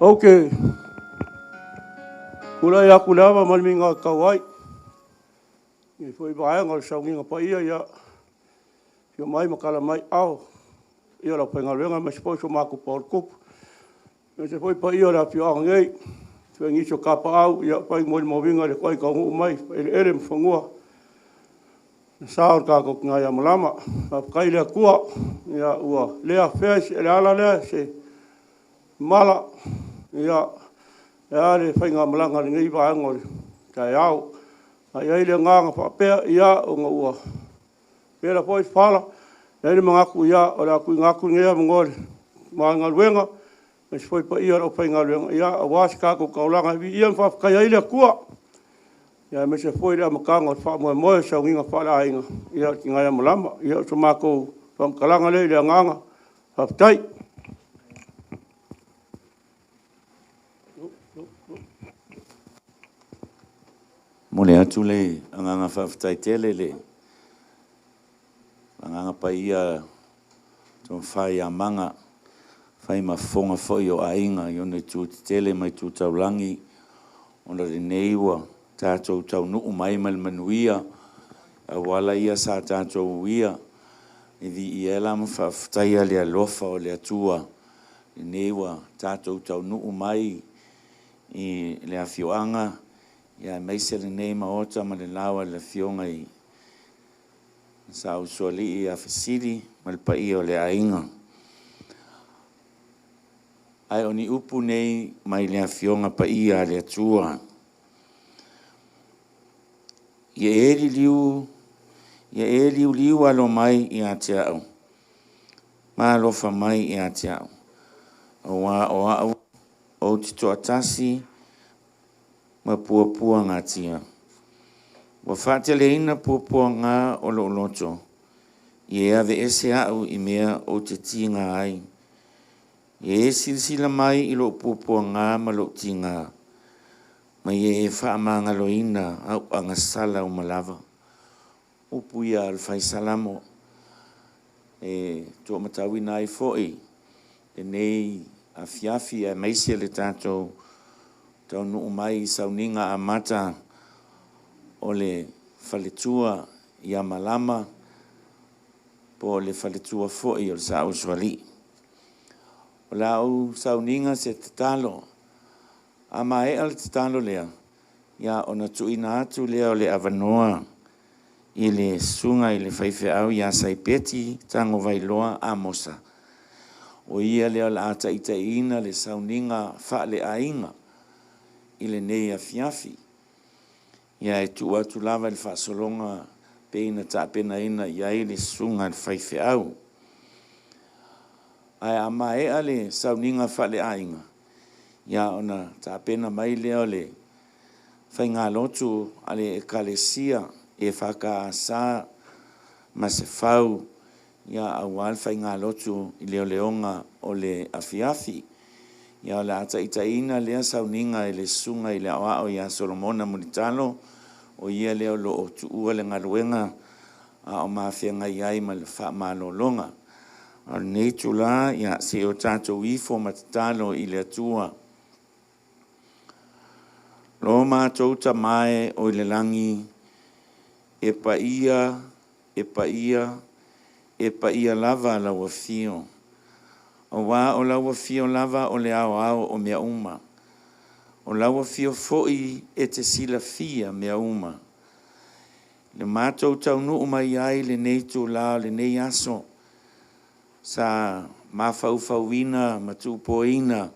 Okay. Kula ya kula ba malminga kawai. Ni foi bae ngol saunginga pa ia ya. Yo mai makala mai au. Ia la penga lenga mas foi so maku por kup. Se foi pa ia la pio ngai. Foi ngiso kapa au ya pai mo movinga le koi ka hu mai ele mfungua. Sao ka ko nga ya malama. Kai le kua ya ua le fes ele ala le se mala ya ya le whainga malanga ngai wa ngol kai au ai ai le nganga pa pe ya o ngua pera foi fala ele mangaku ya ora ku ngaku ngai ngol manga wenga mas foi pa ia o whainga wenga ya was ka ko kaulanga vi ia fa kai ai le kua ya me se foi le makanga fa mo mo sa nginga fa la inga ya ngai malama ya so mako pam kalanga le nganga fa tai Mole atu le anganga whawhtai tele le. Anganga pa ia tō whai a manga. Whai ma whonga whoi o ainga. Ione tū tele mai tū taulangi. Ona re neiwa. Tātou tau nuu mai mal manuia. A wala ia sa tātou ia. Iwi i elam whawhtai a le alofa o le atua. Neiwa tātou tau nuu mai. I le awhioanga. Ya mai se le nei maota ma le lawa le fionga i sa usuali a Fesili ma le pai o le ainga. Ai oni upu nei mai le fionga pai a le atua. Ia e liu alo mai i a te au. Ma alofa mai i a te au. O tito atasi ma pua ngā tia. Wa whātele ina pua ngā o lo loto. I ave ese au i mea o te tinga ai. I silsila mai i lo pua ngā ma lo tinga. Ma i whaamanga lo ina au angasala o malava. Upu ia al whai salamo. Tō matawina ai foi. E nei a fiafi a meisia le tātou tau nuu mai sauninga a mata o le whaletua i a malama po le whaletua foi o le sa uswali. O la au sauninga se te talo. A mai al te talo lea. Ia ona tuina atu lea o le avanoa i le sunga i le whaife au ia saipeti tango vailoa a mosa. O ia lea la ata ita ina le sauninga wha le ainga. I le nei a fiafi. Ia e tu atu lava le whaasolonga peina ta pena ina iai le sunga le whaife au. Ai a mae a le sauninga whale ainga. Ia ona ta pena mai leo le whainga lotu a le ekalesia e whaka sa ma se whau. Ia awal whainga lotu i leo leonga o le afiafi. Ia la ata itaina lea sauninga i le sunga i le awao ia Solomona Munitalo o ia leo lo o tuua le ngaruenga a o mawhianga iai ma le wha malolonga. O nei tula ia se o tātou ifo matatalo i le atua. Lo mātou ta mai o le langi e pa ia lava la wafio. O wā o laua fio lava o le ao o mea uma. O laua fio foi e te sila fia mea uma. Le mātou tau nuu mai ai le nei tū lao le nei aso. Sa mawhauwhauina matupoina.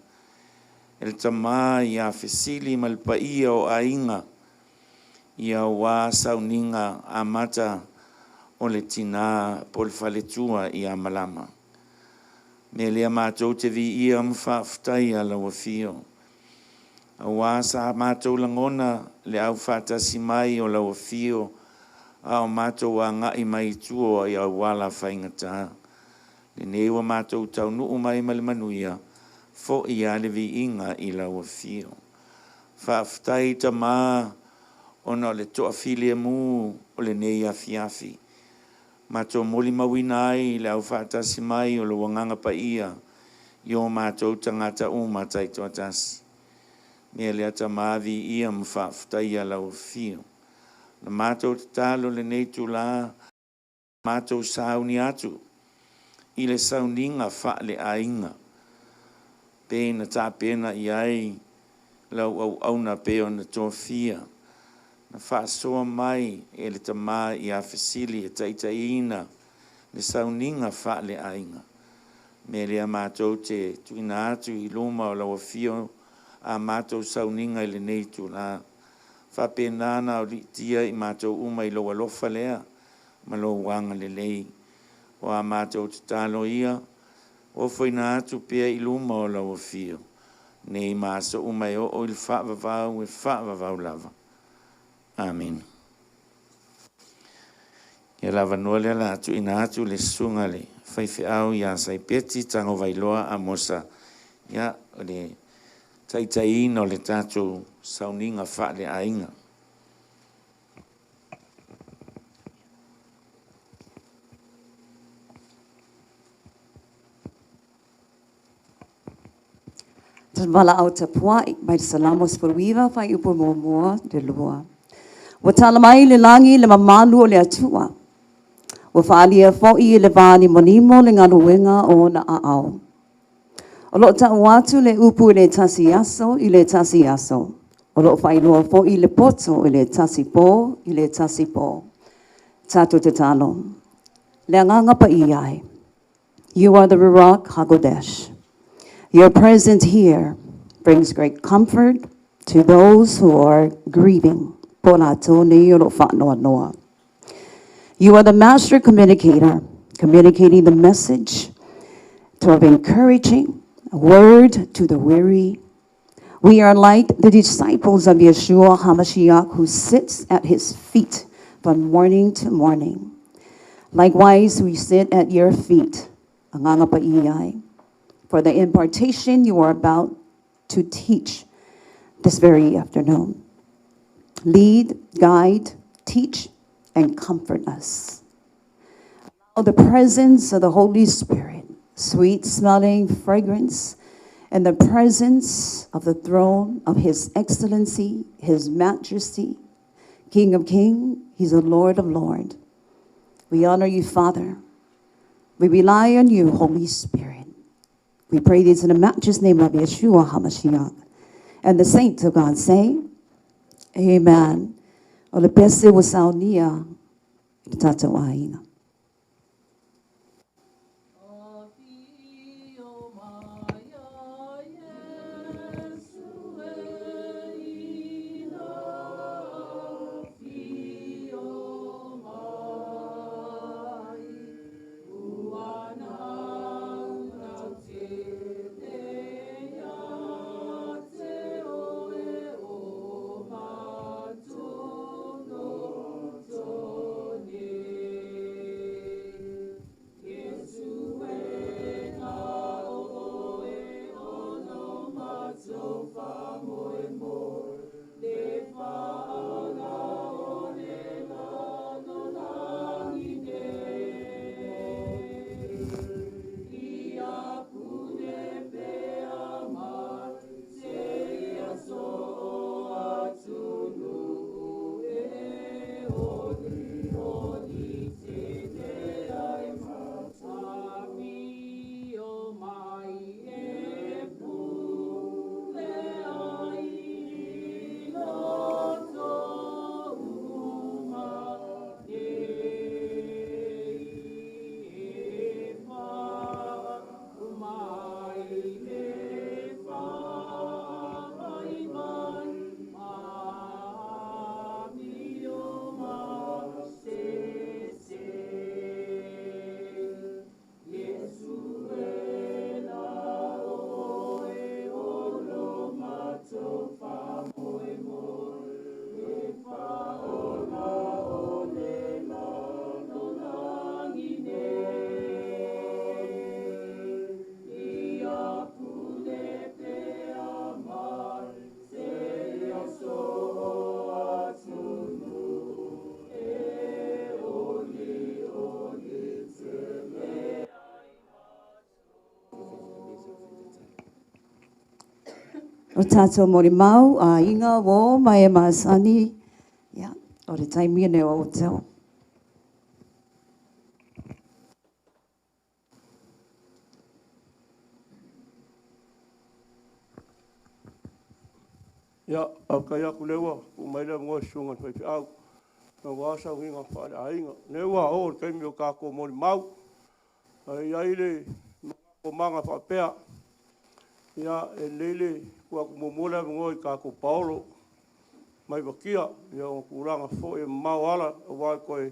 El tamā ia Fesili malpaia o ainga. Ia wā sauninga a mata o le tina polfaletua i a malama. Me lea mātou te vi ia mwhawhtai ala wafio. Awa sa mātou langona le au whātasi mai o lau fio. A o mātou a ngai mai tuo i au wala whaingata. Le newa mātou tau nuu mai male manuia. Fo i ale vi inga i lau fio. Whaaftai ta mā ona le toa filia mu o le nei afiafi. Mātou moli mawina ai le au whaatasi mai o lo wanganga pa ia. Io mātou tangata umatai toa tasi. Mea le ata maavi ia mwhaaftai a lau fio. Na mātou te talo le nei tu la, mātou sauni atu. I le sauninga wha le ainga. Pēna tā pēna i ai, lau au auna pēo na tō fia. Na wha soa mai e le tamā i a Fesili e taitaina, le sauninga wha le ainga. Me lea mātou te tuina atu i luma o lau fio, a mātou sauninga i le nei tu la. Whapenana o tia i mātou uma i loa lofa lea, ma lo wanga le lei. O a mātou te talo ia, o whaina atu pia i luma o lau fio. Nei māso uma i o il whaavavau e whaavavau lava. Amen. Ia lava noa lea la atu ina atu le sunga le whaiwhi au ia sai peti tango vailoa a mosa. Ia le taitai no le tātou sauninga wha le ainga. Wala au te pua, mai salamos por viva, whai upo mua de lua. Wa tala mai le langi le mamalu o le atua. Wa whaalia fōi le vāni monimo le nganu wenga o na aau. O lo ta watu le upu le tasi aso i le tasi aso. O lo whainua fōi le poto i le tasi pō i le tasi pō. Tato te talo. Le anganga pa iai. You are the Ruach HaKodesh. Your presence here brings great comfort to those who are grieving. You are the master communicator, communicating the message of encouraging, a word to the weary. We are like the disciples of Yeshua HaMashiach who sits at his feet from morning to morning. Likewise, we sit at your feet, for the impartation you are about to teach this very afternoon. Lead, guide, teach, and comfort us. Allow the presence of the Holy Spirit, sweet-smelling fragrance, and the presence of the throne of His Excellency, His Majesty, King of Kings, He's the Lord of Lords. We honor you, Father. We rely on you, Holy Spirit. We pray this in the matchless name of Yeshua HaMashiach. And the saints of God say, Amen. O le pese wa saunia, tata waina. Say O tātou mori mau, a inga wō mai e māsani. Ia, o re taimia ne o tau. Ia, au kai aku lewa, ku mai lea ngoi sunga whai au. Nā wāsa winga whaare ainga. Lewa o, kai mi o kako mori mau. Ai aile, ko manga whapea. Ia, e lele, kua ku momola ngoi kako Paulo. Mai wakia, ia o kuranga fo e mau ala, o wai koe,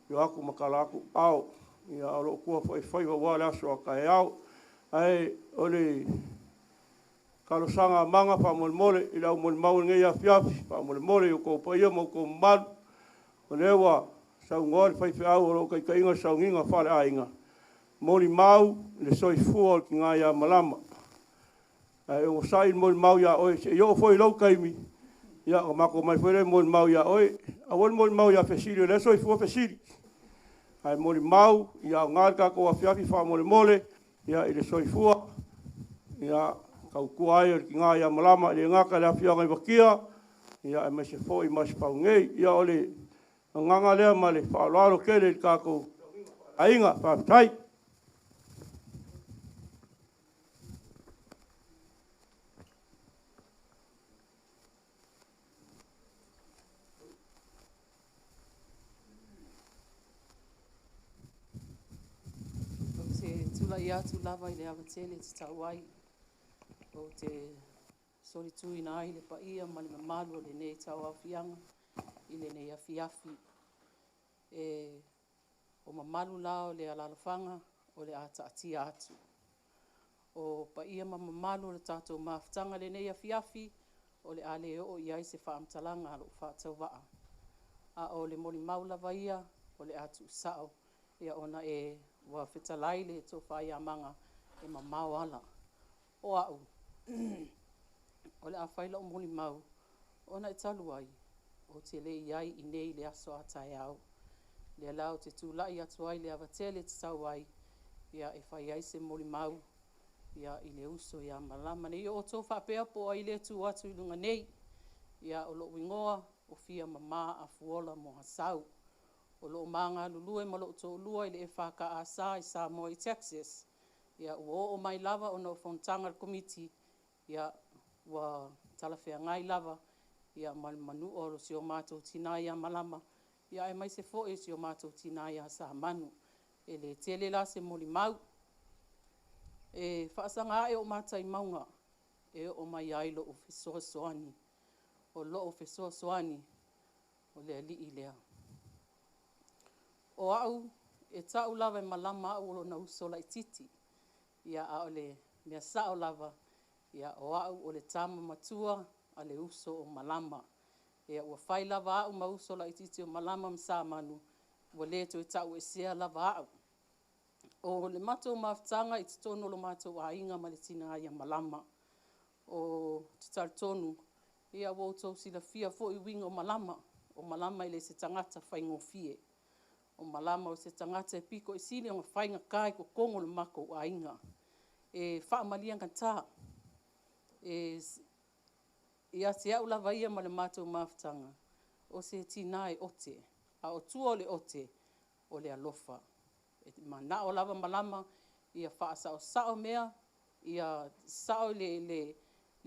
ia aku makala aku au. Ia alo kua whai wa wale aso a kai au. Ai, ole, kalo sanga manga pa mole ila mole mau ngai afiafi pa mole o ko pa ia mo ko mal o lewa sa ngor fai au o kai kai nga sa nginga fa la inga moli mau le soi fu ki nga ya malama ai o sai mole mau ya oi se yo foi lo kai mi ya o mako mai foi mole mau ya oi a wol mole mau ya Fesili le soi fu Fesili ai mole mau ya ngar ka ko afiafi fa mole ya ile soi fu ya kau kuai ki ngā ia malama le ngaka le awhianga i wakia ia e mese fo i masi pau ngei ia ole nganga lea ma le whaaloaro kele i kako ainga whaatai. O te tula i atu lava i le awatele te tauai. O te sori tui na ai le pa ia ma le mamalu o le nei tau awhianga i le nei afiafi. O mamalu lao le alalafanga o le ata atia atu. O pa ia ma mamalu o le tātou maafutanga le nei afiafi o le ale o iai se whaamtalanga alo whaatauwaa. A o le moli maulava ia o le atu sao ia ona e wa whitalai le tō whai amanga e mamau ala. O au. O le awhaila o moli mau, ona e talu ai, o te le iai i nei le aso a tai au. Le alau te tūlai atu ai le awatele te tau ai, ia e whai ai se moli mau, ia i le uso ia malama. Nei o tō whapea po ai le tu atu i lunga nei, ia o lo wingoa, o fia mama a fuola mo hasau. O lo manga lulue ma lo tō lua i le e whaka a sa i Samoa i Texas. Ia o mai lava o no Fontanga Committee, ia wa talawhea ngai lava, ia manu o si o mātou tina ia malama, ia e mai se fo e si o mātou tina ia sa manu, e le tele la se moli mau. E whaasanga e o mātai maunga, e o mai ailo o fesoa soani, o lo o fesoa soani, o le li i lea. O au, e tau lava e malama au o na usola i titi, ia a o le mea sao lava, ia o au o le tama matua a le uso o malama. Ia ua whai lava au ma uso la i titi o malama msa manu, ua le to i tau e sea lava au. O le mato maftanga i te tono lo mato a inga ma le tina ia malama. O te tari tonu, ia ua utou sila fia fo i winga o malama i le se tangata whaingo fie. O malama o se tangata e piko i sili o whainga kai ko kongo le mako a inga. E whaamalianga tā. Ia te au lava ia ma le mātou maftanga. O se tina e ote. A o tua o le ote o le alofa. Ma o lava malama ia whaasa o sao mea. Ia sao le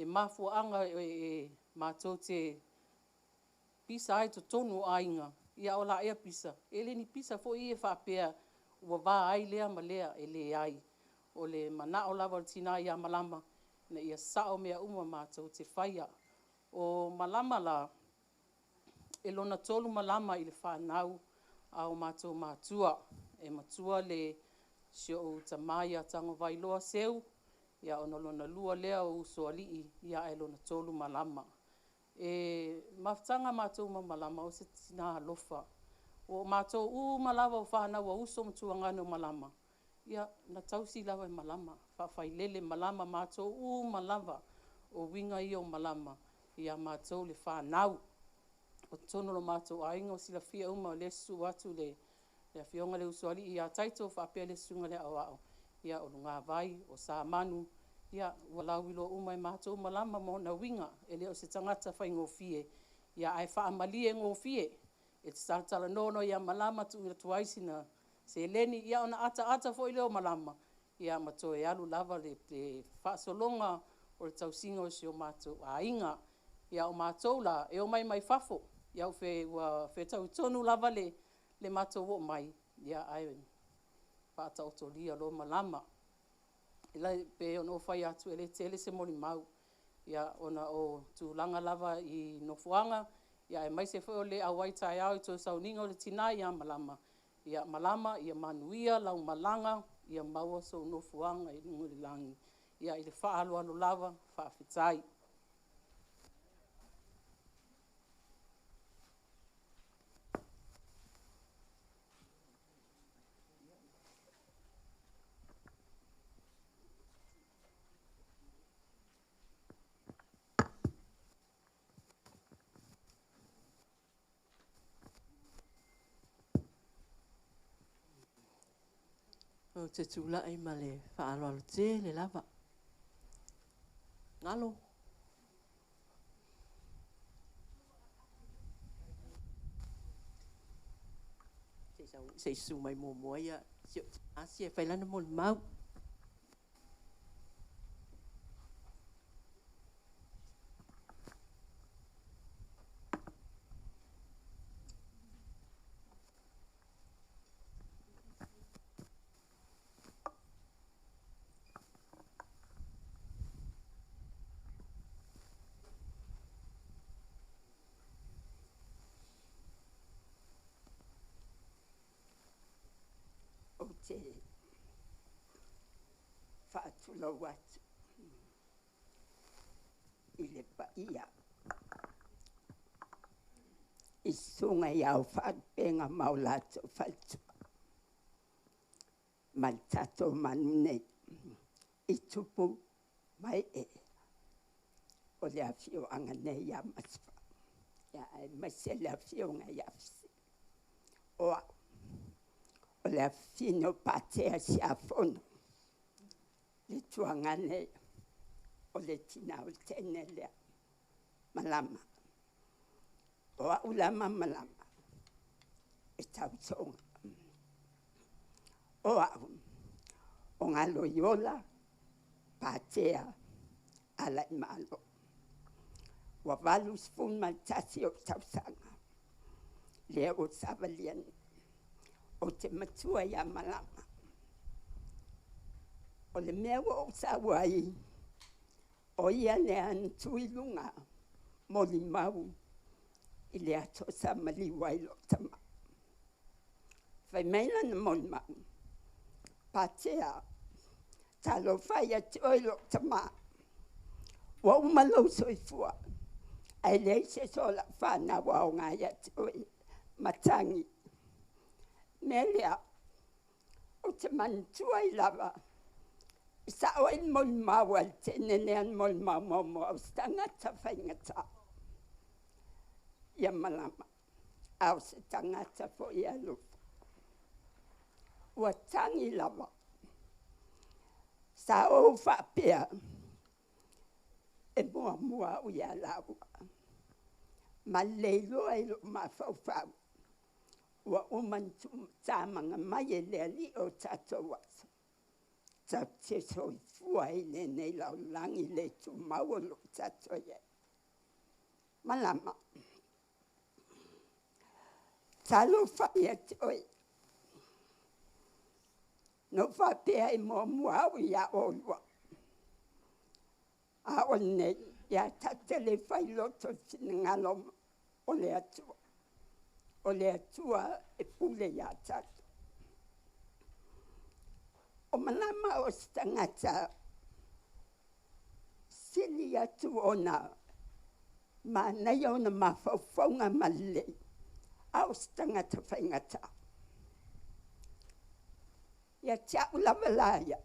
mafuanga e mātou te pisa ai to tonu ainga. Ia o la ea pisa. Ele ni pisa fo i e whapea ua wā ai lea ma lea e le ai. O le mana o lava o tina ia malama. Na ia sao mea uma mātou te whaia. O malama la, e lona tolu malama i le whanau a o mātou mātua. E matua le sio o tamaya tango vailoa seu, ia ona lona lua lea o uso alii, ia e lona tolu malama. E maftanga mātou malama o se tina alofa. O mātou malava o whanau o uso matua ngano malama. Ia na tausi lava e malama, whawhailele malama mātou malava o winga i o malama, ia mātou le whanau. O tono lo mātou ainga o sila fia uma le su atu le fionga le usuali, ia taito whapea le sunga le au au. Ia o ngā vai o sa manu, Ia, ua lauilo umai mātou malama mo na winga, e leo se tangata whai ngofie. Ia, ai whaamalie ngofie, e te taratala nono ia malama tu ira tuaisi na se leni, ia ona ata fo i leo malama. Ia mato e alu lava le whaasolonga o le tausinga o si o mātou a inga. Ia o mātou la, e o mai fafo. Ia u whe tau tonu lava le mātou o mai. Ia ai whaata otolia lo malama. Ila pe ono fai atu ele tele se moli mau. Ia ona o tūlanga lava i nofuanga. Ia e mai se fo le awai tai au i tō sauninga o le tina ia malama. Ia malama, ia manuia, lau malanga, ia maua so nofuanga i nguri langi. Ia i le wha alo lava, wha whitai. O te tūla ai ma le whaaro te le lava. Ngalo. Se su mai mō moia. Asia whailana mō mau. O te whaatula watu i le paia. I sunga i au whaatpenga maulato whaitua. Mai tato manu nei. I tupu mai e. O le awhio anga nei a maspa. Ia e mai se le awhio ngai awhisi. Oa. O le fino patea si a fono. Le tuangane o le tina o tene lea. Malama. O a ulama malama. E tau tonga. O a o ngā loyola patea ala I malo. Wa walu spun maltasi o tausanga. Lea o savalian. O te matua ia malama. O le mea o sawai. O ia le antui lunga. Moli mau. I le ato sa mali wailo tama. Fai meina na moli mau. Patea. Talo fai ati oilo tama. Wa umalo soifua. Ai le se sola whana wa o ngai ati oi. Matangi. Melia, o te mantua I lava. Sa o in mol mawa te nenean mol mawa o stangata whaingata. Ia malama. Au se tangata fo ia lufu. Ua tangi lava. Sa o whapea. E mua o ia laua. Ma leilo e lo ma whau. Wa umantu tamanga mai e lea li o tato wasa. Ta te soi fuai le nei lau langi le tu mauolo tato ye. Malama. Talo fai ati oi. No whapea I mua au ia olua. A o nei, ia tatele fai loto sinangalo o le atua. O le atua e pule ia tatu. O malama o stangata sili atu ona ma nei ona mawhauwhaunga male au stangata whaingata. Ia tia ulawa laia.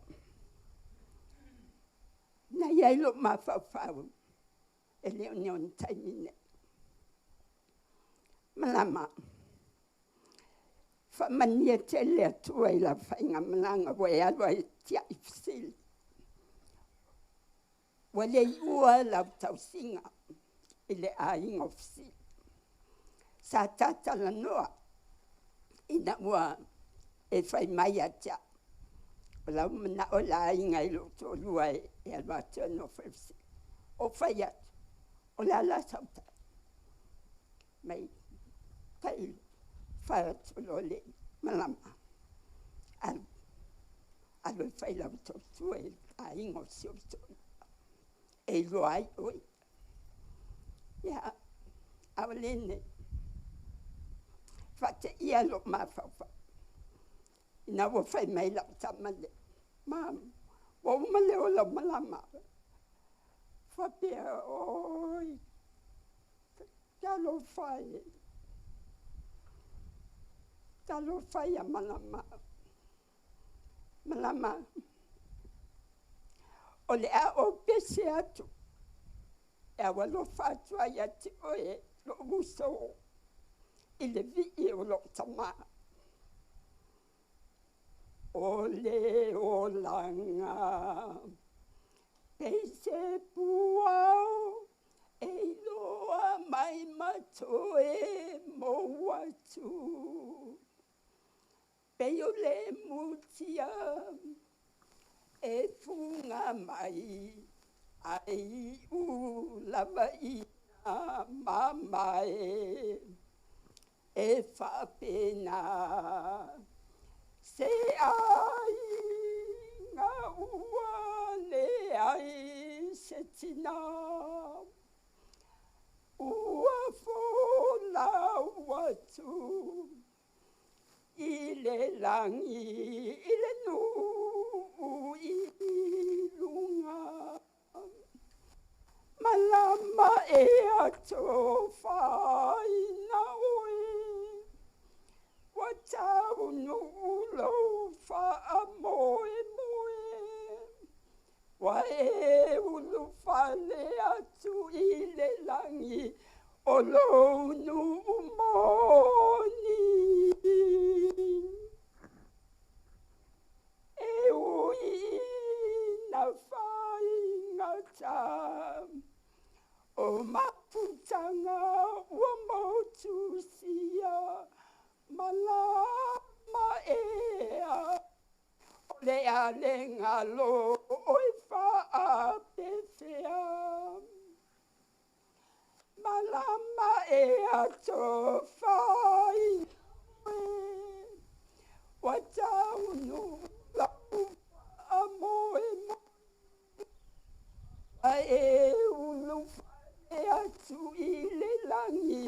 Nei eilo mawhauwhau e leo neon taimine. Malama. Whamania te lea tua I la whainga malanga wai alwa I tia I Fesili. ua le ua lau tausiga i le aiga o Fesili. Sa tatalanoa ina ua e fai mai atia. O lau mana o la aiga i lo tolua e aloa atu ano Fesili. O fai atu. O le ala sauta. Mai kai fai atu lo le malama. Alo e fai lau tolua e aiga o siopitonu. E lo ai oi. Ia, au lene. Fate ia lo mawhawha. Ina wa fai mai lau tamale. Mam, wa umale o lau malama. Fapea, oi. Talo fai. Talo fai a malama. Malama. O le a o pese atu. E awa lo fatua ia te oe lo uso. I le vi o lo tama. O le o langa. Pese puao. E loa mai matoe mo atu. Peo le mutia. E funga mai. Ai u lava ina mamae. E fa pena. Se ai ngā ua le ai se tina. Ua fola watu. I le langi, i le nu, i lunga. Malama e ato whaina oe. Watau no ulo wha moe moe. Wa e ulu whale atu i le langi. O lo nu moni. E ui na whai ngata. O maputanga ua motu sia. Malama ea. O le a le ngalo oi wha pefea. Malama ea to whai oe. Watau no lau a moe moe. A e ulu whai atu i le langi.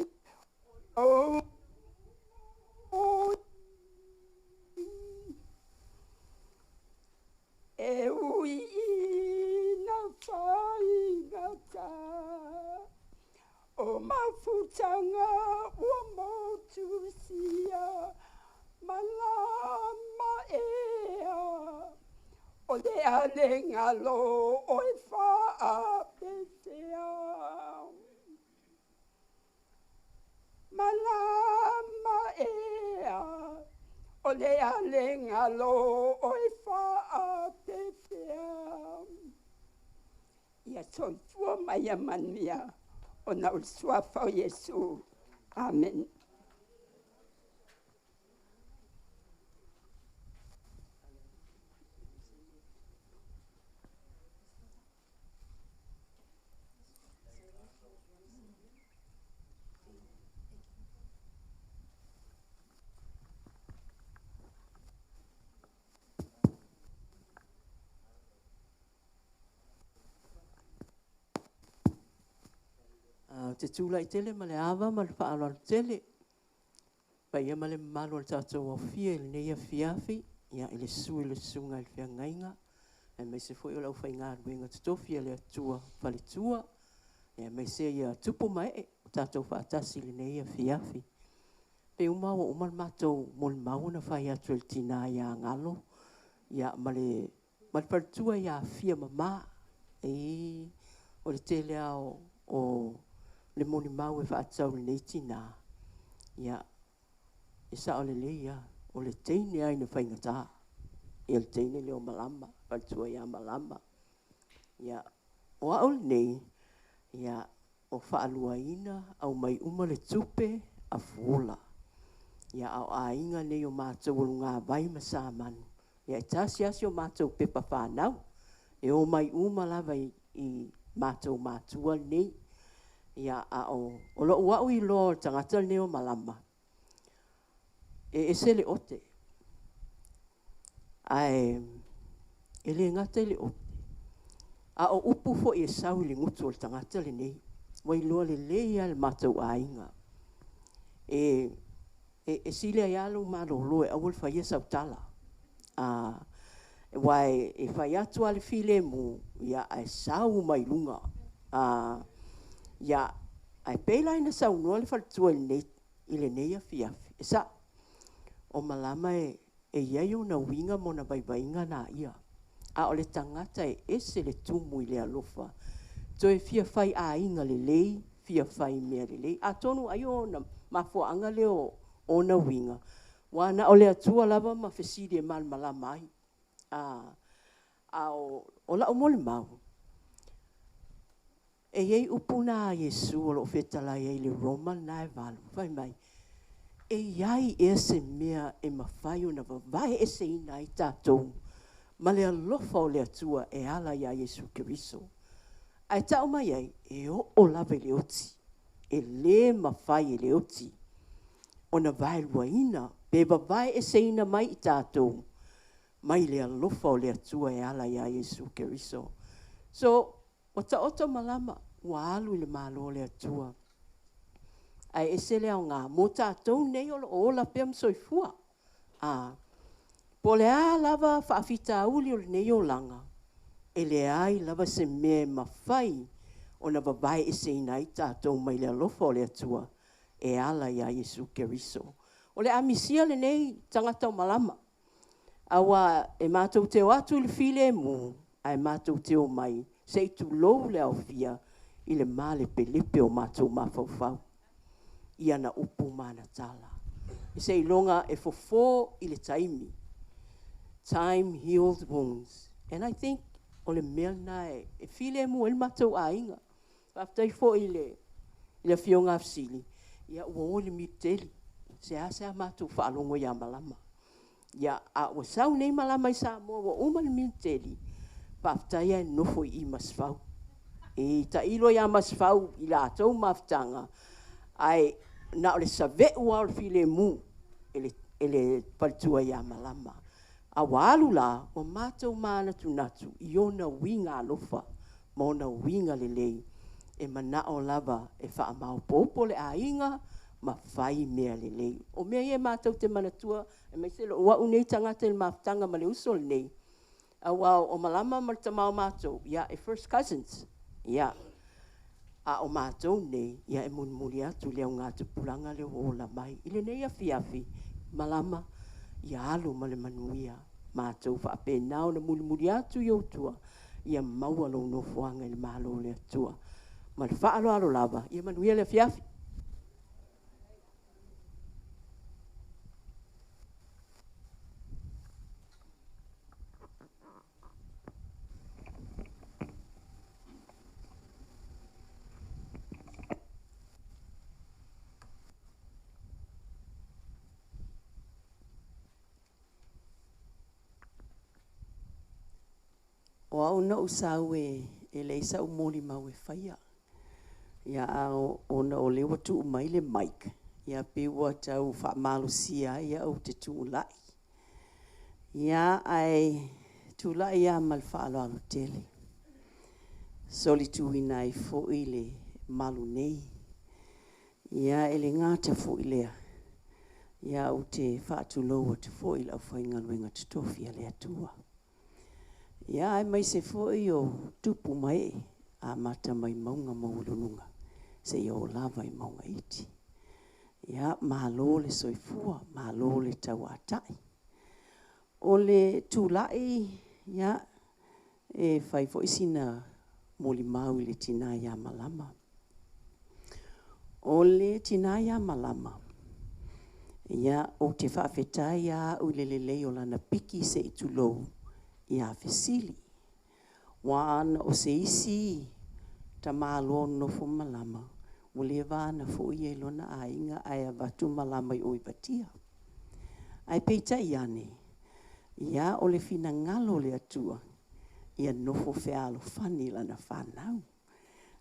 O e ui na whai ngata. O mafutanga ua motu sia. Malama ea. O le a le ngalo oi wha pefea. Malama ea. O le a le ngalo oi wha pefea. Ia soifua mai a manmia. O na ulsuafa o Yesu. Amen. Te tūla I tele ma le awa ma le whaaloa tele. Pa ia ma le malo le tātou o fia ili nei a fiafi. Ia ili sui le sunga ili fia ngainga. E me se foi o lau whai ngā ruenga te tofia le atua whale tua. E me se ia tupu mai e tātou whaatasi ili nei a fiafi. Pe umau o umal mātou mol mauna whai atu ili tina ia ngalo. Ia ma le whaletua ia fia mama. O le tele ao o le moni mau e whaatau le nei tina. Ia, e sa o le leia, o le teine ai na whaingata. Ia le teine leo malama, whatua ia malama. Ia, O au nei, ia o whaaluaina au mai uma le tupe a fuola. Ia au a inga nei o mātou o ngā vai masa manu. Ia e tasi asi o mātou pepa whanau. E o mai uma lava i mātou mātua nei. Ia a o lo ua ui lo tangata neo malama. E sele ote. Ai, e le ngata le ote. A o upu fo i e sau le ngutu o tangata le nei. Wai loa le leia le mātou a inga. E sile ai alo malolo e awal whaia sautala. Wai e whai atu ale file mu, ia ai sau mai lunga. Ia ai pēla ina sau noa le whalatua i le neia fiafi. E sa, o malama e iai o na winga mo na baibainga na ia. A o le tangata e ese le tumu i le alofa. To e fia whai a inga le lei, fia whai mea le lei. A tonu ai o na mafuanga le o na winga. Wana o le atua lava ma Fesili e malama ai. O la o mole mau. E iei upuna a Yesu o lo fetala iei le Roma na e valu. Whai mai. E iai e se mea e mawhai o na vavai e se ina i tātou. Ma le alofa o le atua e ala ia Yesu Keriso. Ai tau mai ai e o lava le oti. E le mawhai e le oti. O na vai luaina. Pe vavai e se ina mai i tātou. Mai le alofa o le atua e ala ia Yesu Keriso. So, o ta oto malama, ua alu le malo le atua. Ai ese le au ngā, mo tātou nei o la pia msoifua. Po le a lava whaafita uli o le nei o langa. E le ai lava se mea mawhai o na vavai ese ina i tātou mai le alofa o le atua e ala ia Yesu Keriso. O le amisia le nei tangata o malama. Awa e mātou teo atu i le file mu, ai mātou teo mai, se i tu lou le au fia, i le male pelepe o mātou mawhauwhau. I ana upu mana tala. I se i longa e fofo i le taimi. Time heals wounds. And I think, o le mea nae, e file mu el mātou a inga. Whaftai fo i le fionga Fesili. Ia ua o le miteli. Se a mātou whaalongo ia malama. Ia a o sau nei malama i sa mua wa uma le miteli. Whaftai e nofo i masfau. E ta ilo ia masfau i la atou maftanga. Ai na o le save ua o le file mu. E le palitua ia malama. A walu la, o mātou mana tunatu, i ona winga alofa, ma ona winga le lei, e mana o lava e wha mau popo le a inga, ma whai mea le lei. O mea ie mātou te manatua, e mai se lo ua unei tangata le maftanga ma le uso le nei. A wao, o malama ma le tamau mātou, ia e first cousins, ia. A o mātou nei, ia e munmuri atu leo ngā te pulanga le ola mai. Ile nei a fiafi, malama, ia alu ma le manuia. Mātou whaapenao na mulimuri atu i autua. Ia maua lo no fuanga i le malo le atua. Ma le whaalo alo lava, ia manuia le fiafi. O au na usau e le isa umoli mau e whaia. Ia o na o lewa tu umai le Mike. Ia pewa tau wha malu sia ia au te tu ulai. Ia ai tu ulai ia mal wha alo alo tele. Soli tu ina i fo i le malu nei. Ia ele ngata fo i lea. Ia au te wha atu loa te fo i la whainga luenga te tofia le atua. Ia ai mai se foi o tupu mai a mata mai maunga maulununga. Se o lava i maunga iti. Ia malo le soifua, malo le tau atai. O le tūlai, ia e whai fo isina moli mau i le tina ia malama. O le tina ia malama. Ia o te whaafetai ia u le lei o lana piki se i tulou. Ia Fesili. Wa ana o se isi ta malo no fo malama. Ule vana fo ie lona a inga ai avatu malama i oipatia. Ai peita iane. Ia o le fina ngalo le atua. Ia nofo fealo fani lana whanau.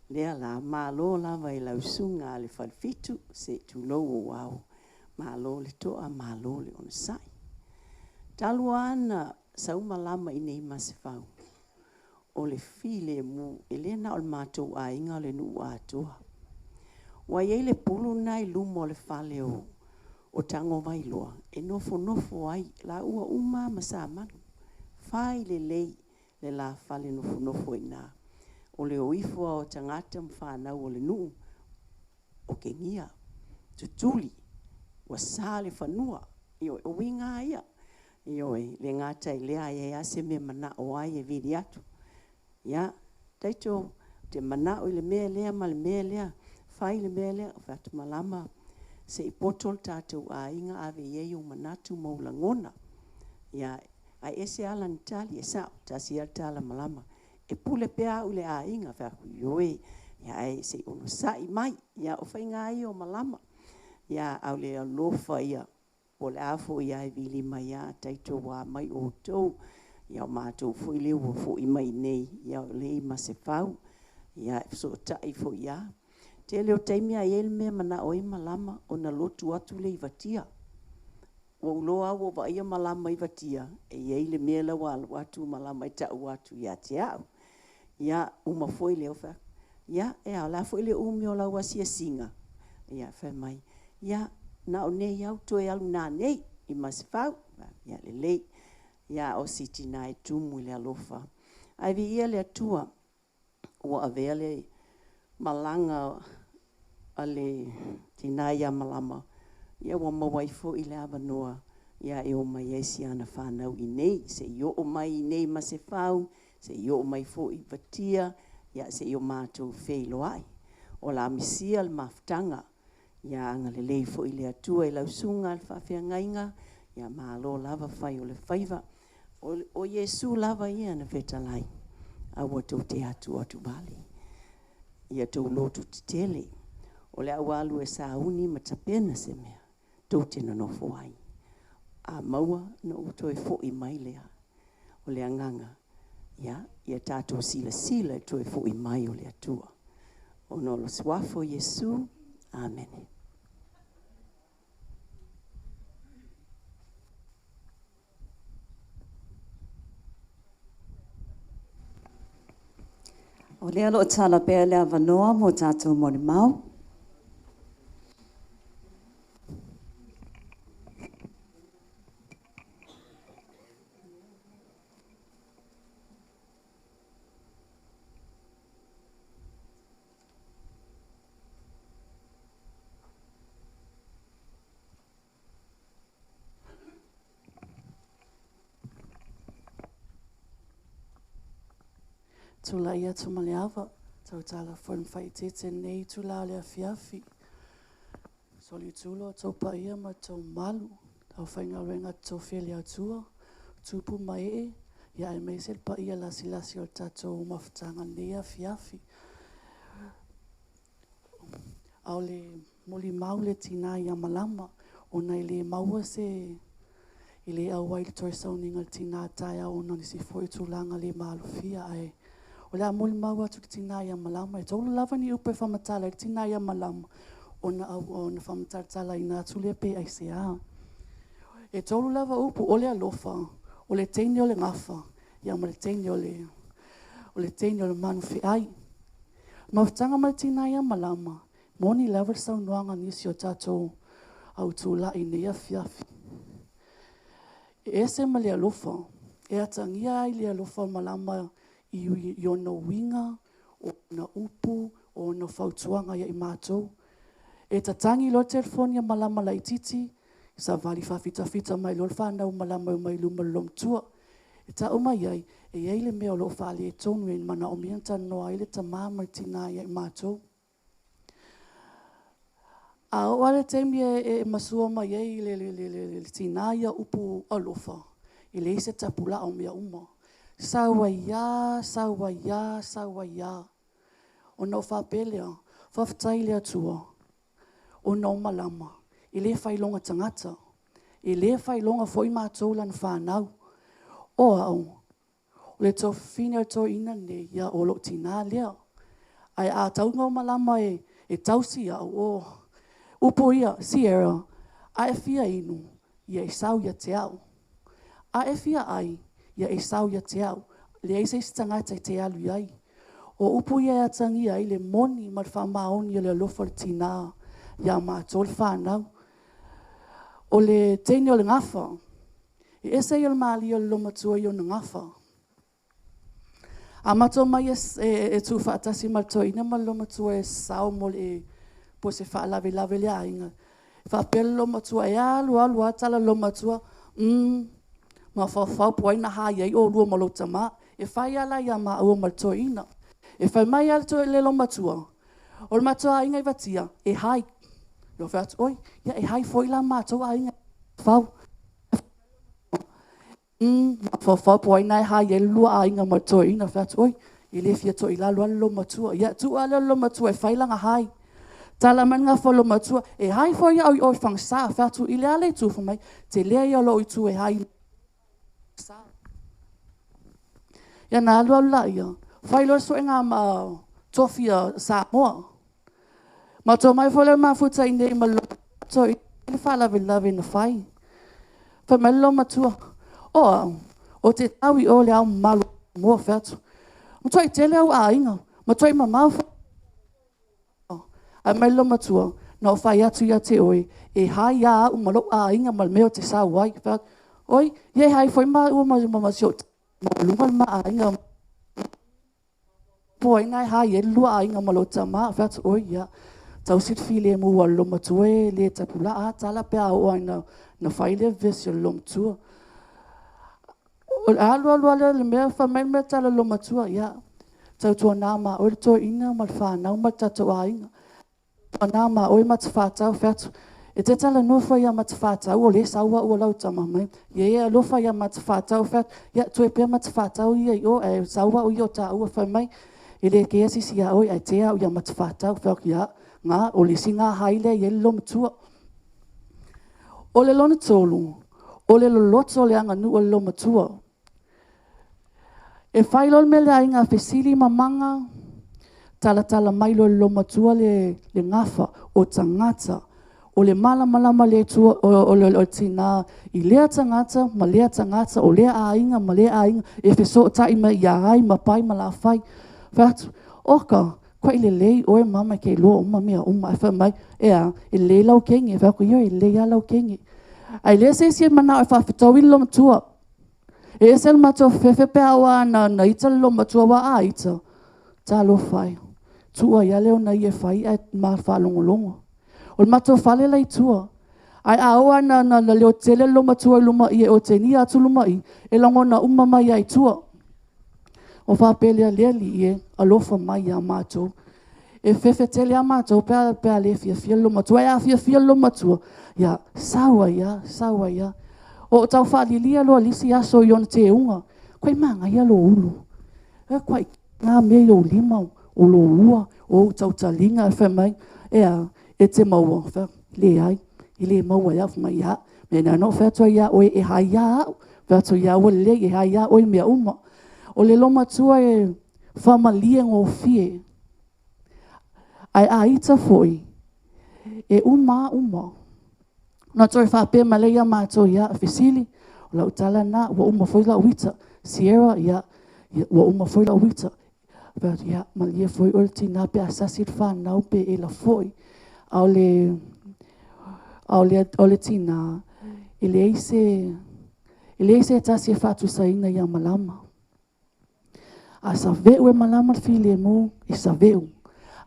Lea la malo lava i lausunga le falfitu se tulo o wau. Malo le toa malo le ona sai. Talu ana sau malama i nei masifau. O le file mu elena o le matou a inga le nu atua. Wa ye le pulu nai lumo le fale o tango vai loa. E nofo ai la ua uma masamanu. Fai le lei le la fale nofo ina. O le oifua o tangata mwhanau o le nuu. O ke ngia. Tutuli. Wa sa le whanua. Io o winga ia. Io le ngata i lea ia se me mana o ai e viri atu. Ia. Taito te mana o le mea lea ma le mea lea. Fai le mea lea. Fatu malama. Se i potol tātou a inga ave iei manatu maulangona. Ia. Ai ese ala nitali e sao. Tasi altala malama. E pule pea ule a inga whaku yoe. Ia ai se ono sai mai. Ia o whainga i o malama. Ia au le alofa ia. O le afo ia e vili mai ia. Taito wa mai o tau. Ia o mātou fo i leo fo i mai nei. Ia o le ma se whau. Ia so tai fo ia. Te leo taimia e el mea mana o i malama. O na lotu atu le i vatia. O loa o va ia malama i vatia. E iei le mea la watu malama i tau watu ia te au. Ia uma foi leo fa. Ia e au la foi le umi o la wasia singa. Ia fa mai. Ia na o nei au to e alu na nei i masfau. Ia le lei. Ia o siti na e tumu le alofa. Ai vi ia le atua o avele malanga ale tina ia malama. Ia wa mawaifo i le avanoa. Ia e o mai esi ana whanau i nei. Se i o mai i nei masefau. Se i o mai fo i vatia. Ia se i o mātou whelo ai. O la misia le maftanga. Ia anga le lei fo i le atua i lausunga al whawhia ngainga. Ia malo lava whai o le whaiva. O Yesu lava ia na whetalai. Awa tau te atu atu bali. Ia tau lotu te tele. O le awalu e sa uni matapena se mea. Tau te nanofo ai. A maua na uto e fo i mai lea. O le anganga. Ia tātou sila e toi fo i mai o le atua. O no lo swafo Yesu. Amen. O lea lo tala pea lea vanoa mo tātou mori mau. Tula ia tu maleava, tau tala form fai tete nei tula le afiafi. Soli tulo tau pa ia ma tau malu, tau whainga renga tau whiele atua, tupu mai ia e meisel pa ia lasi o tatou maftanga nei afiafi. Au le moli mau le tina ia malama, o nei le maua se i le awai le toi sauninga le tina taia o nani si foi tulanga le malufia ai. O le amuli mau atu ki tina ia malama. E tolu lava ni upe whamatala ki tina ia malama. O na whamatatala i nā tule pe ai se a. E tolu lava upu o le alofa. O le teini o le ngafa. Ia ma le teini o le manu fi ai. Mawhtanga ma le tina ia malama. Moni lava sau nuanga nisi o tatou au tula i nea fiafi. E ese ma le alofa. E atangia ai le alofa malama i ona winga, o na upu, o na whautuanga ia i mātou. E tatangi lo telefonia malama la i titi, sa vali whawhita mai lo whanau malama mai luma lom tua. E ta umai ai, e eile mea lo whali e tonu e mana o mianta noa ile ta māma tina ia i mātou. A o ale teimi e masua mai ei le tina ia upu alofa. I le ise tapula o mea uma. Sauaia, sauaia, sauaia. O no whapelea, whaftailea tua. O no malama. I le whailonga tangata. I le whailonga fwoi mātou lan whanau. O au. O le tō whina tō ina ne ia o lo tina lea. Ai a taunga o malama e tausi au o. Upo ia, Sierra, a e fia inu, ia e sau ia te au. A e fia ai, ia e sau ia te au. Le eise tangata i te alu ai. O upo ia e tangi ai le moni ma le whamaoni ia le alofa le tina. Ia mātou le whanau. O le teine o le ngafa. E ese i o le maali o le lomatua i o le ngafa. A mātou mai e tū whaatasi ma le toina ma le lomatua e sao mo le po se whaalawe lawe le ainga. Whapele lomatua e alu atala lomatua. Ma whawhau po aina hai ai o lua ma lo tama. E whai ala ia ma ua ma le toina. E whai mai ala to le lomatua. O le matua ainga i watia. E hai. Yo whaat, oi, ia e hai foi la mātou ainga. Whau. Whawhau po aina e hai e lua ainga ma le toina. Whaat, oi, i le fia to i la lua lomatua. Ia tu ala lomatua e whai langa hai. Tala man ngā whalo matua, e hai fo ia oi whangsa, whatu i lea lei tūwha mai, te lea ia lo i tū e hai sa. Ia nā lua la ia, whailo so e ngā tofia sa moa. Ma tō mai whole mā futa i nei ma lo, tō i le whalawe lawe na whai. Whai mai lo matua, o te taui o le au malo moa whatu. Ma tō i tele au a inga, ma tō i ma mau whai. A mai lo matua, no whai atu ia te oi, e hai a umalo a inga mal meo te sa wai. Oi, ye hai foi ma ua ma siot, ma lunga ma a inga. Po ina hai e lua a inga malo tama, whatu oi ia. Tau sit file mu wa lo matua e le tapula a tala pe a oa na whai le vesi lo matua. O alua le mea whamai mea tala lo matua ia. Tau tua nā ma oi to ina mal whanau ma tato a inga. Ana ma oi mat whātau whatu. E te tala nofa ia mat whātau o le saua ua lau tama mai. Ia lofa ia mat whātau whatu. Ia tue pia mat whātau ia i o e saua o i o tā ua whai mai. E le ke asisi ia oi ai te au ia mat whātau whatu ia. Ngā o le si ngā haile i e lo matua. O le lona tolu. O le loto le anga nu o le lo matua. E whailol me le ainga Fesili mamanga. Tala mai lo matua le ngafa o tangata o le malama le tua o tina i lea tangata ma lea tangata o lea ainga ma lea ainga e feso tai ma ia ai ma pai ma la fai fatu oka ko ile lei o mama ke lo uma mea uma fa mai e le lau kengi fa ko yo le ya lau kengi ai le se mana fa fito wi lo matua e sel matua fefe pe awa na ita lo matua wa aita ta lo fai tua ia leo na ia whai ai ma whalongolongo. O le matua whale lai tua. Ai aoa na leo tele lo matua luma i e o te ni atu luma i. E longo na umama ia i tua. O whapelea lea li i e alofa mai a mātou. E fefe tele a mātou pēa le fia lo matua. E a fia lo matua. Ia, sawa ia. O tau whalilia loa lisi aso i ona te unga. Koe manga ia lo ulu. E koe ngā mea lo limau. O lo ua, o tau talinga e whamai, e te maua, le ai, i le maua ia whamai ia, me nā no whatua ia oe e hai ia au, whatua ia o le e hai ia oe mea uma, o le loma tua e whamalia ngō fie, ai a ita foi, e uma, na toi whape malea mātou ia Fesili, o lau tala nā, wa uma foi la uita, Sierra ia, wa uma foi la uita, but ya malia foi ulti na pe asasit fa na pe ela foi au le tina ele se tasi fa tu saina ya malama asa veu malama file mo isa veu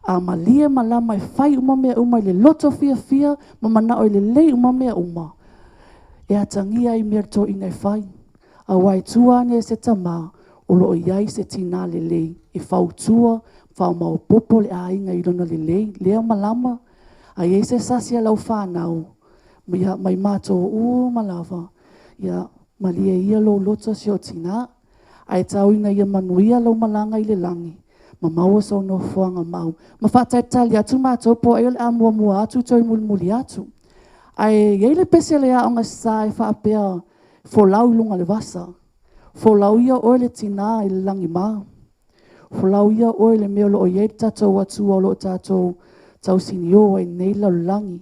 a malia malama fai uma le loto fia mama na o le uma me uma e atangia i merto ina fai a wai tua ne se tama o lo iai se tina lelei e fautua fau mau popo le ainga i lona lelei lea malama a iai se sasia lau whanau mai mato malava ia malia ia lo lota si o tina Ai tau ina ia manuia lau malanga i le langi. Ma maua sa no fuanga mau. Ma whaatai tali atu mātou po e ole a mua atu toi muli atu. Ai le pese le a onga sa e whaapea folau i lunga le vasa. Folau ia o le tina i le langi mau. Folau ia o le meo lo o ye tatou atu o lo tatou tau sinio ai nei lau langi.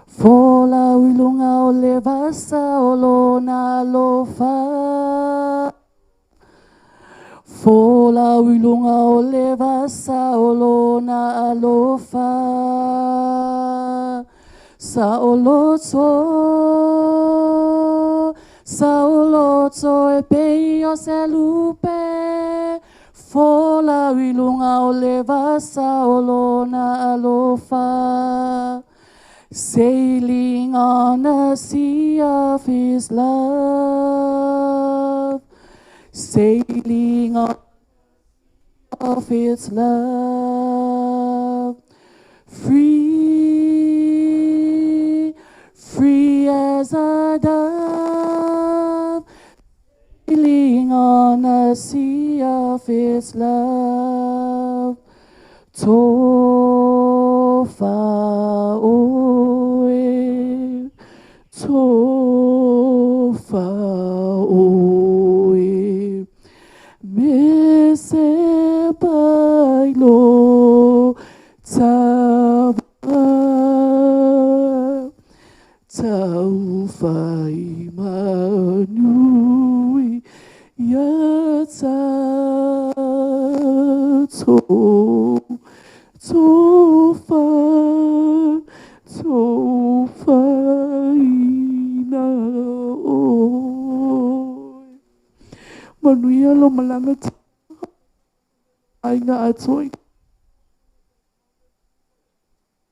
Folau i lunga o le vasa o lo na lo fa. Folau i lunga o le vasa o lo na lo fa. Sa o loto e pei o se lupe. Folau i lunga o le vasa o lo na lo fa. Sailing on a sea of his love. Sailing on of his love. Free, free as a dove. Sailing on a sea of his love. Tofa oe, tofa oe, me se bailo tava, taufa imanui yatato. Tofa ina oi. Manuia lo malanga ai nga atoi.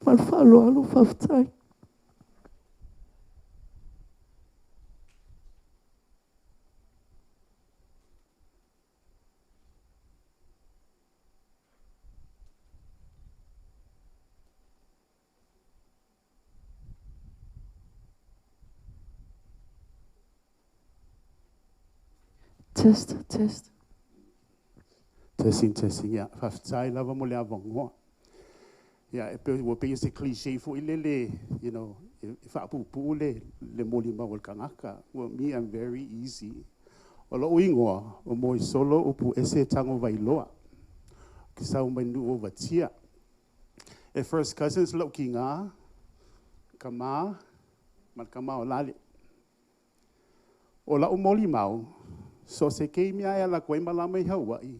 Malfalo alo faftai. Test, test. Testing, yeah. Whaftai lava mo le avangoa. Yeah, e pe se cliché fo ilele, you know, e whaapupu le moli mawal kangaka. Well, me, I'm very easy. O lo ingoa, o moi solo upu ese tango vailoa. Kisa o mainu o vatia. E first cousins lo ki ngā, kama, mal kama o lale. O la o moli mau, so se kei mea e la koe malama I Hawaii.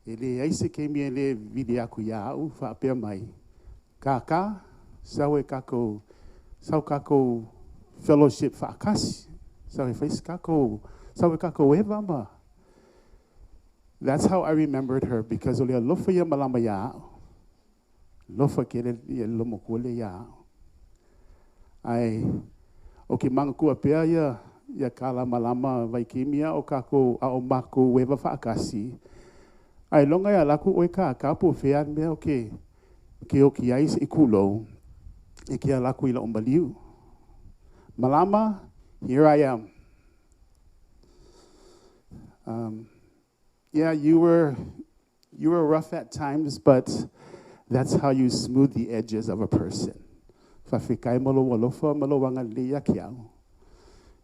Ele ai se kei mea le vide aku ia au, whaapea mai. Kaka, sau kako fellowship whaakasi. Sau e whaisi kako, sau e kako ewa ma. That's how I remembered her, because ole a lofa ia malama ia au. Lofa kele ia lomo kule ia au. Ai, o manga kua pea ia kala malama vaikimia o kako a o mako wewa whaakasi. Ai longa ia laku oi ka po fean mea ke o ki ais I kulo e kia laku ila ombaliu. Malama, here I am. Yeah, you were rough at times, but that's how you smooth the edges of a person. Fafikai malo walofa malo wanga leia kiao.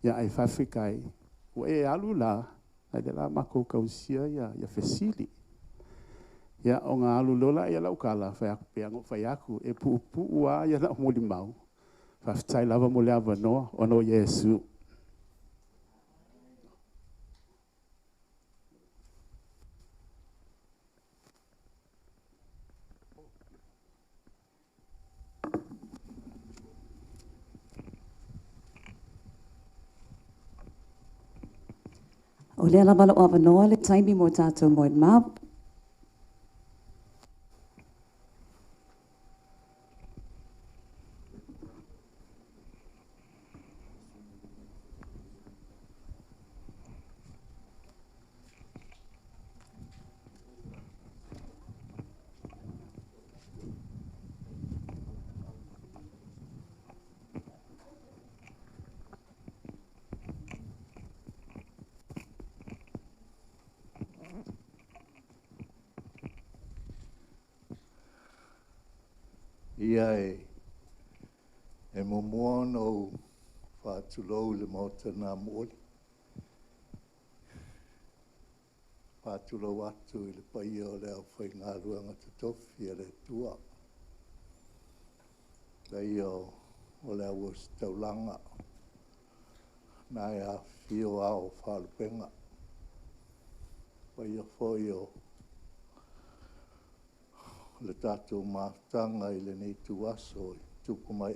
Ya ai fafikai. O e alula, ai de la mako kausia ya Fesili. Ya o ngā alu lola ia lau kala, whai aku, e puupu ua ia lau moli mau. Whaftai lava mo le awanoa, ono Yesu. O lea lava lo awanoa le taimi mo tātou mo mau. ia e momoa no whātulou le mota nā mōli. Whātulou atu i le paia o le au whai ngā ruanga te tofi e le tua. Dei o le au o staulanga. Nā ea whio ao whālupenga. Paia whoi o le tātou mātanga i le nei tu aso i tupu mai.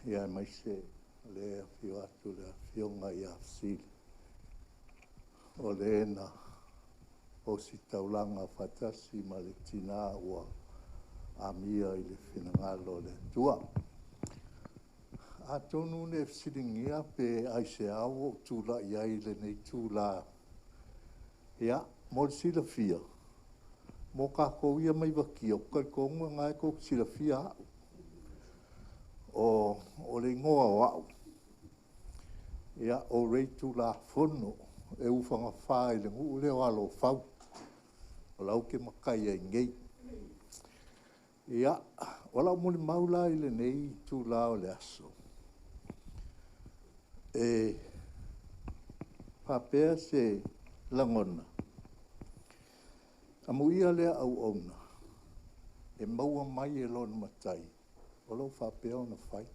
Ia mai se le whio atu le whionga i a Fesili. O le ena o si taulanga whatasi ma le tina ua a mia i le whinangalo le tua. A tonu ne Fesilingia pe aise au tūla iai le nei tūla. Ia, mo le sila fia. Mo ka kou ia mai waki o kai konga ngai kou sila fia. O le ngoa o au. Ia, o rei tūla fono. E ufanga whae le ngu leo alo whau. O lau ke makai ai ngei. Ia, o lau muli maula i le nei tūla o le aso. E papea se langona. Amu ia lea au auna. E maua mai e lona matai. O lau papea o na whai.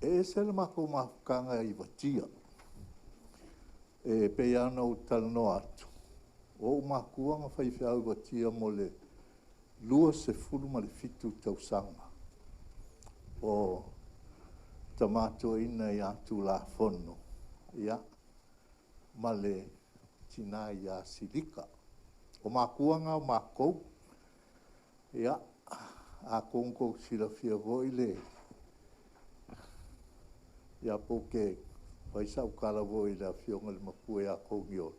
E sele mako mafukanga i watia. E pe ana o talano atu. O makuanga whaiwhi au watia mo le lua se fulu ma le fitu tausanga. O tamato ina i atu la fono. Ia. Ma le tina i a silika. O makuanga o makou. Ia. A kongko sila fia voi le. Ia poke waisau kala voi la fionga le mapue a kongio.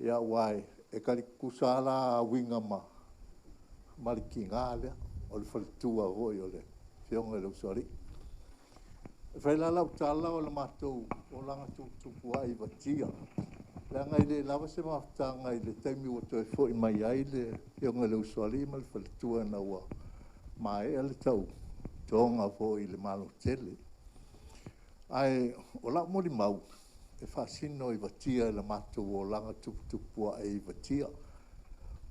Ia wai e kari kusala winga ma maliki ngale o le falitua voi o le fionga le usari. E whailala utala o le matou o langa tupua i watia. Lea ngai le lava se maftanga i le taimi o toi fo i mai ai le fionga le usari ma le falitua na ua. Ma e le tau tonga fo i le malo tele. Ai, o la mori mau, e whasino i watia le matou o langa tupua e i watia.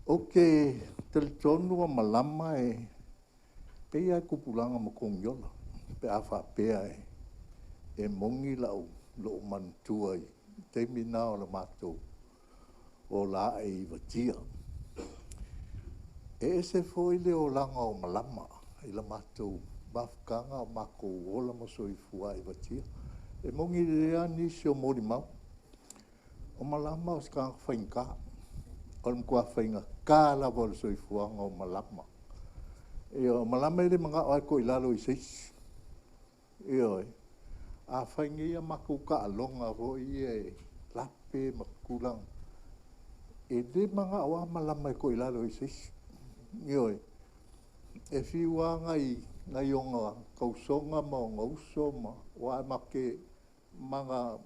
Oke, teletonu a malama e pea e kupulanga mo kongiola. Pe a whapea e mongi lau lo mantua i teimi nā o le matou o la e i watia. E se foi le o langa o malama i la matou mafukanga o mako ola mo soifua i watia. E mongi rea nisi o mori mau. O malama o skanga whainka. O le mkua whainga ka lava o le soifuanga o malama. E o malama ele mga oai ko ilalo i seisi. E oi. A whaingi ia mako ka alonga ro i e lape makulang. E le mga oa malama ko ilalo i seisi. E oi. E whiua ngai onga kausonga ma o ngauso ma wa make manga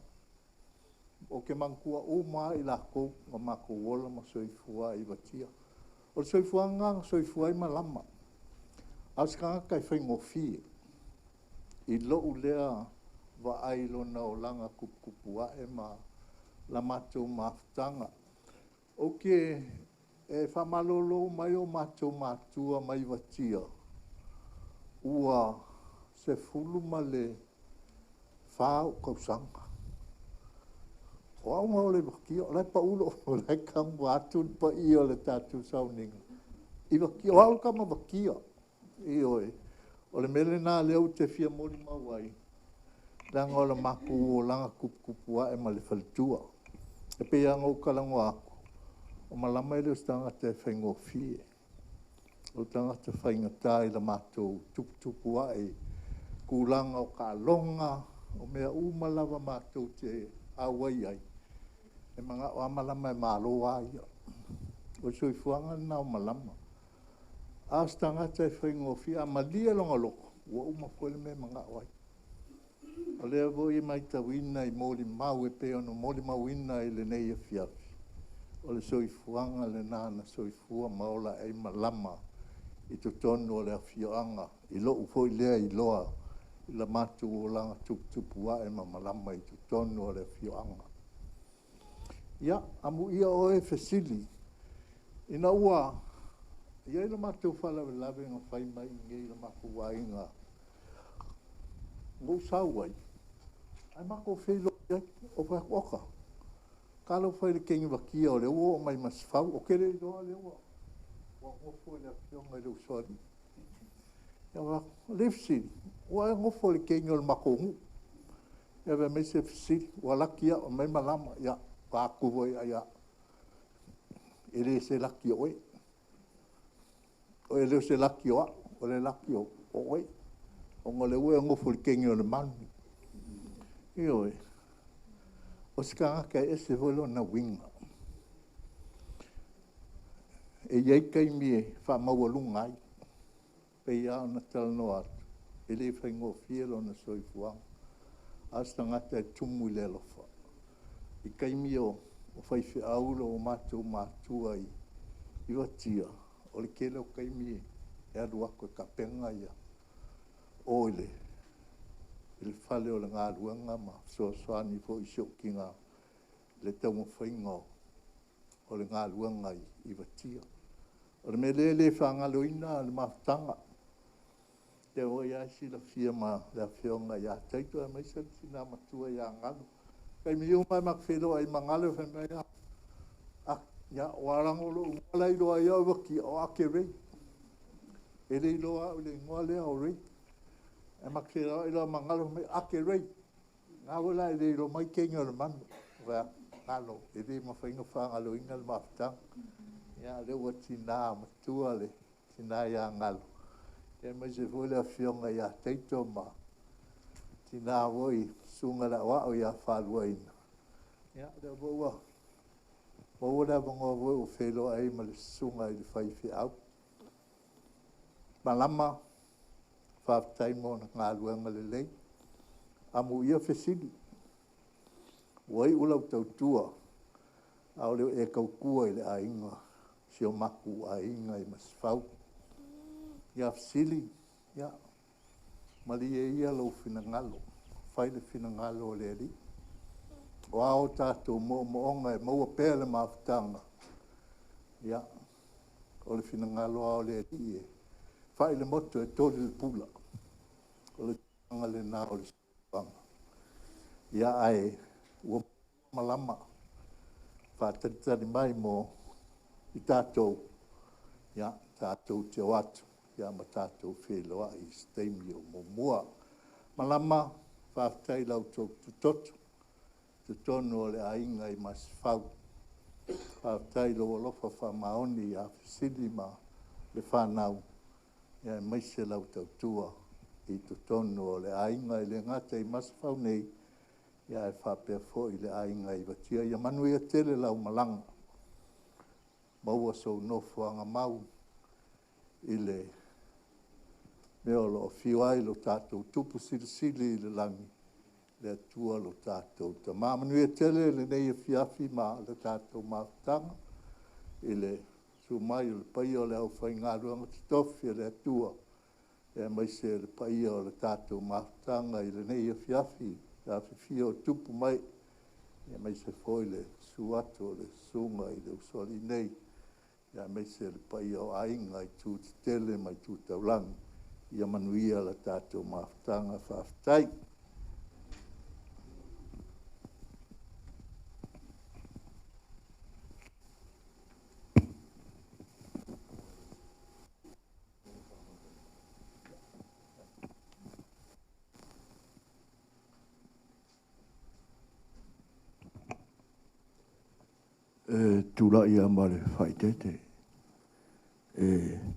o ke mangkua o ma i lako ma mako wola ma soifua i watia. O soifua nga soifua i malama. Askanga kai whaingofi i lo ulea wa ailo na o langa kupkupua e ma la matou maftanga. O ke e whamalolo mai o matou matua mai watia. Ua se fulu ma le whao kausanga. O au ngau le wakia, o lai pa ulo o lai kambu atu pa i o le tatu sauninga. I wakia, o au kama wakia. I oi, o le mele nā leo te fia mori mawai. Langa o le maku o langa kupkupua e ma le whalitua. E pe anga o kalango aku. O malama ele o stanga te whaingo fie. O tangata whaingata i la mātou tupua e kūlanga o ka longa o mea umalawa mātou te awai ai. E mga o amalama e mālo ai. O soifuanga na o malama. A tangata e whaingofi a malia longa loko. Ua umapole me mga oai. O lea voi mai tawina i mōli mau e pe ono mōli mau ina i le nei e fiafi. o le soifuanga le nana soifua maola ai malama i to tonu o le afioanga i lo ufoi lea i loa i la matu o langa tupua e malama i to tonu o le afioanga. Ia, amu ia o e Fesili, ina ua, ia i la matu whala lawe nga whai mai i la maku wainga. Ngau sauai, ai mako whilo ia o whakoka. Kalo whai le kengi wakia o le ua o mai masfau, o kere i doa le ua. Wa ngofo le afionga i le usori. Ia wa lefsiri, wa ngofo le kengi o le mako ngu. Ia wa meise Fesili, wa lakia o mai malama, ia. Ka kuvo ia ele se laki oe o ele se laki o le laki o oe o ngole ue ngofo kengi o le manu ioe o skanga ka ese volo na winga e iei kai mie fa mawalunga ai pe ia na talno atu ele whaingo fielo na soifua asta ngata tumu le lofa I kaimi o whaiwhi aula o mātou mātua I watia. O le kele o kaimi e aru ako ka penga ia. O ile. Ile whale o le ngā ruanga ma soaswani fo I shokinga le tau whainga o le ngā ruanga I watia. O le melele whangaloina le maftanga. Te o ia si la fia ma le whionga ia taito e maisa tina matua ia ngalo. Kai mi o mai makfelo ai mangalo fe mai ya warango lo ngala I lo ai o ki o akere ele lo a le ngale o re e makfelo I lo mangalo mai akere na wala ele lo mai kenga le man va ngalo ele ma fainga fa ngalo ingal mafta ya le watina matua le tina ya ngalo e mai se vola fionga ya teito ma tina voi sunga la wa o ya faluaina ya da boa boa da bongo vo felo ai mal sunga I fai fi au malama fa taimo na luanga le lei amu ia Fesili wai ula tau tua au le e kau kua I le ainga sio maku ainga I masfau ya Fesili ya mali e ia lo fina ngalo fai le fina ngalo le li. O ao tātou moonga e maua pēle maafutanga. Ia, o le fina ngalo ao le li e. Fai le moto e tōle le pula. O le tanga le nā o le sipanga. Ia ai, ua malama. Whātaritari mai mo I tātou. Ia, tātou te watu. Ia ma tātou wheloa I steimi o mo mua. Malama, whātai lau tō tutotu, te tono o le ainga I masfau. Whātai lau alofa whamaoni a Fesili ma le whanau. Ia maise lau tau tua I te tono o le ainga I le ngata I masfau nei. Ia e whapea fo I le ainga I watia. Ia manu ia tele lau malanga. Maua sou nofo anga mau I le meo lo fiwai lo tātou tupu sili le langi le atua lo tātou ta mamanu e tele le nei e fiafi ma le tātou maftanga I le sumai o le pai o le au whai ngā ruanga titofi le atua e maise le pai o le tātou maftanga I le nei e fiafi fio tupu mai e maise foi le suato le sunga I le usoli nei e maise le pai o ainga I tu tele mai tu taulangi Ia manuia la tātou maftanga whaftai. Tula ia male whaitete.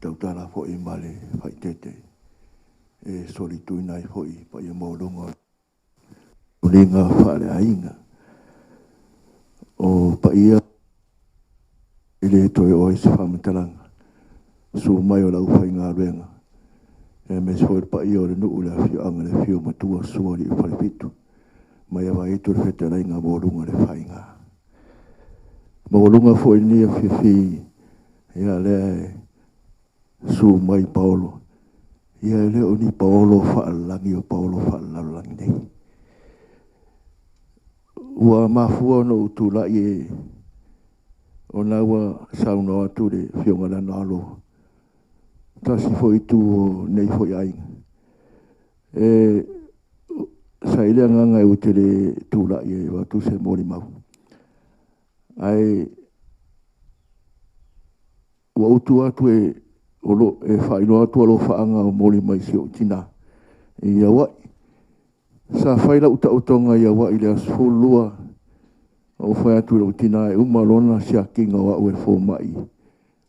Tautara fo I male whaitete. Soli tuina I hoi pa ia maulonga ringa whare ainga o pa ia ile toi oi se whamatalanga su mai o lau whai ngā renga me se hoi pa ia o le nuu le whio anga le whio matua suari I whare pitu mai awa e tore whete rai ngā maulonga le whai ngā Mawalunga fo ni fifi ia le su mai Paulo. Ia le oni Paulo fa'alangi o Paulo fa'alangi nei. Ua mafua no utula i o naua sauna atu le fionga la nalo. Tasi fo itu o nei fo iainga. Sa ile nganga e utele tula i watu se mori mau. Ai ua utu atu e olo e whaino atu alo whaanga o mori mai si o tina. Ia wai. Sa whaila uta utonga ia wai le asfulua o whai atu o tina e umalona si a kinga wa ue fo mai.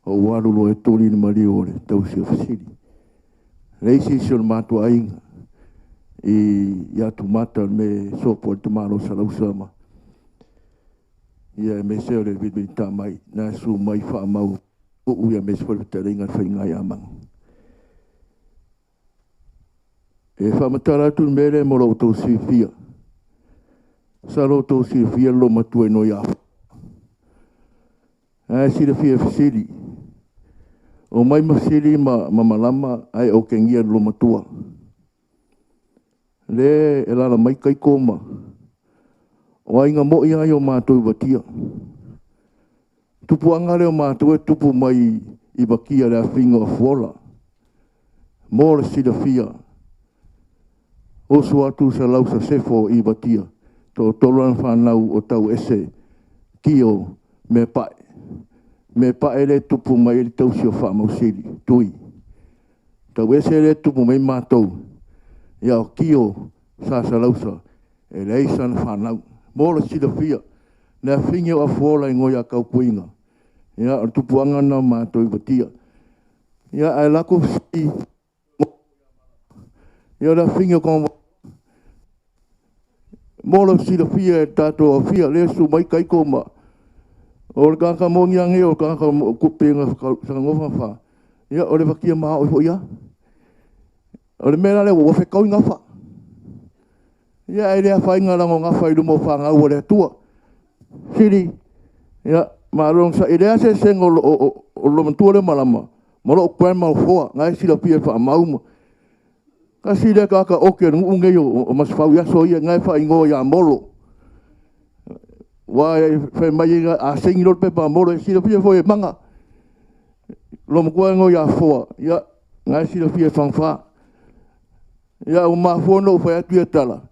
O warulo e tori ni mari o le tau si o Fesili. Reisi si o matua inga. I atu mata me sopo o tumaro sa lausama. Ia me seo le vidmi ta mai. Na su mai wha mau. O ia me seo le taringa whaingai amang. E whamatara atu mere mo lo tau si fia. Sa lo tau si fia lo matua no ia. Ai si le fia Fesili. O mai Fesili ma malama ai o kengia lo matua. Le e lala mai kai koma. O ainga mo ia o mātou watia. Tupu anga leo mātou e tupu mai i wakia le a whinga o fuola. Mo le sida fia. O su atu sa lau sa sefo i watia. Tō toluan whanau o tau ese. Kio me pae. Me pae le tupu mai le tau si o whamausiri. Tui. Tau ese le tupu mai mātou. Ia o kio sa lausa e leisan whanau. Mōla sida fia. Nea whingi o a fuola i ngoi a kau kuinga. Ia o tupuanga na mātou i watia. Ia ai lako si. Ia la whingi o kong. Mōla sida fia e tātou a fia. Lea su mai kai koma. O le kaka mongi ange o le kaka kupenga sanga ngofa wha. Ia o le wakia maa o ia. O le mera le wafe kau inga wha. Ia e rea whainga rango ngā whairu mo whangau o rea tua. Siri, ia, marong sa i rea se seng o lomantua le malama. Maro o kwen mau hoa, ngai sila pia wha mauma. Ka sira kaka oke ngungei o maswhau yaso ia, ngai wha ingo ia molo. Wa e whai mai inga a sengi rol pepa molo, e sila pia fo e manga. Lomakua ingo ia hoa, ia, ngai sila pia whangwha. Ia o mafono whai atu ia tala.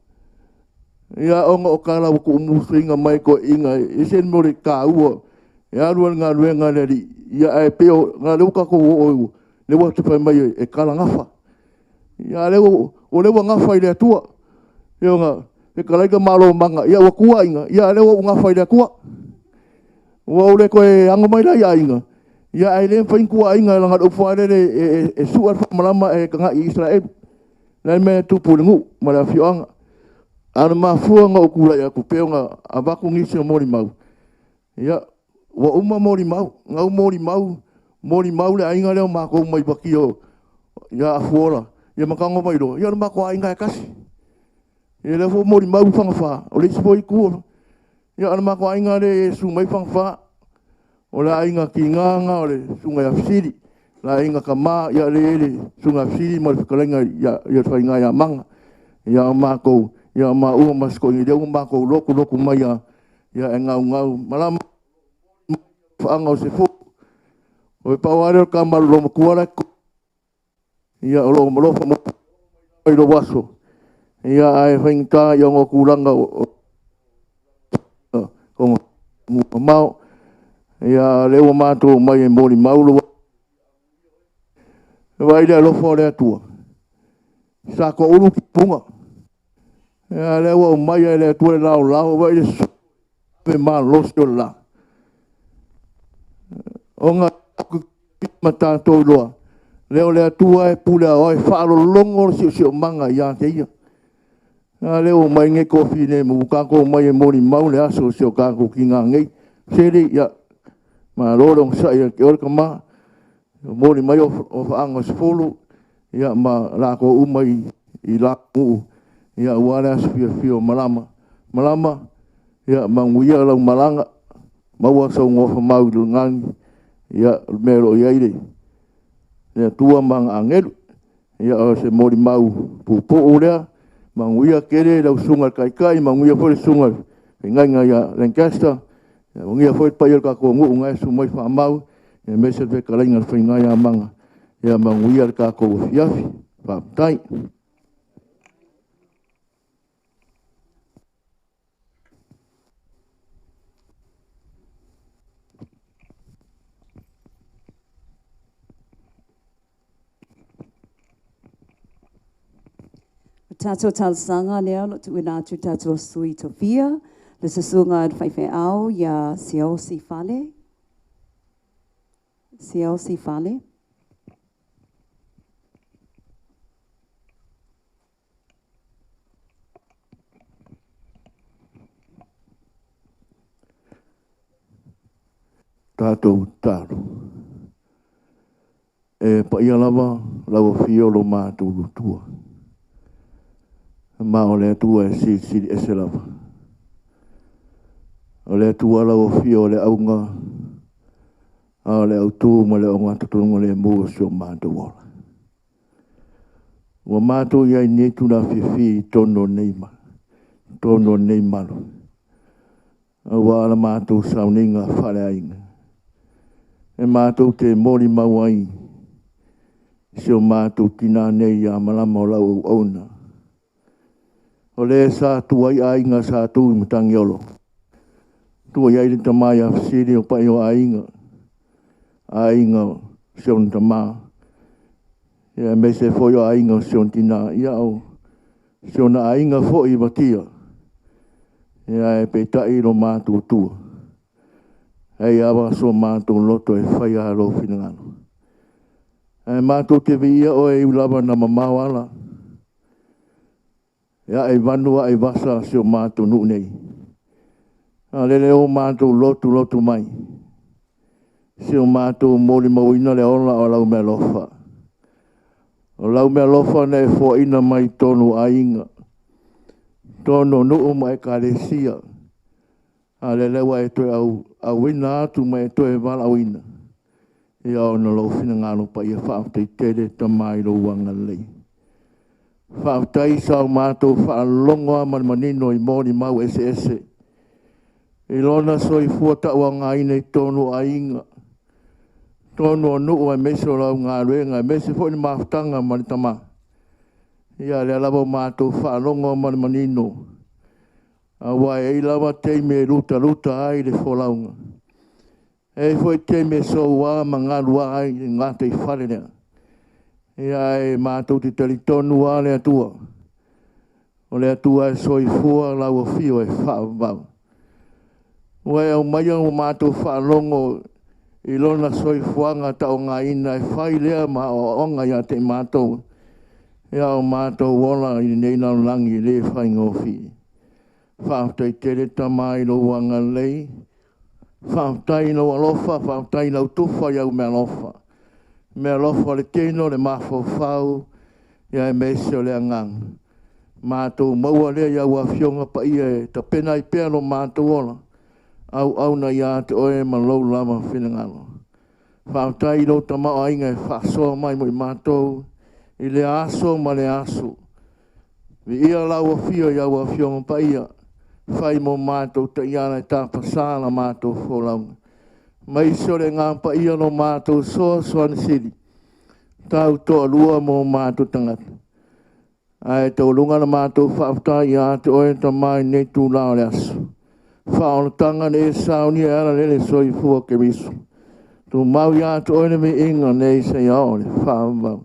Ia onga o kala o ko umusu inga mai ko inga. Isen mori ka ua. Ia ruan ngā ruenga leri. Ia e peo ngā leuka ko o oiu. Lewa tupai mai e kala ngafa. Ia lewa o lewa ngafa i lea tua. Ia ngā e kalaika malo manga. Ia wa kua inga. Ia lewa o ngafa i lea kua. Wa ule ko e anga mai la ia inga. Ia e lea whain kua inga langa ufuarere e suar whamalama e kanga i Israel. Nai mea tupu lengu. Mara fioanga. Ana mafua nga o kula ia kupeo nga awaku ngisi o mori mau. Ia, wa uma mori mau. Ngau mori mau. Mori mau le ainga leo mako umai baki o. Ia afuora. Ia makango mai ro. Ia na mako ainga e kasi. Ia lefo mori mau whangawha. O le isipo i kua. Ia ana mako ainga le sumai whangawha. O le ainga ki nganga o le sungai a Fesili. La ainga ka maa ia le sungai a Fesili. Ma le whikalenga ia whainga ia manga. Ia mako. Ia ma ua masko i leo mako loko mai ia ngau. Malama whaanga o se fo. O e paware o ka maru loma kuara. Ia o loma lofa mo i lo waso. Ia ai whainga ia ngā kuranga o ngā mau. Ia leo mātou mai e mori maulu. Vai lea lofa o lea tua. Sa ko ulu ki punga. Ia lewa o mai e lea tua lao vai le supe maa losi o la. O ngā matatou loa. Leo lea tua e pule a oi whaaro longo si o manga ia ke ia. Ia leo mai nge kofi ne mu kako mai e mori mau le aso si o kako ki ngā ngei. Seri ia ma lorong sa ia ke orka maa. Mori mai o whaanga sifolu. Ia ma lako umai i lako ia wala fio malama ia manguia lau malanga maua sa ngofa mau lu ngang ya mero ya ide ya tua mang angel ya o se mori mau pupo ora manguia kere lau sunga kai kai manguia foi sunga ngai ya Lancaster ya manguia foi pai ka ko ngu ngai su mai fa mau ya mese ve kala ngal foi ngai ya manga ya manguia ka ko ya fa tai Tato talsanga leo lo tu ina tu tato sui tofia. Le sasunga whaiwhe au ya sio si fale. Sio si fale. Tato taro. E pa ia lava lau fio lo mātou lutua. Ma o le tua e si e se lava. O le tua lau fio le aunga. A le au tū ma le o ngata tonga le mua sio mātou ola. Wa mātou iai ne tuna whiwhi tono neima. Tono neimalo. A wala mātou sauninga whare ainga. E mātou te mori mawai. Sio mātou tina nei a malama o lau auna. O le sa tuai ainga sa tu mutangi olo. Tuai ai le tamai a Fesili o pai o ainga. Ainga sion tama. Ia me se foi o ainga sion tina. Ia o sion ainga foi batia. Ia e petai lo mātou tua. Hei awa so mātou loto e whai a lo finangano. E mātou te via o e ulava na mamawala. Ya e vanua e vasa se o mātou nu nei. A lele o mātou lotu mai. Se o mātou mori mawina le ola o lau mea lofa. O lau mea lofa ne fo ina mai tonu ainga. Tono nuu mai kālesia. A lele wa e toi au wina atu mai e toi wala wina. Ia o na lau fina ngalo pa ia whaaftai tere tamai lo wanga lei. Whaaftai sao mātou whaalongo a manino i mōni mau ese. I lona so i fuata ua ngai nei tonu ainga. Tonu o nuu a mese o lau ngā ruenga. Mese fo ni maftanga mani tama. Ia le alaba mātou whaalongo a manino. A wai e lawa teime luta ai le folaunga. E foi teime so wa mangalua ai ngate i whare nea. Ia e mātou te talitonu a le atua. O le atua e soi fua lau o fio e whaavau. Ua e au mai au mātou whaalongo i lona soi fuanga tau ngā ina e whai lea ma o onga ia te mātou. Ia o mātou wola i neina langi le whai ngofi. Whaaftai tere tamai lo wanga lei. Whaaftai no alofa, whaaftai no tufa iau mea lofa. Mea lofa le teno le mafo whau, ia e mese o le angang. Mātou maua lea iau a fionga pa ia e ta pena i pēno mātou ola. Au na ia te oe ma lou lama whenangano. Whaaftai lo ta mao ainga e whaasoa mai mo i mātou, i le aso ma le aso. Vi ia lau a fio iau a fionga pa ia. Whai mo mātou ta iana e tāpasāna mātou wholaunga. Mai sore ngā pa ia no mātou soa ni siri. Tau toa lua mo mātou tangata. Ai tau lunga na mātou whaaftai ia te oe ta mai nei tū lao le aso. Whaona tanga ne sauni e ara lele soi fua ke risu. Tu mau ia te oe me inga nei se iao le whaamau.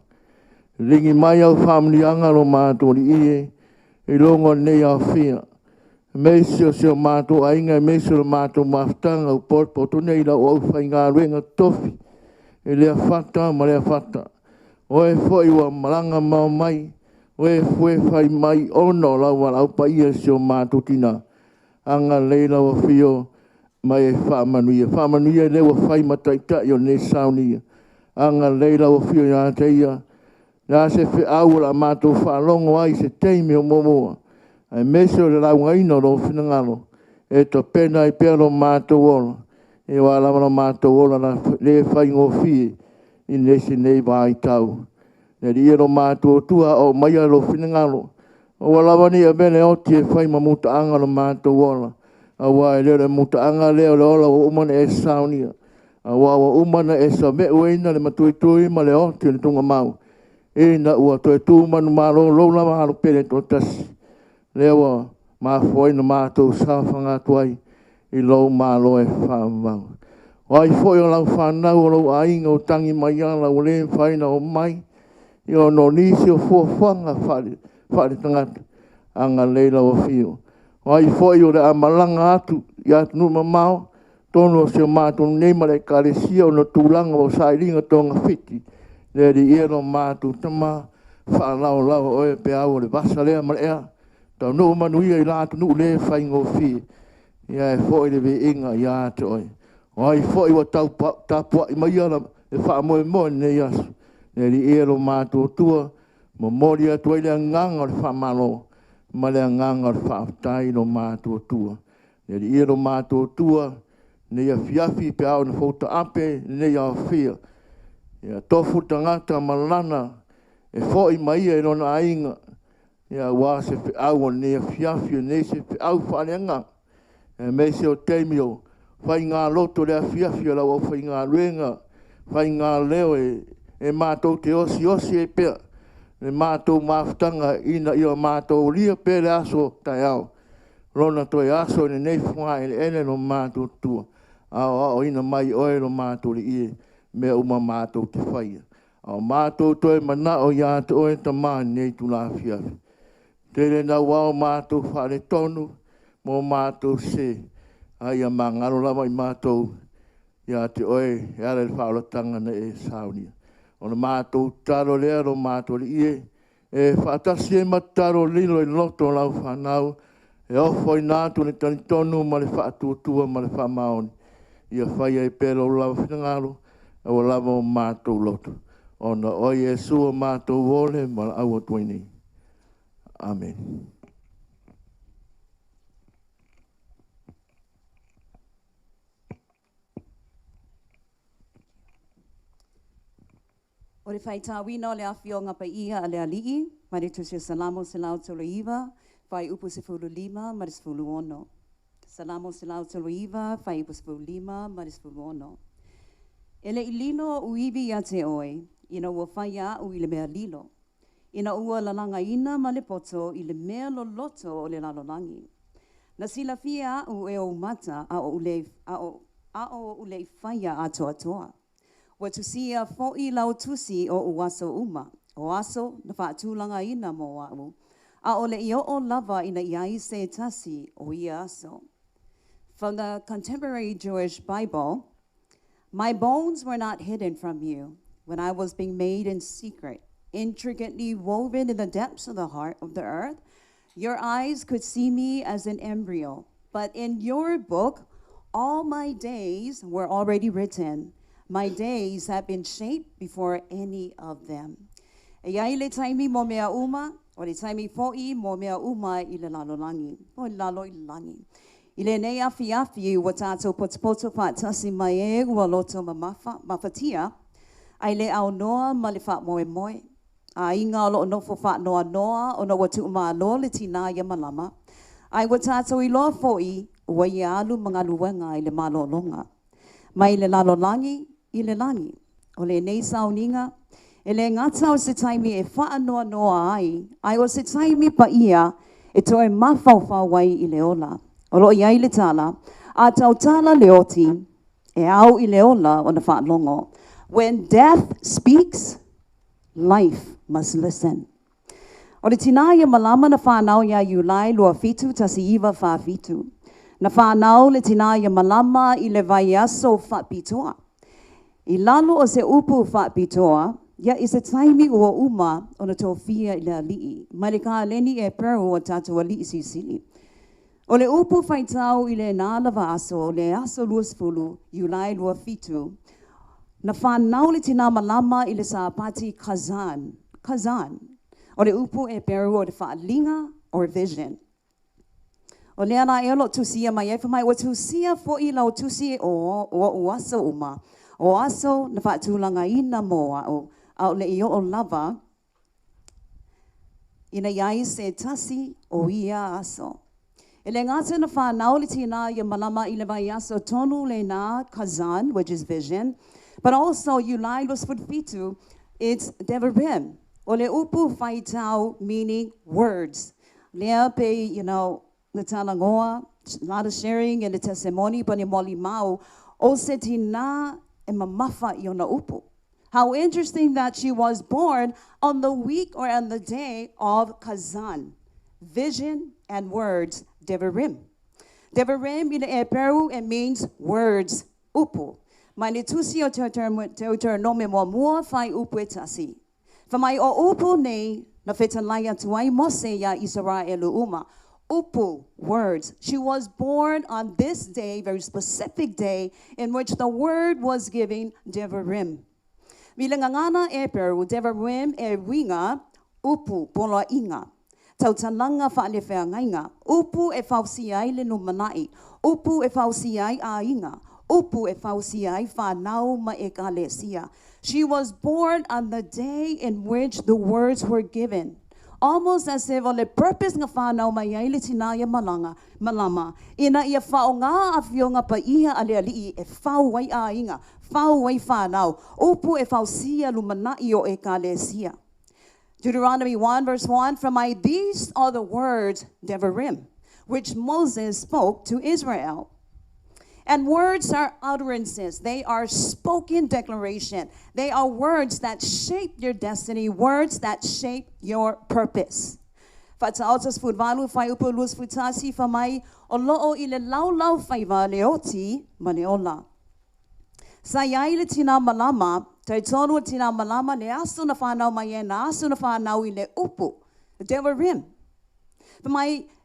Ringi mai au whaamlianga no mātou li ie. I longo nei au fia. Meisio se o mātou ainga, meisio o mātou maftanga o porpoto nei la o whai ngā ruenga tofi. E lea whata ma lea whata. O e whoi wa malanga mau mai. O e whoi whai mai ono lau wa lau pa ia se o mātou tina. Anga leila o fio mai e whaamanuia. Whaamanuia e lewa whai mataita i o ne saunia. Anga leila o fio ia te ia. Nā se whi aula mātou whaalongo ai se teime o momoa. Ai mese o le lau ngaina ro finangalo. E to pena i pēro mātou ola. E wā lama na mātou ola na le whai ngofi i nesi nei wā i tau. Ne ri ero mātou tua o mai alo whinangalo. O walawa ni a mene o te whai ma muta anga no mātou ola. A wā e leo muta anga leo le ola o umana e saunia. A wā wa umana e sa me ueina le matui tui ma le o te ni tunga mau. E na ua toi tū manu mālo lo na mahalo pere tō tasi. Leo mā fwoi na mātou sāwhanga tuai. I lau mālo e whāmau. Wai fwoi o lau whānau o lau ainga o tangi mai ala o le whaina o mai. I o no nisi o fuawhanga whare tangata. Anga leila o whio. Wai fwoi o le amalanga atu. I atu numa mao. Tono o se o mātou neima le karesia o no tūlanga o sairinga tonga whiti. Le di ero mātou tama. Whālau lau o e pe au o le vasa lea malea. Tau no manuia I lātu nu le whaingo whio. Ia e fwoi le ve inga ia te oi. Wai fwoi wa tapua I mai ala e wha moe moe ne yasu. Ne li ero mātou tua. Mo mori atu ai lea nganga o le wha malo. Ma lea nganga o le wha aftai no mātou tua. Ne li ero mātou tua. Ne ia fiafi pe au na fauta ape ne ia whia. Ia tofu tangata malana. E fwoi mai e rona ainga. Ia wā se pe au o ne ia fiafi ne se pe au whaneanga. E me se o teimio, whai ngā loto lea fiafia lau au whai ngā ruenga, whai ngā leo e mātou te osi e pea, e mātou māwhtanga ina i o mātou lia pea le aso tai au. Rona toi aso ne nei whunga e ene no mātou tua, ao ina mai oe no mātou li ie, me uma mātou te whaia. Ao mātou toi mana o ia te oe ta maa nei tu la fiafi. Tere na wao mātou whare tonu, mo mātou se, ai a mangaro lama I mātou, ia te oe, e ara le whaolatanga na e saunia. O na mātou taro lea ro mātou li ie, e whaatasi e mataro lilo I loto lau whanau, e ofo I nātu ne tani tonu ma le whaatuatua ma le whamaoni. Ia whaia e pero lau whinangaro, e o lava o mātou loto. O na oe e sua mātou wole ma la aua tuini. Amen. O le whaitawina o le awhionga pa ia a le alii, mare tu se salamo se lau tolo iwa, whai upu se fulu lima, mare se fulu ono. Salamo se lau tolo iwa, whai upu se fulu lima, mare se fulu ono. Ele I lilo uiwi a te oe, ina ua whai a u I le mea lilo. Ina ua lalanga ina ma le poto I le mea lo loto o le lalolangi. Na sila fia u e o mata a o ule whai a atoa toa. Wa tusia fo'i lau tusi o uaso uma. O aso na whaatulanga ina mo wau. A ole I o lava ina iai se tasi o ia aso. From the Contemporary Jewish Bible, my bones were not hidden from you when I was being made in secret, intricately woven in the depths of the heart of the earth. Your eyes could see me as an embryo, but in your book, all my days were already written. My days have been shaped before any of them. E iai le taimi mo mea uma, o le taimi fo'i mo mea uma I le lalolangi. O le lalo I le langi. I le nei afi ua tātou potopoto whaatasi mai e ua loto mawhatia, ai le au noa ma le wha moe moe. A inga o lo nofo wha noa noa o na watu maa lo le tina ia malama. Ai ua tātou I loa fo'i ua I alu mga luenga I le malo longa. Mai le lalolangi, I le langi. O le nei sauninga, e le ngata o se taimi e wha noa noa ai o se taimi pa ia e toe mawhauwha wai I le ola. O lo iai le tala, a tau tala le oti, e au I le ola o na wha longo. When death speaks, life must listen. O le tina ia malama na whanau ia iulai lua fitu tasi iwa wha fitu. Na whanau le tina ia malama I le vai aso wha pitoa. I lalo o se upu wha pitoa, ia I se taimi ua uma o na tōwhia I le alii. Mai le ka leni e peru o tātou alii sisili. O le upu whaitau I le nālawa aso, le aso luas fulu, iulai lua fitu. Na whanau le tina malama I le sāpati kazan. O le upu e peru o le whaalinga or vision. O lea na e alo tusia mai e whamai o tusia fo I lau tusia o aso uma. O aso na whaatulanga ina moa o au le I o lava. Ina iai se tasi o ia aso. E le ngata na whanau le tina ia malama I le vai aso tonu le na kazan, which is vision. But also, Yulai los fitu, it's devarim. O le upu faitau, meaning words. Lea pe, you know, le talangoa, a lot of sharing and the testimony, but in moli mau, o se tina e mamafa I ona upu. How interesting that she was born on the week or on the day of Kazan. Vision and words, devarim. Devarim in the Peru, it means words, upu. Mai tusi o te nome mua fai upu etasi. Famai o upu nei na fetalaya tuai mose ya Israelu uma. Upu, words. She was born on this day, very specific day, in which the word was given devarim. Milangangana e Peru, devarim e winga, upu, polo inga. Tautalanga whaanewhea ngainga. Upu e whausiai le numanai. Upu e whausiai a inga. Upu e whausiai whanau ma e kalesia. She was born on the day in which the words were given. Almost as if on the purpose nga whanau ma iai le tinaya malama. Ina ia whaonga a whionga pa iha ale alii e whauwai a inga. Whauwai whanau. Upu e whausia lumanai o e kalesia. Deuteronomy 1 verse 1, these are the words, devarim, which Moses spoke to Israel. And words are utterances. They are spoken declaration. They are words that shape your destiny, words that shape your purpose. Fatautas futvalu fai upulus futasi famai olo ile lau fai valeoti maneola. Sayai le tina malama, taitonu tina malama ne asu na whanau mai na asu na whanau I le upu, the devarim.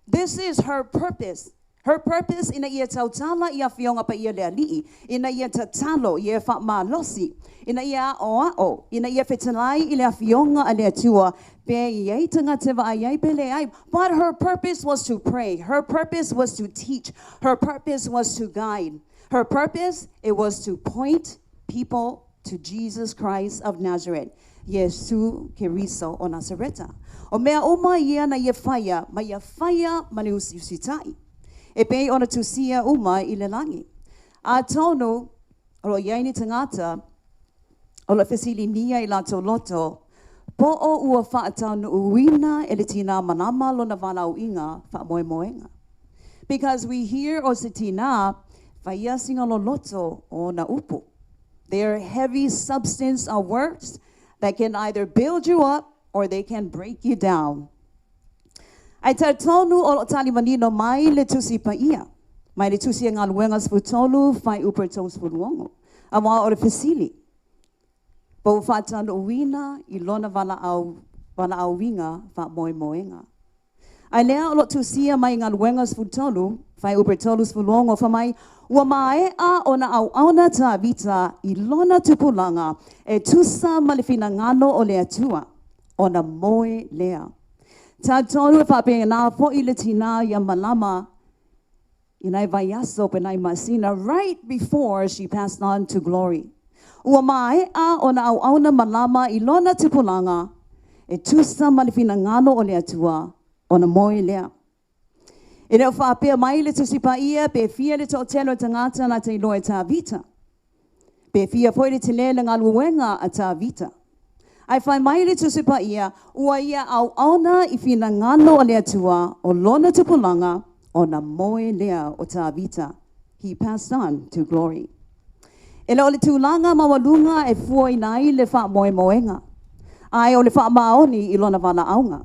This is her purpose. Her purpose ina ia tautala ia fionga pa ia le alii, ina ia tatalo ia whamalosi, ina ia o, ina ia whetanai I le fionga a le atua, pe iei tanga te wa iei pe le ai. But her purpose was to pray. Her purpose was to teach. Her purpose was to guide. Her purpose, it was to point people to Jesus Christ of Nazareth. Yesu Keriso o Nazareta. O mea uma ia na ia whaia, ma ia whaia mani usitai. E pei ona tusia uma I le langi. A tonu, ro iaini tangata, o la Fesili nia I lato loto, po o ua whaatanu uina e le tina manama lo na wanau inga wha moe moenga. Because we hear o se tina, whaia singa lo loto o na upu. They are heavy substance of words that can either build you up or they can break you down. Ai tonu o tali manino mai le tusi pa ia. Mai le tusi ngā luengas futolu fai uper tos funuongo. Awa o le Fesili. Po whatanu uina I lona wana au winga fa moe moenga. Ai lea o lo tusia mai ngā luengas futolu fai uper tolus funuongo fa mai ua mae a ona au auna ta vita I lona tupulanga e tusa malifina ngano o le atua. Ona moe lea. Ta tonu fa pe na fo I le tina ia malama inai vayaso pe nai masina right before she passed on to glory. Ua mai a ona au auna malama I lona tupulanga e tusa malifina ngano o le atua ona moe lea. E reo fa pe mai le tusipa ia pe fia le totelo tangata na te loe ta vita. Pe fia foi le tele ngā luenga a ta vita. Ai whai mai le tusipa ia, ua ia au auna I whina ngano o le atua o lona tupulanga o na moe lea o ta vita. He passed on to glory. E le o le tūlanga mawalunga e fuoi nai le wha moe moenga. Ai o le wha maoni I lona wana aunga.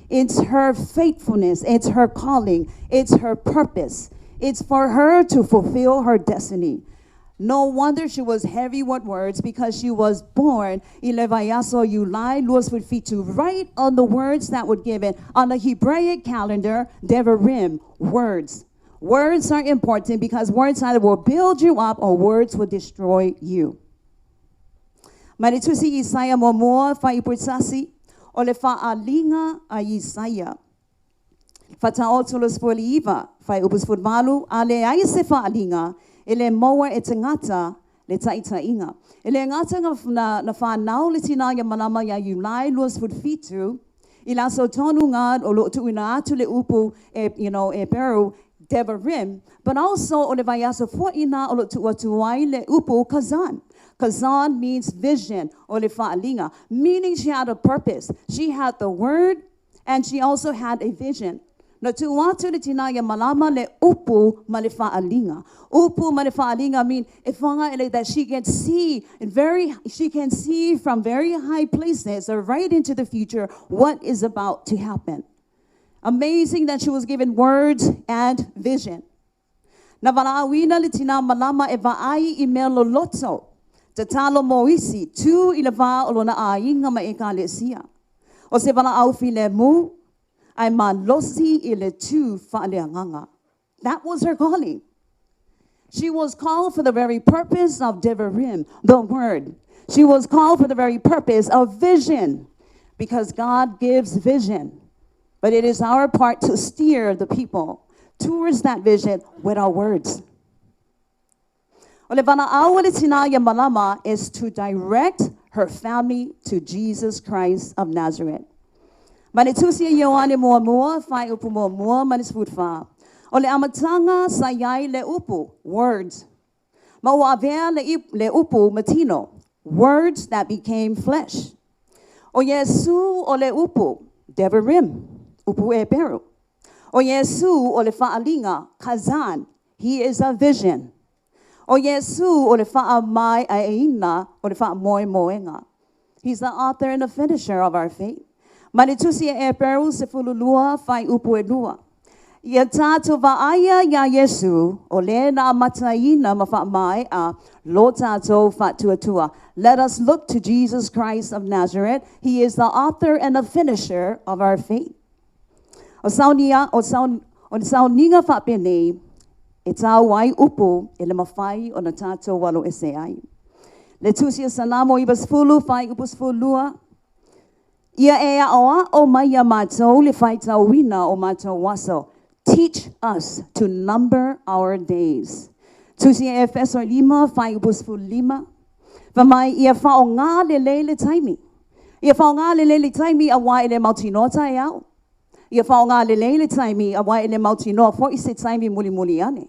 It's her faithfulness, it's her calling, it's her purpose. It's for her to fulfill her destiny. No wonder she was heavy with words because she was born Ilevayaso Yulai Luas Fitu, right on the words that were given on the Hebraic calendar, Devarim, words. Words are important because words either will build you up or words will destroy you. Maritusi Isaiah Momoa Faipursasi, Olefa Alinga a Isaiah. Fataotulas Poliva, Fai Ubus Futmalu, Ale Aisefa Alinga, Ele Moa Etangata, Letaita Inga. Ele ngata na whanau le tina ya malama ya yulai luas fut fitu, ila so tonu ngad o lo tu ina atu le upu e peru devarim, but also o le vayasa fo ina o lo tu watuai le upu kazan. Kazan means vision, o le fa'alinga, meaning she had a purpose. She had the word and she also had a vision. Na tu watu le tinaya malama le upu malifa'alinga. Upu malifa'alinga mean ifanga ele that she can see from very high places or right into the future what is about to happen. Amazing that she was given words and vision. Na valaawina le tina malama e va'ai I melo lotso. Tatalo moisi tu ilava olona ainga ma ekalesia. O se valaau file mu. That was her calling. She was called for the very purpose of Devarim, the word. She was called for the very purpose of vision, because God gives vision. But it is our part to steer the people towards that vision with our words. Malama is to direct her family to Jesus Christ of Nazareth. Manitusia Yoane mua fai upu mua manisfutfa. Ole amatanga sayai le upu, words. Mawavea le upu matino, words that became flesh. O Yesu ole upu, devarim, upu e peru. O Yesu ole fa'alinga, kazan, he is a vision. O Yesu ole fa'amai aina, ole fa'amoy moenga. He's the author and the finisher of our faith. Manitusia e peru se fululua fai upu e lua. Ia tātou va'aia ya Yesu, o le na mataina mawha'mai a lo tātou fa'tuatua. Let us look to Jesus Christ of Nazareth. He is the author and the finisher of our faith. O sauninga wha'pene, e tau wai upu, e le mawhai o na tātou walo e se ai. Le tusia sanamo ibas fulu fai upus fulua. Ia ea oa o maya mātou le whai tau wina o mātou waso. Teach us to number our days. Tusia Efeso 5, whai upus fu 5. Vamai ia whao ngā le le taimi. Ia whao ngā le taimi a wai le mautinoa e au. Ia whao ngā le taimi a wai le mautinoa fo I se taimi muli ane.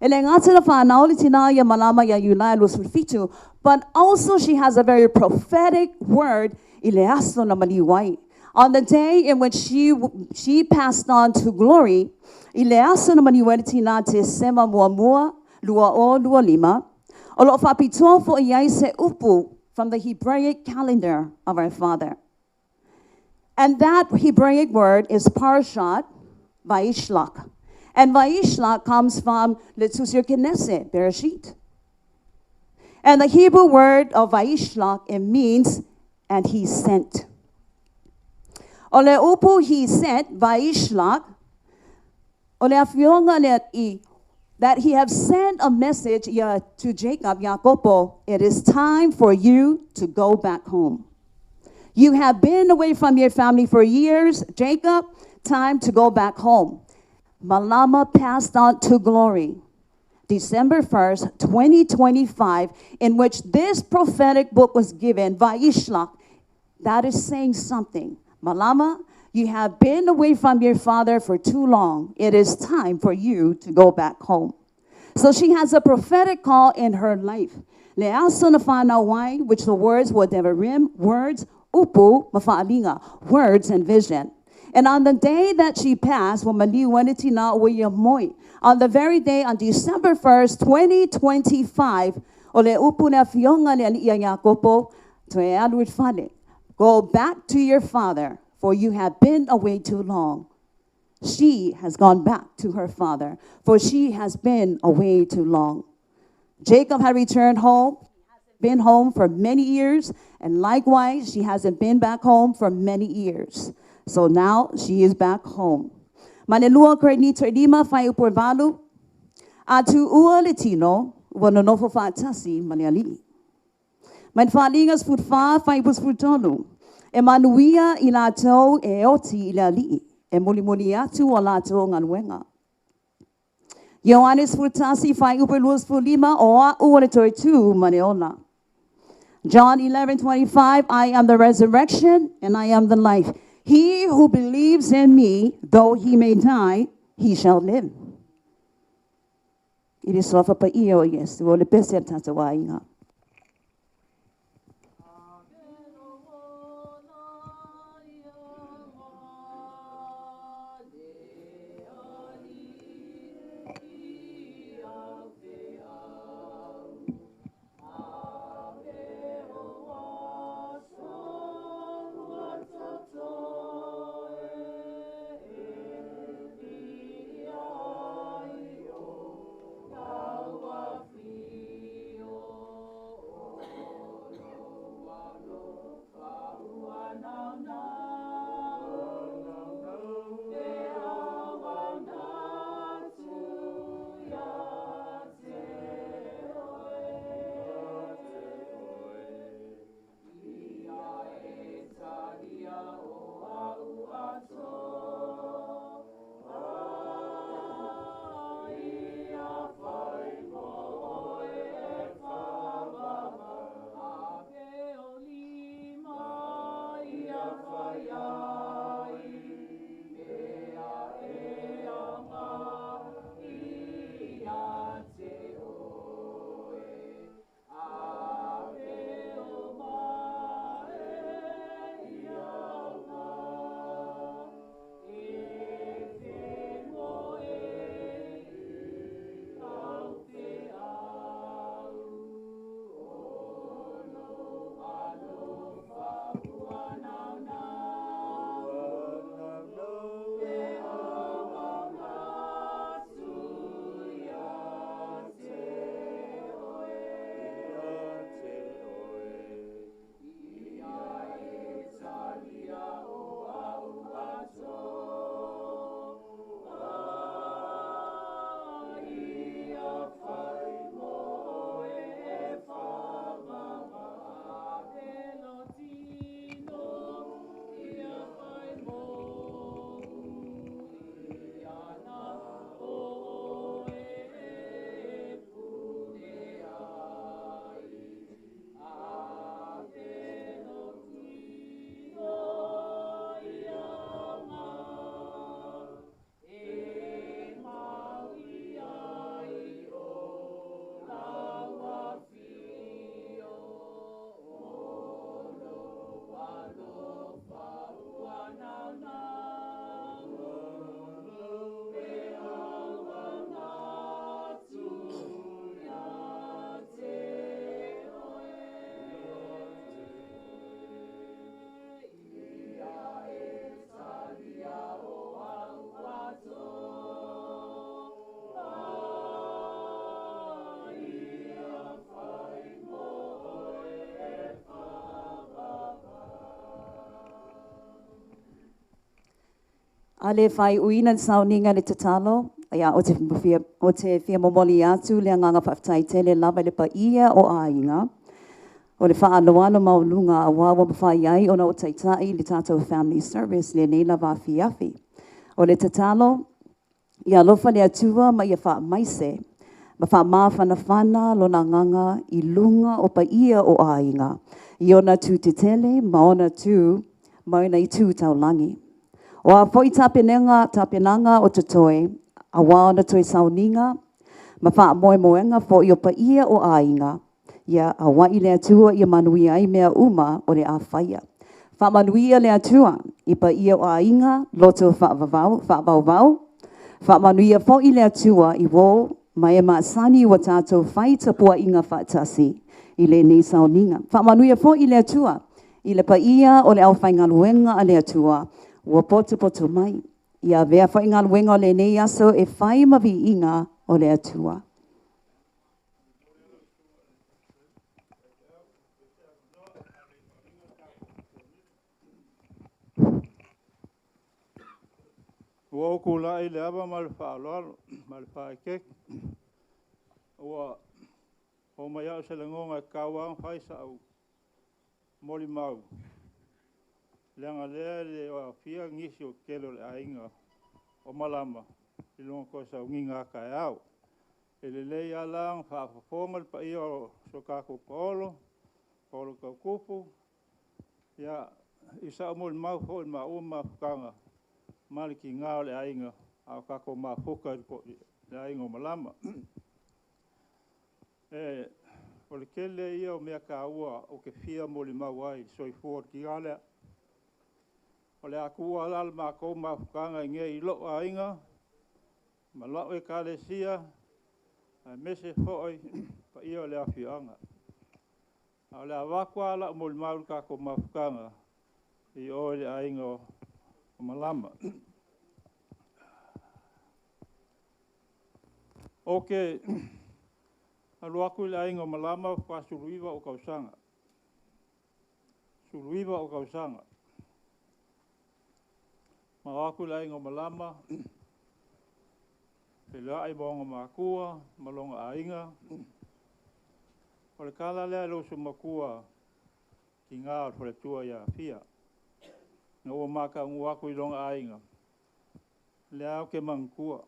Ele ngata na whanau le tina ia malama ia yulai lo sulfitu, but also she has a very prophetic word ile aso na maliwai. On the day in which she passed on to glory, ile aso na maliwai tina te sema mua lua o lua lima, o lo whapitoa fo iai se upu from the Hebraic calendar of our Father. And that Hebraic word is Parshat Vaishlach. And Vaishlach comes from Letusir Knesset, Bereshit. And the Hebrew word of Vaishlach, it means, and he sent. Ole upu he sent, Vaishlach, ole afionga le that he have sent a message to Jacob, Jacopo, it is time for you to go back home. You have been away from your family for years, Jacob, time to go back home. Malama passed on to glory, December 1st, 2025, in which this prophetic book was given, Vaishlach. That is saying something. Malama, you have been away from your father for too long. It is time for you to go back home. So she has a prophetic call in her life. Le'aso na whānau, which the words were devarim, words, upu, mafa'alinga, words and vision. And on the day that she passed, on the very day, on December 1st, 2025, go back to your father, for you have been away too long. She has gone back to her father, for she has been away too long. Jacob had returned home, been home for many years, and likewise, she hasn't been back home for many years. So now she is back home. Manelua krenito edima fai upurvalu. Atu ua letino, wanonofo fatasi maniali. Man falingas futfa fai pusfutonu. Emanuia ilato eoti ilali. e muli atu o lātou nganuenga. Ioanes futasi fai upe luas fulima o a ua toi tu maneona. John 11:25, I am the resurrection and I am the life. He who believes in me, though he may die, he shall live. It is sofa pa iyo yes, o le pese tatawa inga. Ale fai uina sauninga le tatalo, ia o te fia momoli atu le nganga whaftai tele lava le pa ia o ainga. O le wha aloalo maulunga a wawa mawhai ai o na o taitai le tātou family service le nei lava fiafi. O le tatalo, ia lofa le atua ma ia wha maise, ma wha mawhanawhana lo na nganga I lunga o pa ia o ainga. I ona tu te tele, ma ona tu, ma ona I tu taulangi. O a foi tapenanga o te toe, a waona toi sauninga, ma wha moe moenga fo I o pa ia o ainga, ia a wai le atua I a manui ai mea uma o le a whaia. Wha manuia le atua I pa ia o ainga, loto wha vau, wha manuia fo I le atua I wo, ma e maasani wa tātou whai tapua inga wha tasi, I le nei sauninga. Wha manuia fo I le atua, I le pa ia o le au whainga luenga a le atua, ua poto mai. Ia vea whai ngā luenga o le nei aso e whai mawi inga o le atua. Ua oku lai le awa ma le whaaloalo, ma le whaekek. Ua o mai au se le ngonga e kauang whai sa au moli mau. Leanga lea le o fia ngisi o kelo le ainga o malama. I longa ko sa nginga ka e au. E le lei alang whaafafonga le pa ia o sokako polo, polo ka kupu. Ia, isa o mol mau ho ma o ma fukanga. Maliki ngā o le ainga, au kako ma fuka le ainga o malama. O le kele ia o mea ka ua o ke fia mo le mau ai, soifua ki alea. O le akua alal ma kou ma fukanga nge i lo ainga, ma lau e ka le sia, a mese fo'oi pa ia o le afianga. A le awakua ala mo le mau kako ma fukanga i o le ainga o malama. Ok, alu aku le ainga o malama pa suluiva o kausanga. Suluiva o kausanga. Ma aku le ainga o malama, pela ai bonga makua, malonga ainga. O le kala lea lo su makua ki ngā o le tua ia fia. Nga ua maka ngu aku i longa ainga. Le au ke mangkua.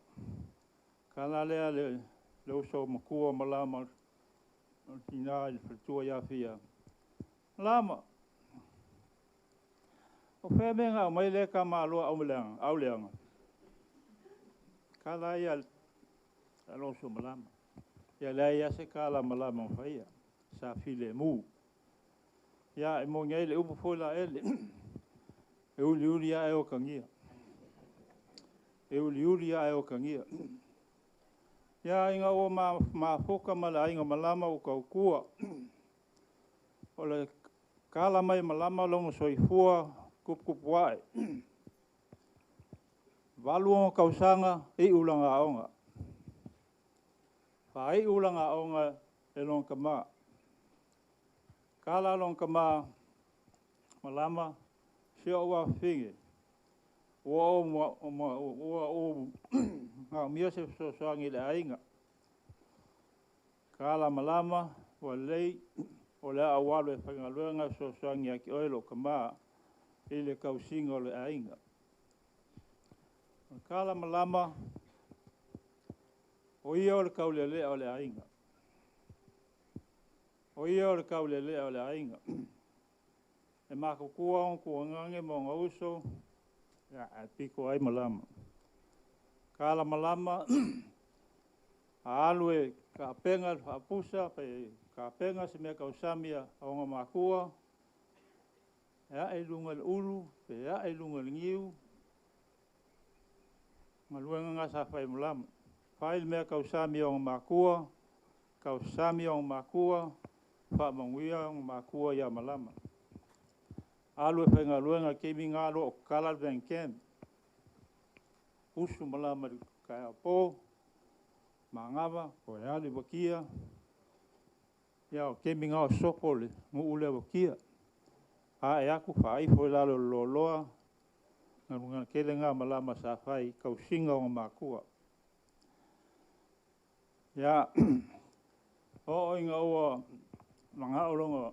Kala lea le so makua malama ki ngā o le tua ia fia. Lama. O whea me ngā mai le ka māloa au leanga. Kala ia lo so malama. Ia lea ia se kala malama o whaia. Sa file mu. Ia e mo ngai le upu fola ele. E uli ia e o kangia. E uli ia e o kangia. Ia inga o ma foka mala inga malama o kaukua. O le kala mai malama longo soifua kup wae. Waluonga kausanga i ulanga aonga. Whai ulanga aonga e longa kama. Kala longa kama malama si o wa finge. Ua o ngā mia se soangi le ainga. Kala malama wa lei o le awalu e whangaluenga soangi aki oilo kama i le kausinga o le ainga. Kala malama o ia o le kaulelea o le ainga. O ia o le kaulelea o le ainga. E mako kua on kua ngange mo ngauso, ya piko ai malama. Kala malama, a alue ka penga hapusa, ka penga se mea kausamia o ngā makua, ya e lunga le ulu, pe ya e lunga le ngiu, maluenga ngā sa whai malama. Whai mea kausamia o ngā makua, kausamia o ngā makua, whamanguia o ngā makua ia malama. Alue whenga luenga keimi ngā lo o kala venken. Usu malama kai a pō, mangawa, o e ali wakia. Ia o keimi ngā o sopole, ngu ule wakia. A e aku whai fo lalo loloa, ngā runga kele ngā malama sa whai kausinga o ngā makua. Ia, o inga ua mga oronga,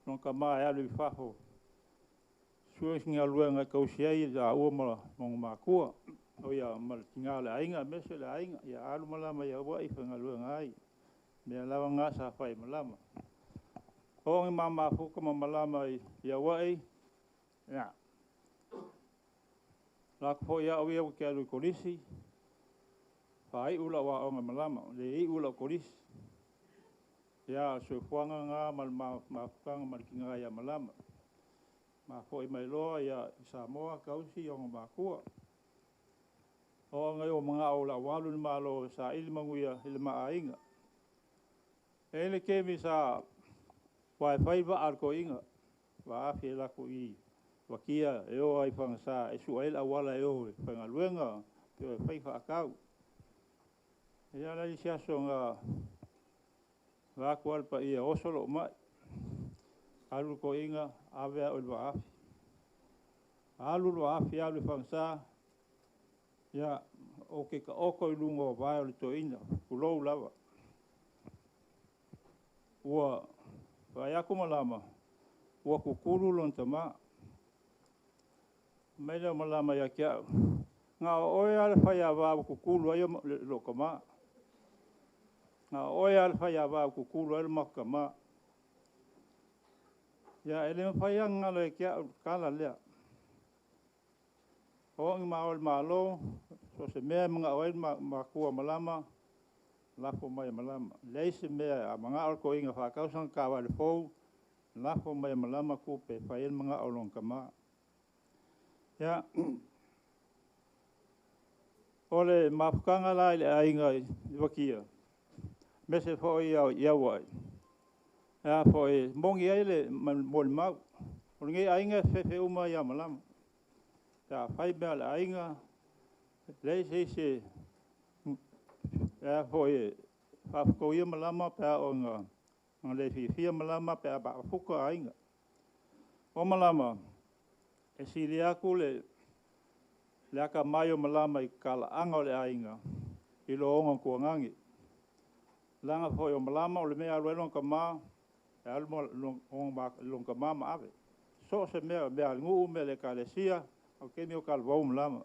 nō ka mai alu i whaho. Sues ngā luenga kausiai a ua mong makua. O ia malaki ngā le ainga, mese le ainga. Ia alu malama ia ua i whanga luenga ai. Mea lawa ngā sa whai malama. O ngi mama fuka ma malama ia ua i. Ia. Lako po ia ua ke alu i korisi. Whai ula wa o ngā malama. Le i ula korisi. Ia so fuanga ngā mafukanga maliki ngā ia malama. Ma fo i mai loa ia Samoa kausi o ngā makua. O ngai o mga o la walu ni malo sa ili manguia ili maa inga. Ele kemi sa wai wa arko inga. Wa afi e lako i wakia e o ai whanga sa e su aila wala e o e whanga luenga. Pio e whaifa akau. E ala i siaso ngā Wāku alpa ia osolo mai. Alu ko inga, awea o lua afi. Alu lua afi alu whangsa. Ia, o ke ka oko i lunga o vai o le to ina. Kulou lawa. Ua, vai aku malama. Ua kukuru lon tama. mai le malama ia kia ngā oe ale whai a wāu kukulu ai lo kama. Ngā oe ale whai a wāu kukulu ai lo makama. Ia ele whai a ngalo e kia kala lea. O ngi maol malo, so se mea mga oe makua malama, lafo mai malama. Leise mea a mga ol ko inga whakausang kawale fau, lafo mai malama kupe whai mga olong kama. Ia, ole mafukanga la ile ainga wakia. Mese fo ia wai. Ya fo mongi ile mol mau. Ole ainga fe uma ya malam. Ya fai bel ainga le se ya fo fa ko ia malama pa onga. Ngale fi malama pa ba fuka ainga. O malama e siri aku le aka maio malama I kala anga o le ainga I lo onga kua ngangi. Langa foi o malama o le mea aluelong ka maa e almo long ka maa ave. So se mea ngu me le kalesia o kemi o kalvau malama.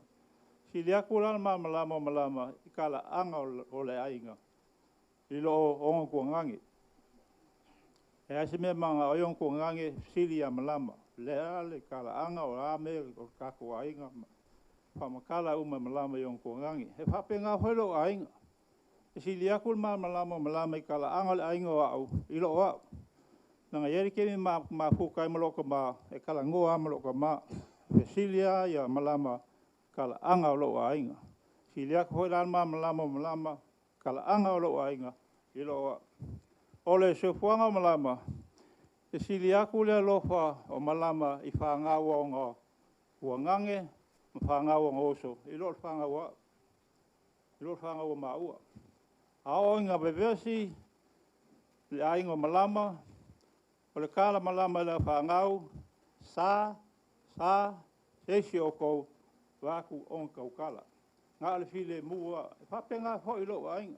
Si le aku lana malama o malama I kala anga o le ainga I lo onga kua ngangi. E ase mea manga o onga kua ngangi sili a malama. Le ale kala anga o ame o kako ainga. Pamakala uma malama yung kuangangi. He whape ngā whaelo ainga. E si liakul malama I kala angal ainga o au. Ilo o au. Nanga yeri kemi fukai maloka ma. E kala ngoa maloka ma. E si lia ya malama kala anga o lo ainga. Si liakul hoilan malama kala anga o lo ainga. Ilo o au. Ole se fuanga malama. E si liakul le lofa o malama I whaangawa o ngā kuangange. Whangawa ngoso, I lo whangawa maua. Ao inga bevesi, le aingo malama, o le kala malama le whangau, sa, seisi o kou, waku onka ukala. Ngā le file mua, whapenga hoi lo ainga.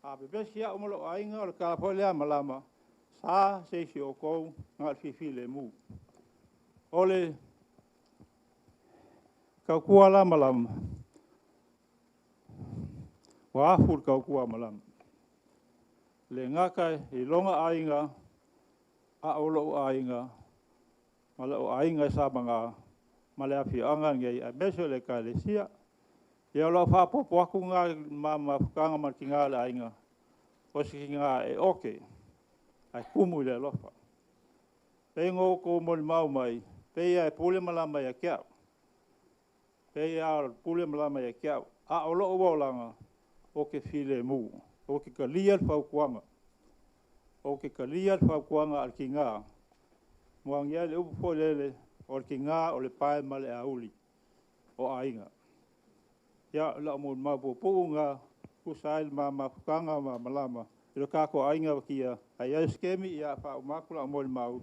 A bevesi a umalo ainga, o le kala hoi lea malama, sa, seisi o kou, ngā le file mu. Ole, kau kua la malam. Wa afur kau kua malam. Le ngaka I longa ainga, a olo ainga, mala o ainga sa mga malafi anga ngai a meso le kalesia. Ia lo fa popo aku nga mama kanga markinga le ainga. O si nga e oke. Ai kumu le lofa. Pe ngo ko mol mau mai, pe ia pule malama ia kia. Pei a pule malama ia kia. A olo o langa o ke file mu. O ke kalia fau kuanga. O ke kalia fau kuanga al kinga. Moang ia le upu po lele o kinga o le pae male a uli. O ainga. Ia la mo mapopo nga kusail mafukanga malama. Ilo kako ainga kia. Ai skemi ia fa makula mo mau.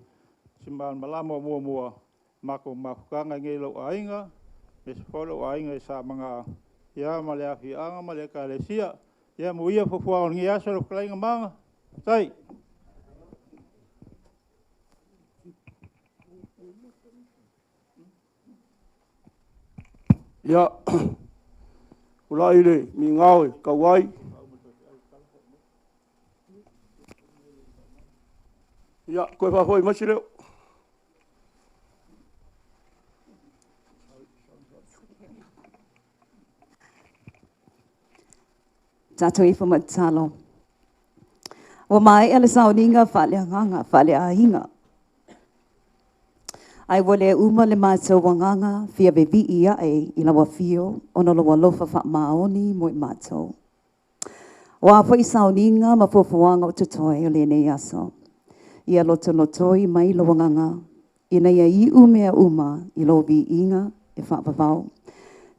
Simban malama mua mako mafukanga ngelo ainga. Mes follow ainga sa mga ia maleafi anga male kalesia ia muia fofua ngi aso klainga manga tai Ia ulaile mi ngau kawai Ia koe fa foi masireo Tato I whamatalo. O mai ele sauninga whale nganga, whale ahinga. Ai wale uma le mātou wanganga, fia bebi ia I lawa fio, ono lawa lofa wha maoni mo I mātou. O a whai sauninga ma fuafuanga o tutoi o lene aso. Ia loto lotoi mai lo wanganga, ina ia I umea uma I lo vi inga e whapapau.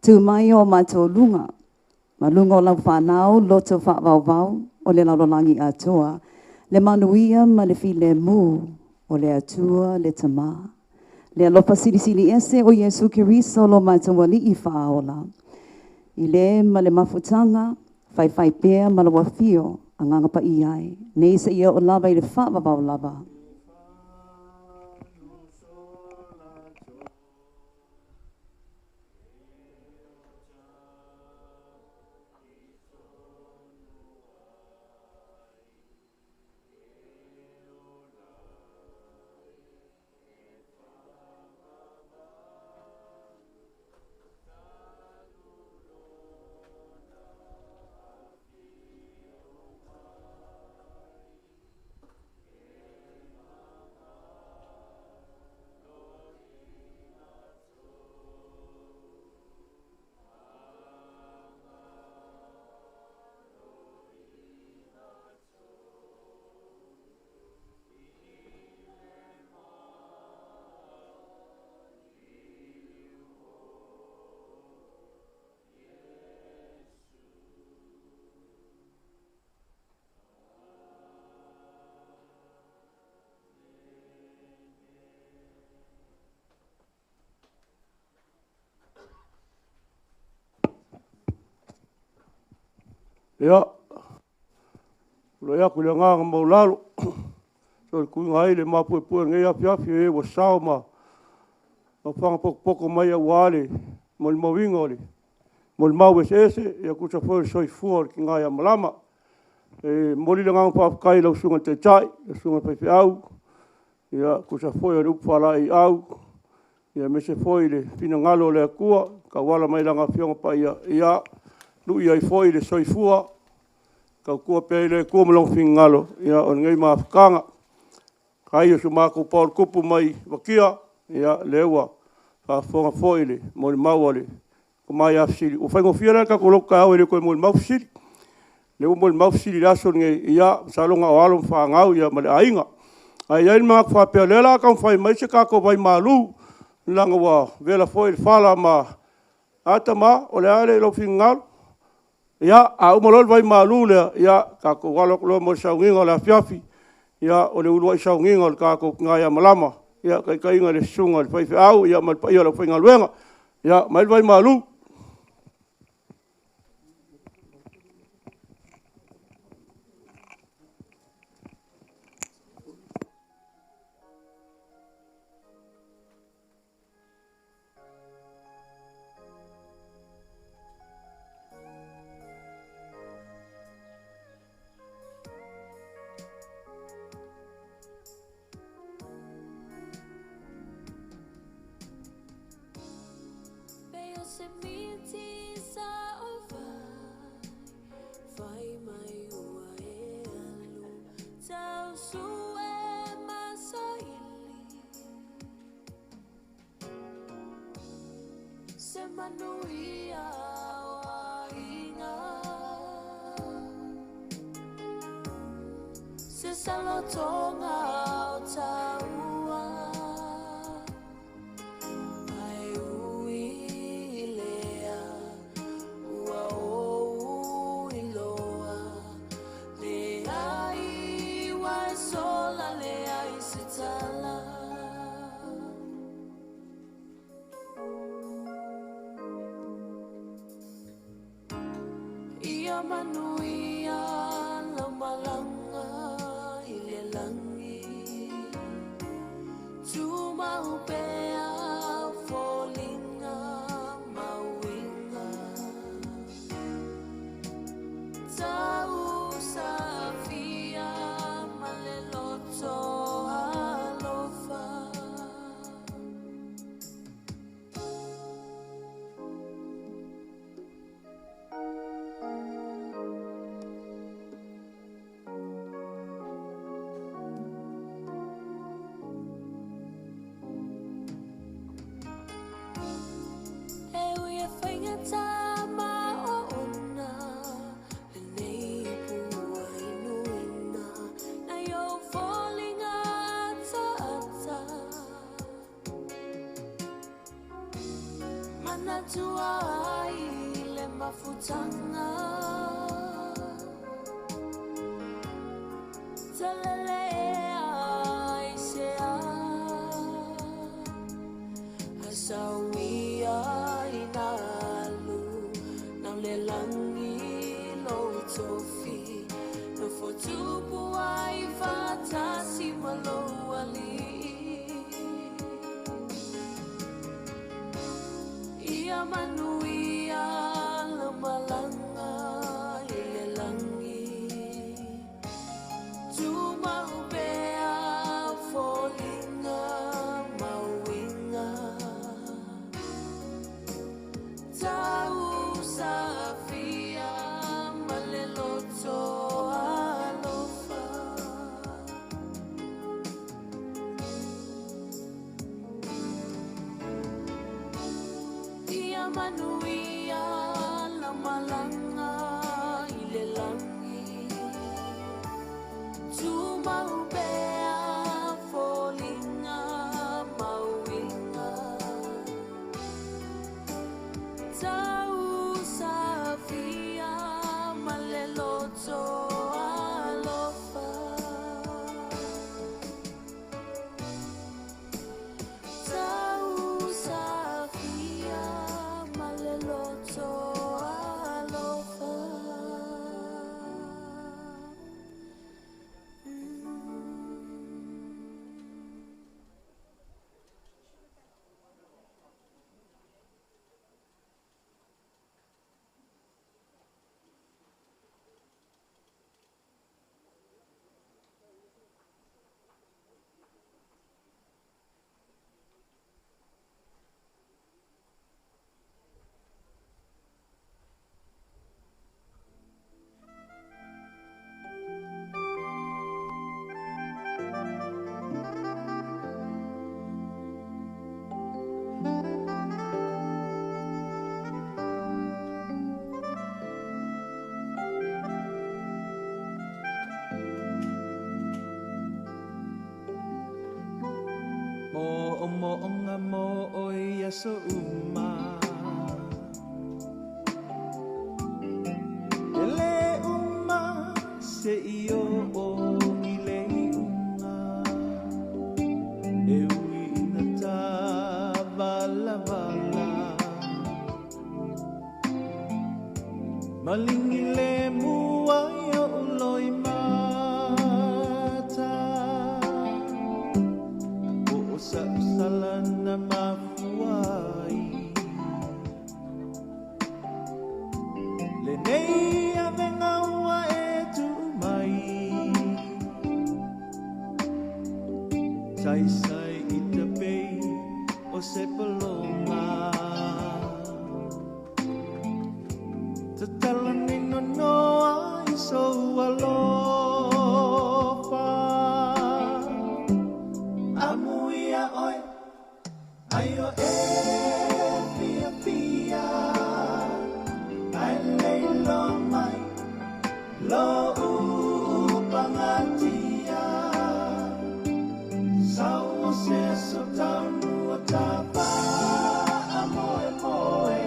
Tu mai o mātou lunga, malungo lau whanau, loto whapapau, o le laurolangi atua, le manuia ma le file mu, o le atua le tama. Le alofa silisili ese o Yesu Kiriso lo mātou wali I whaola. I le ma le mafutanga, whai pēr ma le wafio, anganga pa iai. Nei se ia o lava I le whapapau lava. Ia, lo ia kule ngā mau lalo. So kui ngai le mapue ngai api e wa sao ma whanga poko mai a wale, mo le mawinga ole. Mo le mau ese, ia kuta fwoi soi fua ki ngai a malama. Mori le ngang papai lau sunga te tai, sunga pepe au. Ia kuta fwoi a upala i au. Ia mese fwoi le pina ngalo le akua, ka wala mai langa fionga pa ia. Lui ai fwoi le soi fua, ka kua pe le kua malong finga ngalo. Ia on ngai maafkanga. Kai o sumako Paul kupu mai wakia, ia lewa. Ka fonga foile, mo le mauale. Ko mai a Fesili. O whaingo whiara ka koloka au ele koe mo le mau Fesili. Le mo le mau Fesili laso nge ia, salonga o alom whaangau ia ma le ainga. Ai ai mga whapea lela ka mwhai mai se kako vai malu. Langa wa vela foile whala ma ata ma o le ale lo fingal. Ia, a umalol vai malu le, ia, kako walok lo mo saunginga le afiafi. Ia, o le ulua isau nginga le kako ngai a malama. Ia, kai inga le sunga le whaife au. Ia, malpa ia le whainga luenga. Ia, mai vai malu. Manuia wainga se salotonga o taua ai uilea ua o iloa le ai wa sola le ai se tala manuia la malanga ile langi tu mau pea folinga mawinga tau safia maleloto alofa tua ile mafutanga talelea isea asawia inalu naulelangi lo tofi no fotupu ai fatasi malowali manuia la malanga ile langi tu mau bea folinga mawinga tau safia maleloto alofa manuia la malanga ile langi tu mau bea folinga mawinga tau safia maleloto alofa tau safia Maleloto alofa mo'onga mo o ia so uma. Ele uma se io o ile unga. E ui ina ta vala vala. Malingi le mua i o uloi mata. O sa salana mafuai. Le nei a venga ua e tu mai. Sai sai i te pei o se paloma. Te talani no noa i so alofa. Amuia oi, ai o e pia pia. Ai lei lo mai, lo upangatia. Sau o se so taunu o tapa. Amoe moe,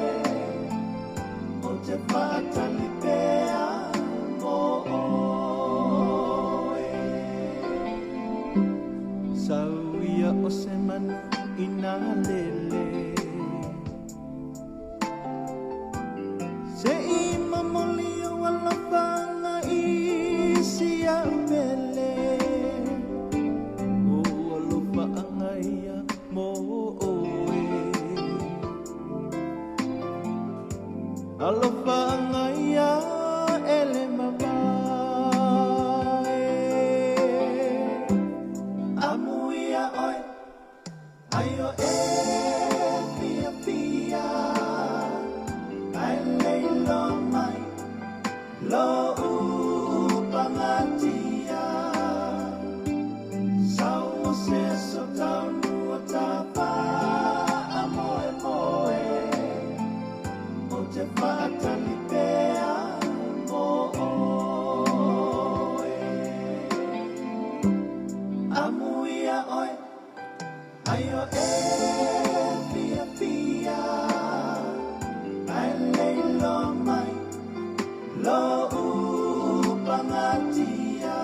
o te patali pea moe. Sau ia o se manu ina lele. Se ima moli o alapanga i si au pele. O alofa angaia mo oe. Alofa angaia ele mamae. Amuia oi, ai o e pia pia. Ai lei lo mai, lo upangatia. Sau o se so taunu o tapa. Amoe moe, o te whaatali pea moe. Amuia oi, ai o e pia pia. Ai lei lo mai, lo upangatia.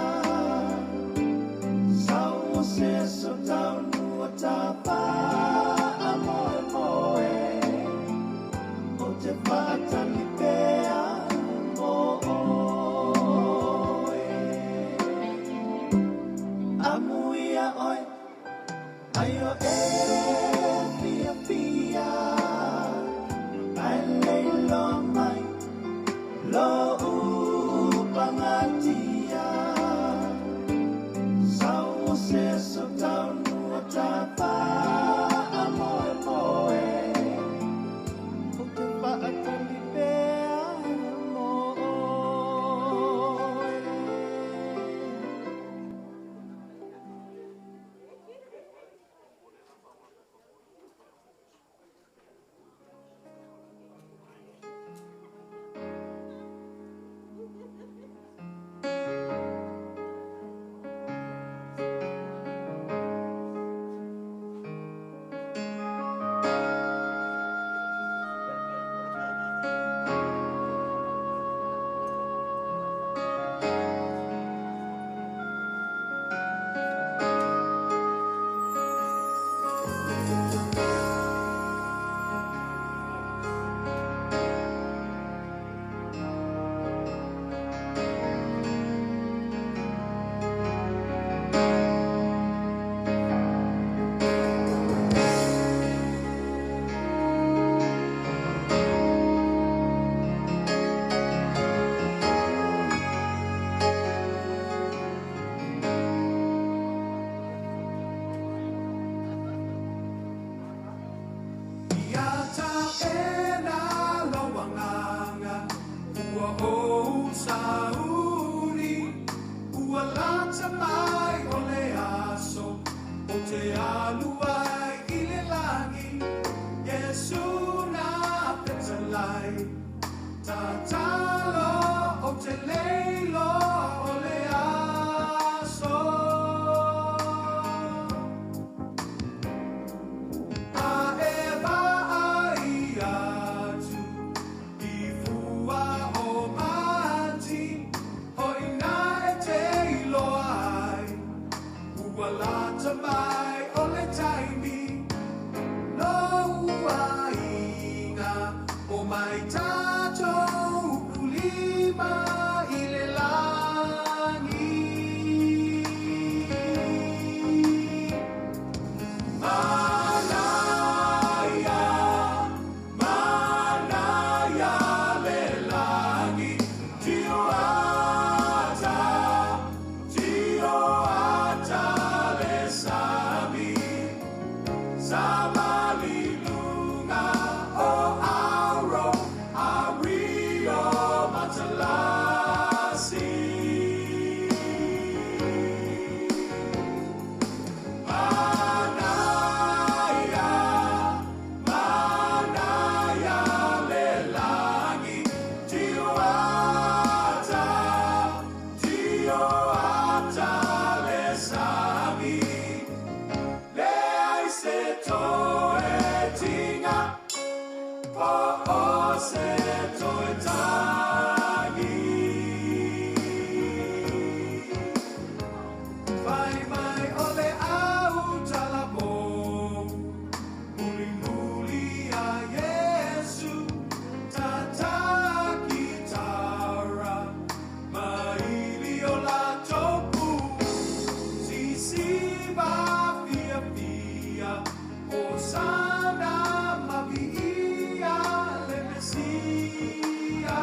Sau o se so taunu o tapa. Amoe moe, o te whaatali pea moe. Amuia oi, ai o e pia pia. Ai lei lo mai, lo upangatia. Sau o se so taunu o tapa. Amoe moe, o te whaatali pea moe. mai tātou ulima i le langi. Manaya, manaya le langi, tio ata le sami, sabali lunga o auro, ario matalasi. Manaya, manaya le langi, tio ata le sami, le ai se toe tinga, po o se toe tangi. Vai mai ole au talabo, muli muli a Yesu, tata kitara, maili o la topu, si va via via, o sana mavia le Mesia.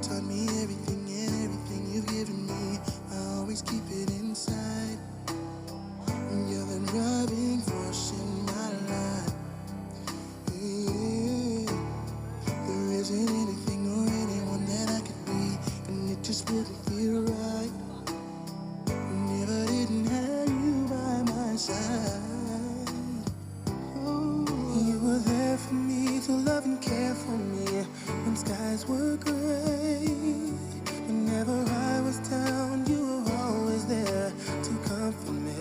taught me everything and everything you've given me. I always keep it inside. You're the driving force in my life. Yeah. There isn't anything or anyone that I could be, and it just wouldn't feel right. Never didn't have you by my side. Oh, you were there for me to love and care for me when skies were gray. Whenever I was down, you were always there to comfort me.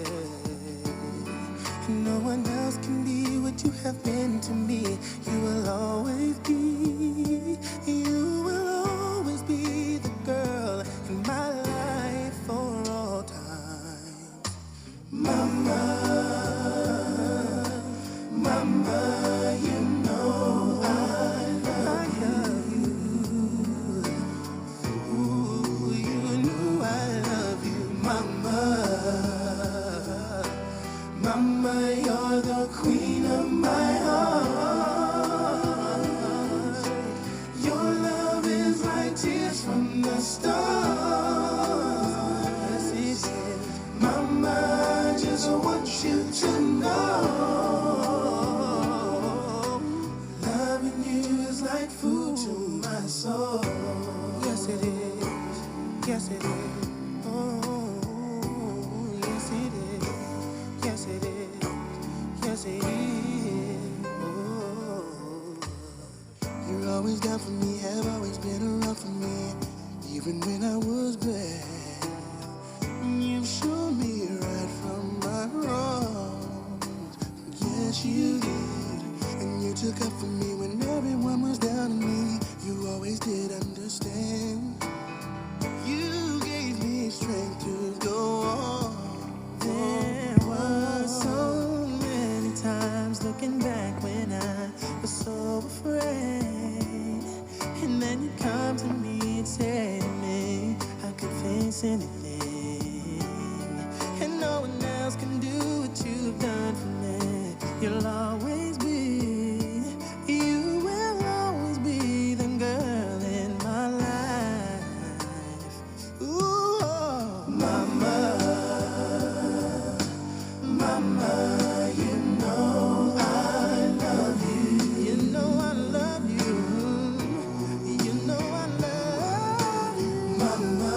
And no one else can be what you have been to me. You will always be, you will always be the girl in my life for all time. Mama, mama, you know I love you. Ooh, you know I love you, mama. Mama, you're the queen of my heart. Your love is like tears from the stars. Mama, I just want you to know, loving you is like food to my soul. Yes, it is. Yes, it is. Oh, yes, it is. Yes, it is. Yes, it is. Oh, you're always down for me, have always been around for me, even when I was bad. You've shown me right from my wrongs. Yes, you did. And you took up for me when everyone was down on me. You always did understand. You gave me strength to go on. There were so many times looking back when I was so afraid. And then you come to me and say to me, I could face anything. And no one else can do what you've done for me. You'll always be, you will always be the girl in my life. Ooh, oh, mama, mama, you know I love you. You know I love you. You know I love you, mama.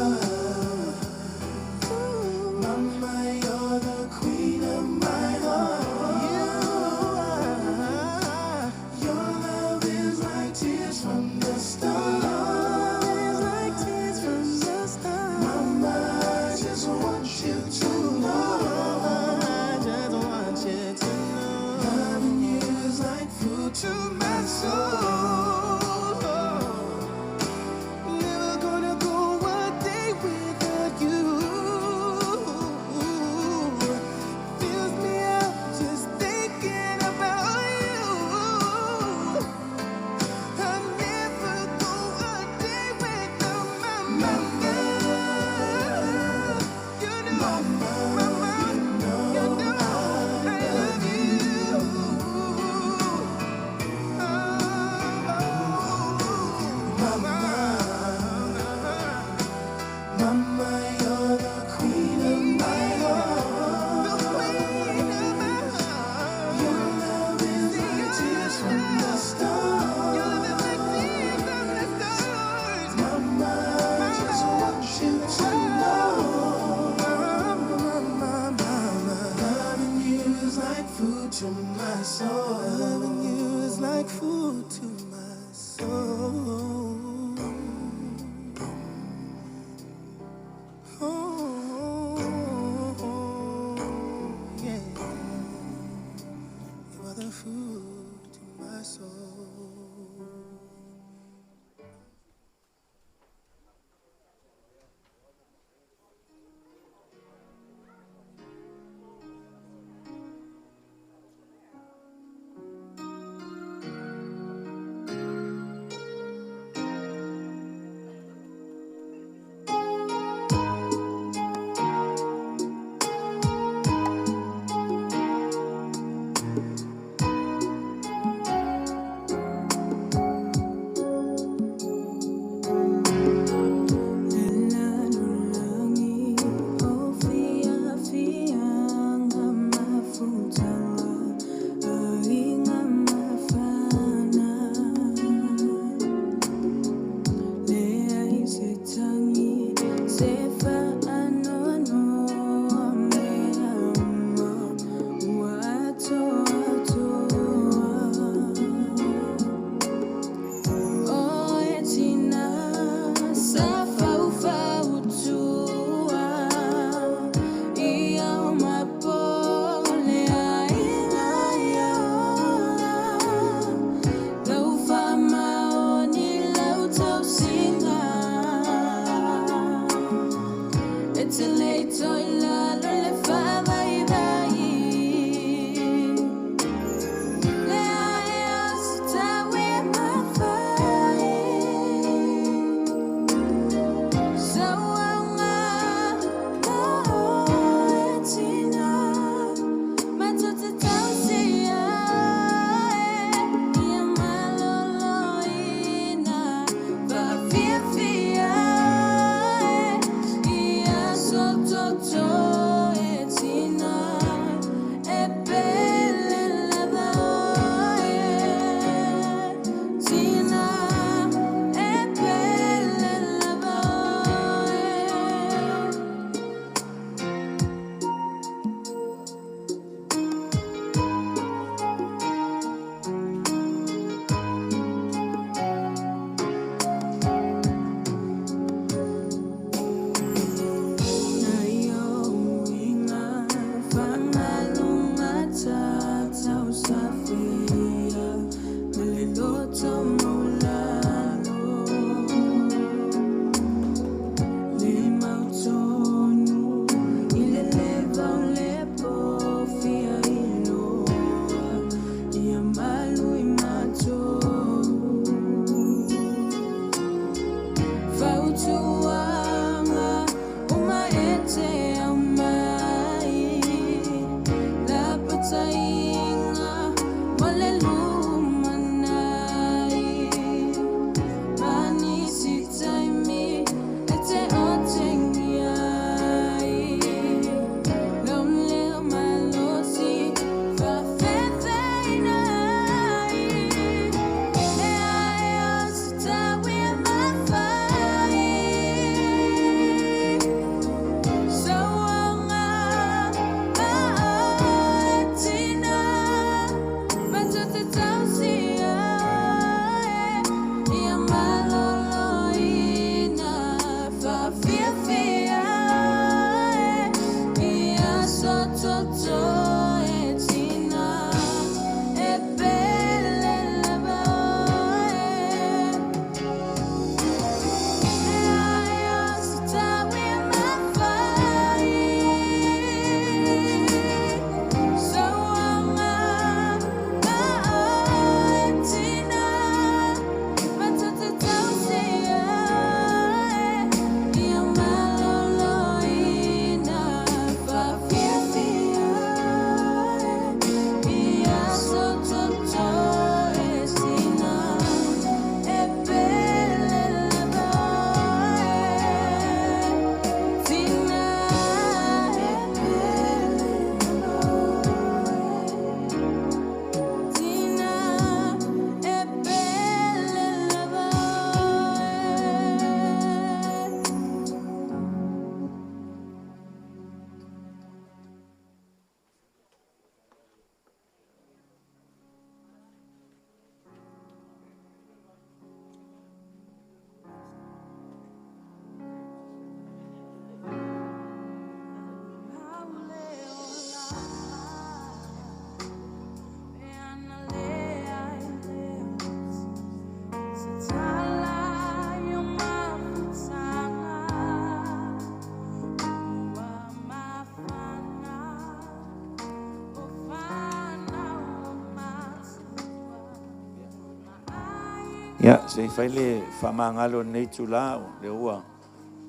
Ya, se faile famangalo nei tulao le ua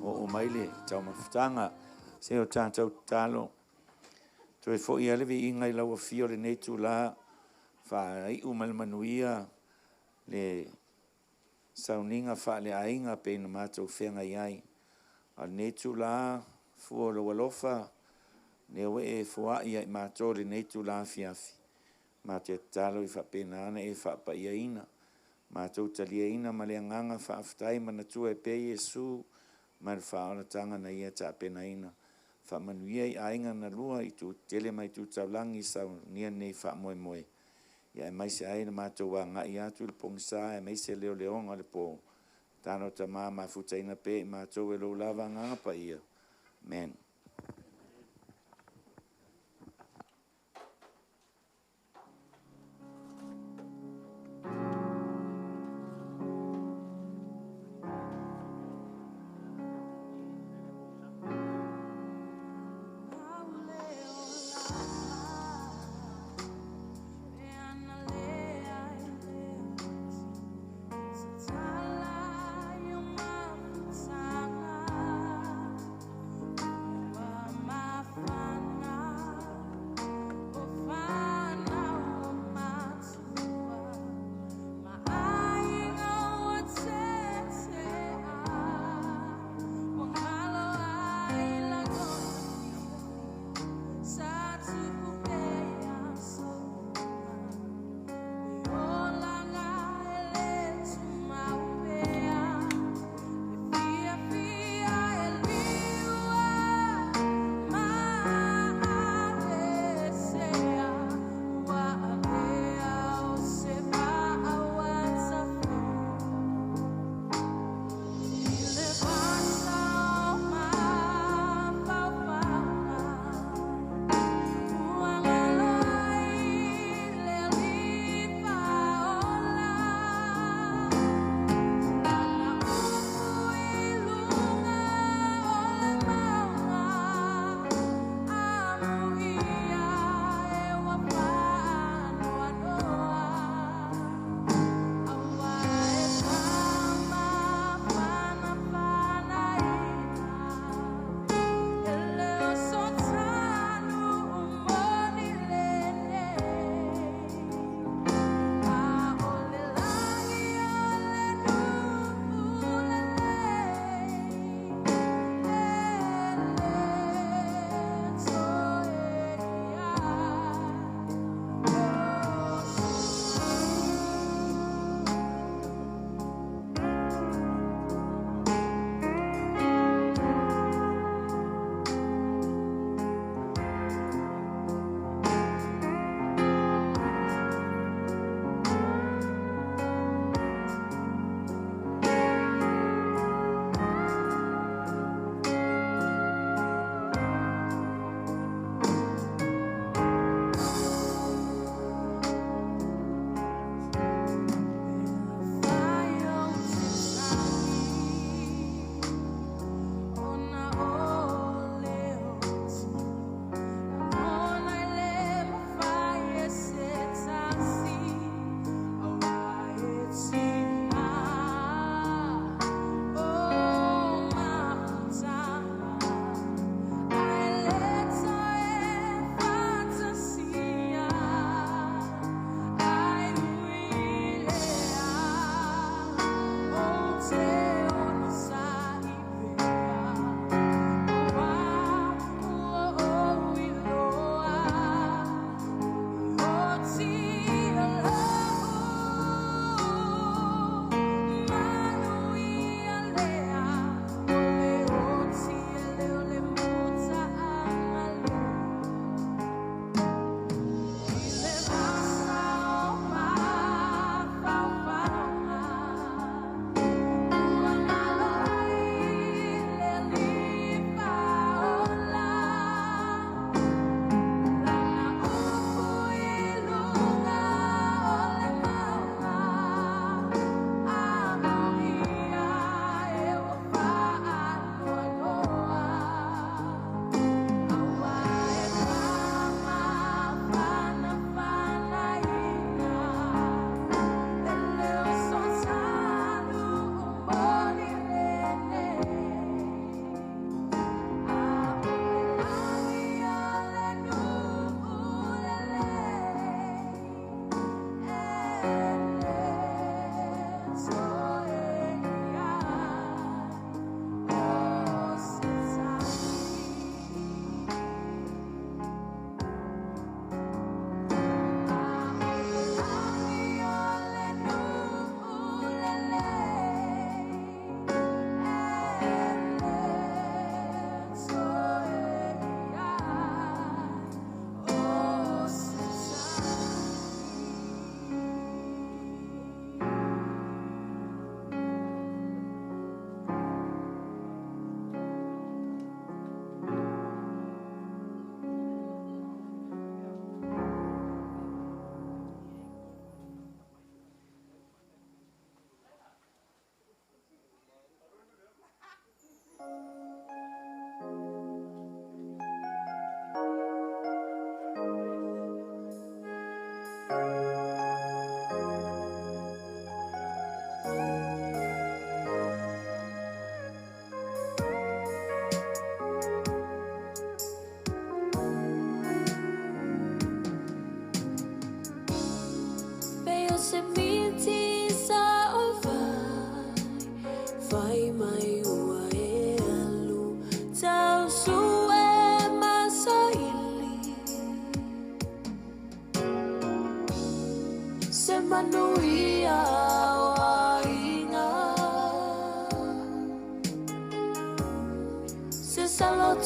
o maile tau mafutanga se o tātou talo. Toi fo i alevi inga I lau fio le nei tula fa I umalmanuia le sauninga fa le ainga pe na mātou whenga iai. A nei tula fua lo walofa ne we e fua I mātou le nei tula fiafi. Mātou talo I fa pena ana e fa pa iaina. Mātou talia ina ma le anganga whaaftai mana tua e pe Yesu mai whaoratanga na ia ta pena ina. Whamanuia I ainga na lua I tu tele mai tu taulangi sau nia nei wha moe moe. Ia mai se aina mātou wa ngai atu le pongsa e mai se leo leonga le po. Tano ta ma futaina pe mātou e lo lava ngapa ia. Amen. Tala yung maputanga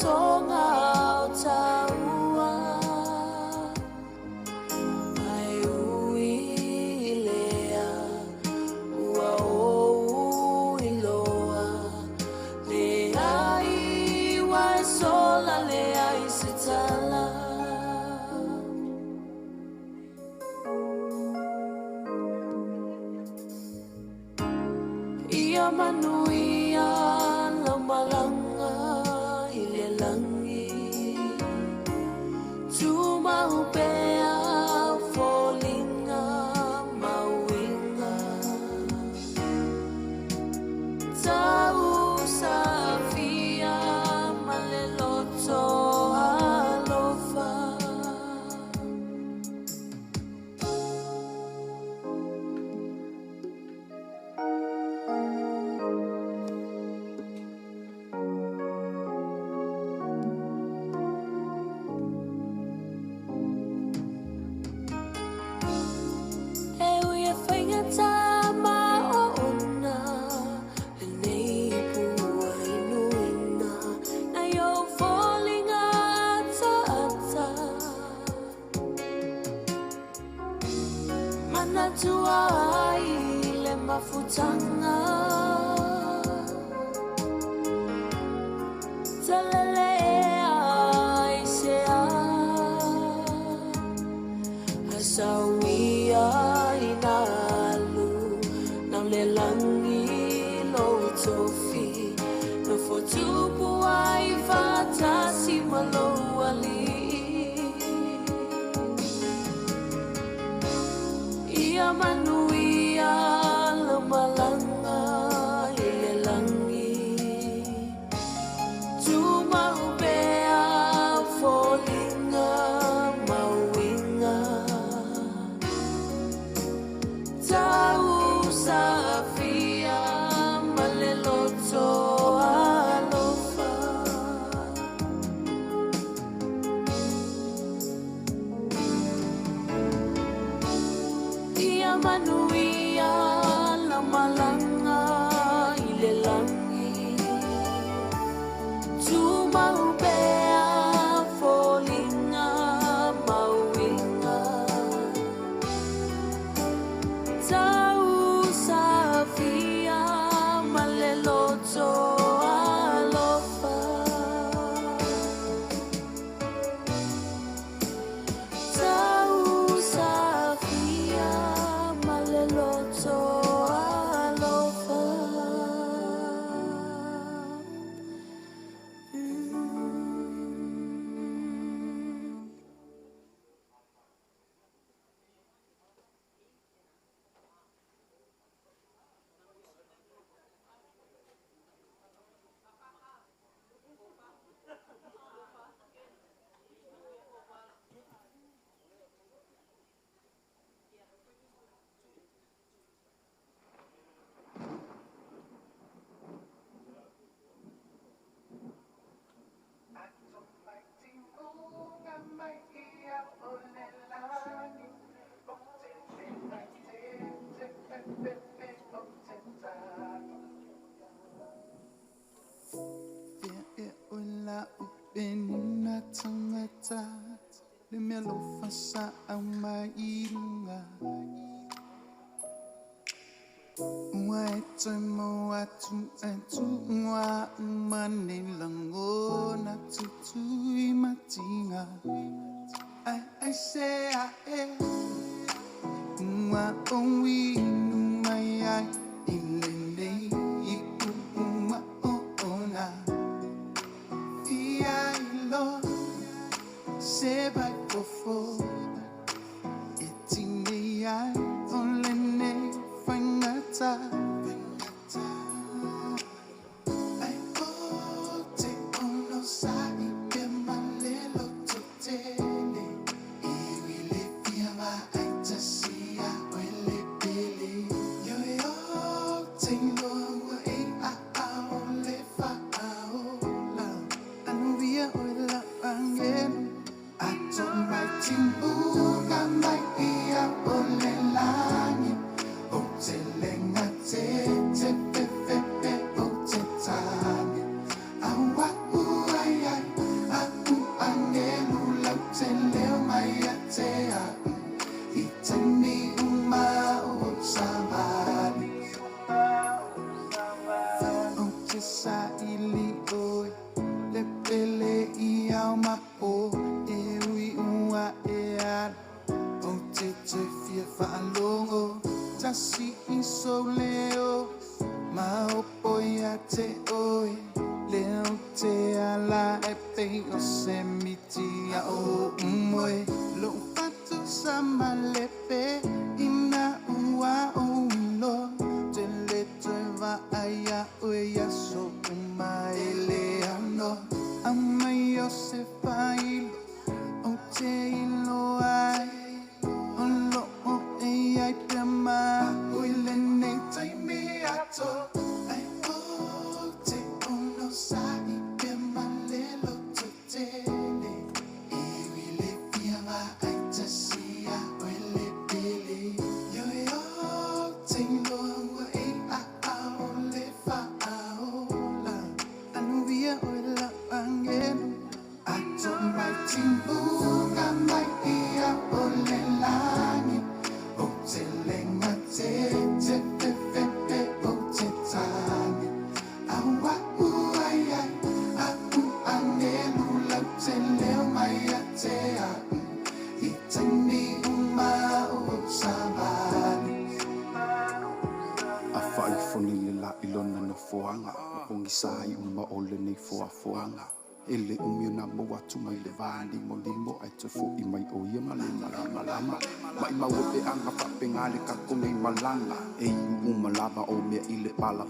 tonga o taua mai ui lea ua o iloa le ai wa sola le ai se tala ia manuia la malanga i le langi tu maupea folinga mauinga tau safia maleloto alofa tuai le mafutanga talele ai se a asawia inalu na le langi lo tofi no fotupu ai fatasi malo ali ia manuia la malanga i le langi tu maupea folinga mauinga tau safia maleloto alofa manuia la malanga i le langi tu maupea folinga mauinga tau safia maleloto alofa tau safia maleloto alofa Benina tangata le melo fasa au mainga Wai toi mo atu atu ngwa manilango na tutui matinga I say ngwa onwi numai ai ilene iku uma ona Fia ilo seba kofo etine ai olene fangata ai ote ono sai ke malelo totele iwile fia ma ai tasia wele pele oi le pele I au mapo e ui ua e ar o te te fia whaalongo tasi I so leo ma opo ia te oi leo te ala e pei o se miti a o umoe lo fatu sama lepe ina ua o ilo te le te va aia ue ya so umaele ano amai o se failo o te ilo ai o lo o e ai pema uile ne taimi ato ai o te ono sai pema lelo to tele e wile fianga ai tasia uile pele yo yo te ilo e a o le fa aola anu via uila angelo ato mai timbunga mai ia o le lani o te lenga te pe o te tani aua uai ai a u angelo la te leo mai a te a I tani uma o sabani A whai whoni le la ilona no foanga o kongi sai uma o le nei foanga e le umio na mo atu mai le vani mo limo ai te fo I mai o ia malama mai mau te anga whapenga le kako nei malanga e iu malama o mea I le pala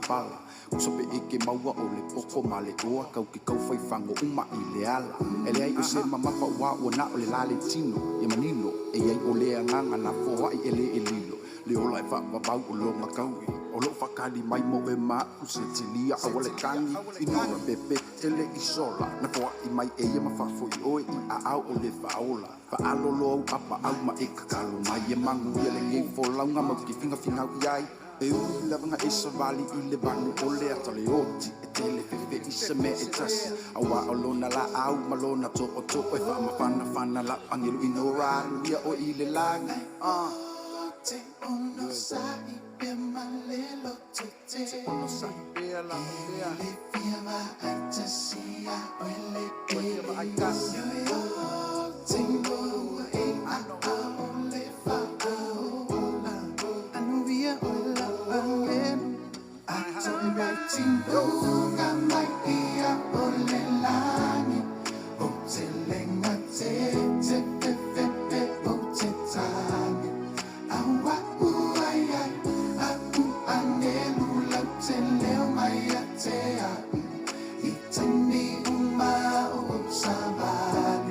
usope eke maua o le poko ma le oa kau ke kau whai whango uma I le ala e le ai o se mamapa wa o na o le lale tino e manino e ai o le anganga na foa I ele e lilo le ola e whapapau o lo makaui o lo whakali mai mo e ma se tilia a wale tangi I nora pepe te le I sola na foa I mai e ia mawhafo I oe I a au o le whaola whaalolo au apa au ma e kakalo mai e mangu ia le ngei wholaunga mau ki finga au iai e ui lavanga e savali I le vangu o le atale oti e tele fefe I se me e tasi a wa o lona la au malona to o to e wha la angelu I nora ia o I le langi te ono sai pe malelo te ono sai pe la mea le fiama ai tasia o le pe ai tasia yo tengo e a o le fa ola anu via ola angel a to mai tingo nga mai ia o le lani o te lenga te pe o te tani aua uai ai a u angelu la te leo mai a te a I tani uma o sabani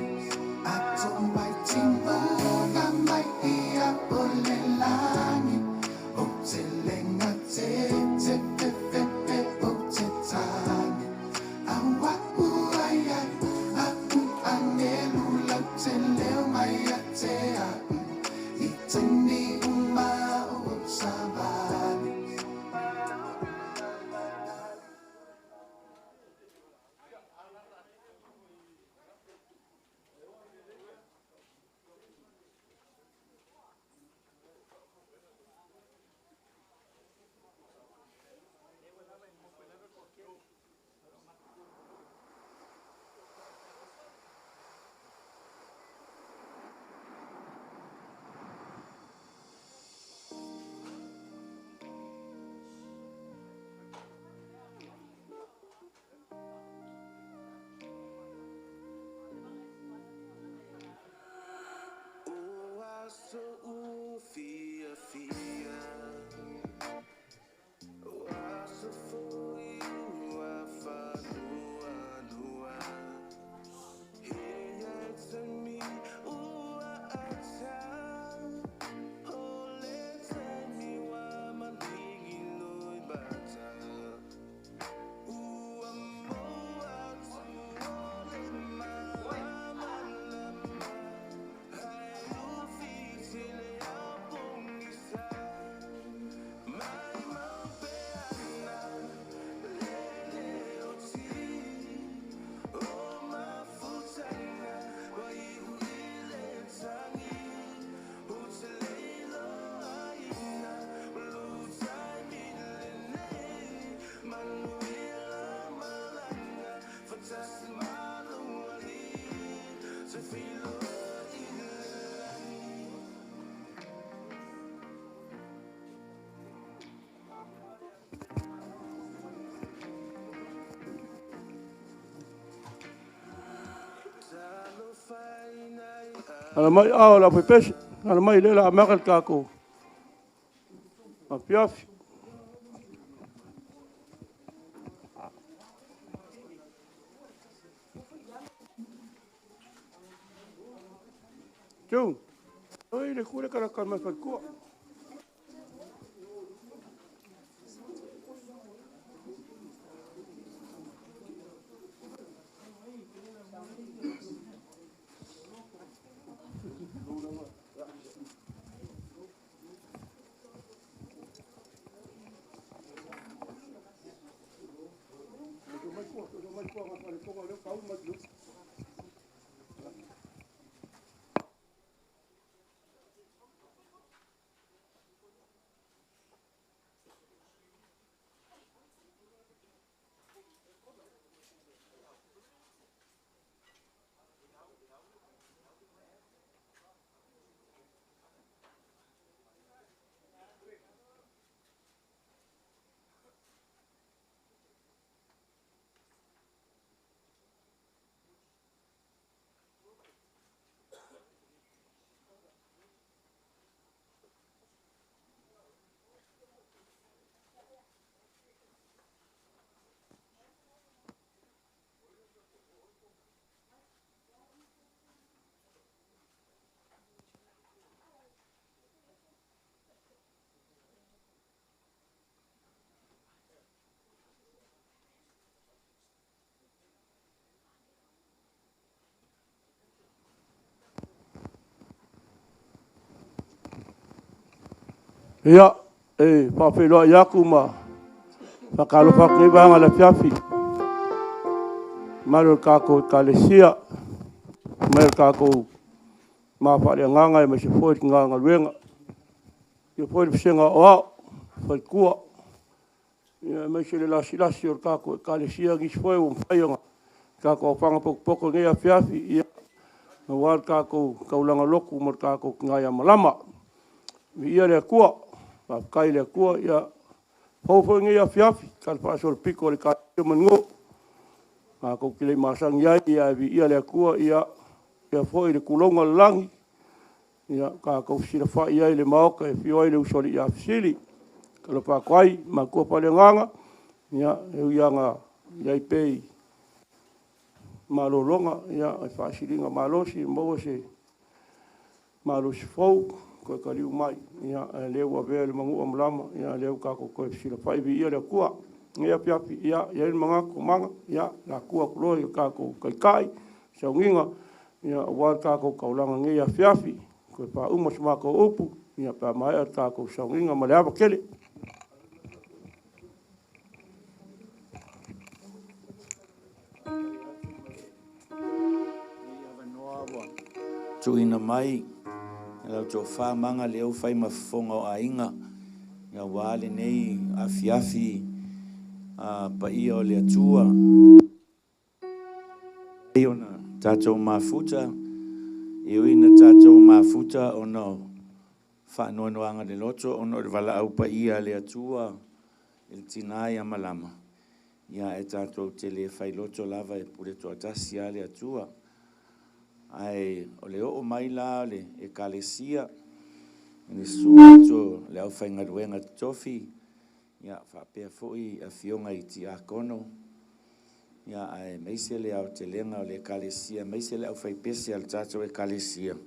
Ala mai ao la pepesi. Ala mai lela makal kako. A piafi. Jung. Oi, le kure kara kama fakua. Ia, whawhiroa iaku ma whakalo whakriwanga la piafi. Maru kako kalesia, maru kako mawhare nganga e mese fwoi nganga ruenga. Ia fwoi pisenga o ao, fwoi kua. Ia mese le lasi o kako kalesia gis fwoi o mwhaianga. Kako o whanga poko ngea piafi, ia na wad kako kaulanga loku mar kako ngaya malama. Ia lea kua. Kai le kua ia hofo ngia fiafi kan pasol piko le kai mango ko kile masang ia ia le kua ia foi le kulonga langi ia ka ko sira fa ia le maoka e fio le usoli ia Fesili kalo pa kwai ma ko pa le nganga ia ia nga ia pei malolonga ia fa silinga malosi mo se malos fou ko kaliu mai ia leu a vele mangu amlama ia leu ka ko sila fai vi ia le kua ia piapi ia ia manga ko manga ia la kua klo ka ko kai sa nginga ia wa ka ko kaulanga ia fiafi ko pa uma sma ko upu ia pa mai ka ko sa nginga ma le kele tuina mai lau tō whāmanga leo whai mawhonga o ainga. Ia wāle nei afiafi pa ia o lea tua. E ona tātou mafuta, e uina tātou mafuta o no whanoanoanga le loto, o no wala au pa ia lea tua, il tinai a malama. Ia e tātou te le whai loto lava e pure toa tasi a lea tua. Ai o le o mai la le e kalesia ni suato le au fainga ruenga tofi ia fa pe foi a fionga i ti akono ia ai meise le au te lenga o le kalesia meise le au fai pese al tato e kalesia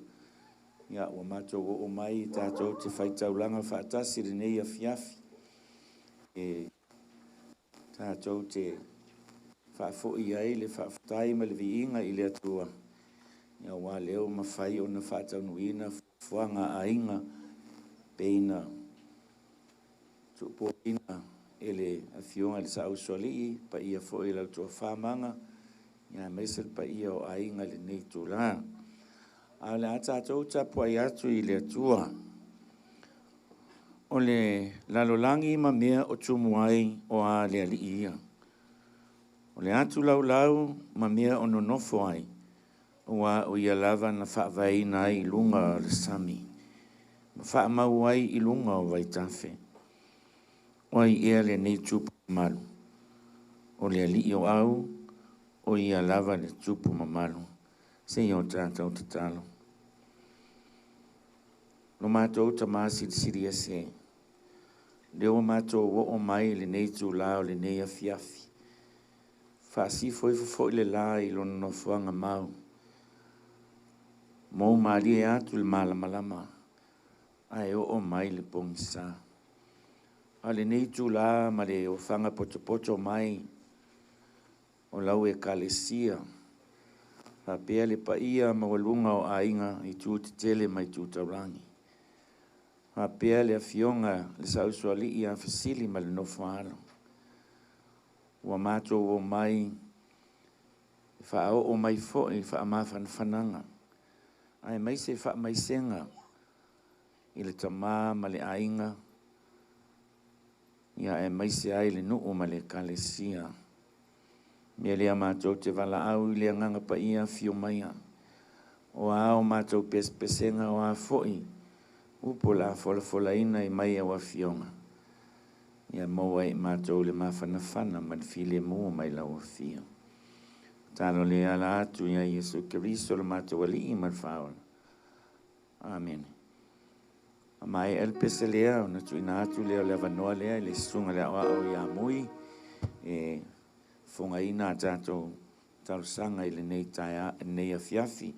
ia o mato o mai tato te fai taulanga fa tasi le nei a fiafi e tato te fa foi ai le fa tai ma le viinga i le atua ia wa leo mawhai o na whātaunuina fuanga ainga peina tupoina ele a fionga le sa usoli pa ia fo ila tua whamanga ia mesel pa ia o ainga le nei tula a le ata tauta po ai atu i le atua o le lalolangi ma mea o tumuai o a le ali ia o le atu lau ma mea o nonofo ai wa o ia lava na whaavaina ai lunga le sami. Ma whaamau ai i lunga o waitafe. O ai ea le nei tupu malu. O le ali o au, o ia lava le tupu mamalu. Se i o tātou te talo. no mātou ta māsiri e se. Leo mātou o mai le nei tū lao le nei afiafi. Whaasi foi le la I lona no fuanga mau. Mō maari e atu le malama. Ai o mai le pongisa. A le nei tū la ma le o whanga poto mai. O lau e kalesia. Pa pea le paia ma walunga o ainga I tū te tele mai tū taurangi. Pa pea le afionga le sausuali I a Fesili ma le nofo alo. Ua mātou o mai, wha o mai fo'i, wha mawhan whananga. Ai mai se wha mai senga, I le tamā ma le ainga, ia e mai se ai le nuu ma le kalesia. Mea lea mātou te wala au I le nganga pa ia fio maia. O ao mātou pesenga o a fo'i, upo la fola ina I mai au a fionga. Ia maua I mātou le mawhanawhana ma le file mua mai lau a fia. Talo le ala atu ia Yesu Keriso le mātou ali I mal whaola. Amen. A mai el pese lea, o na tu ina atu lea le avanoa lea, le sunga lea oa o ia mui, e fonga ina tātou talo sanga I le nei a fiafi.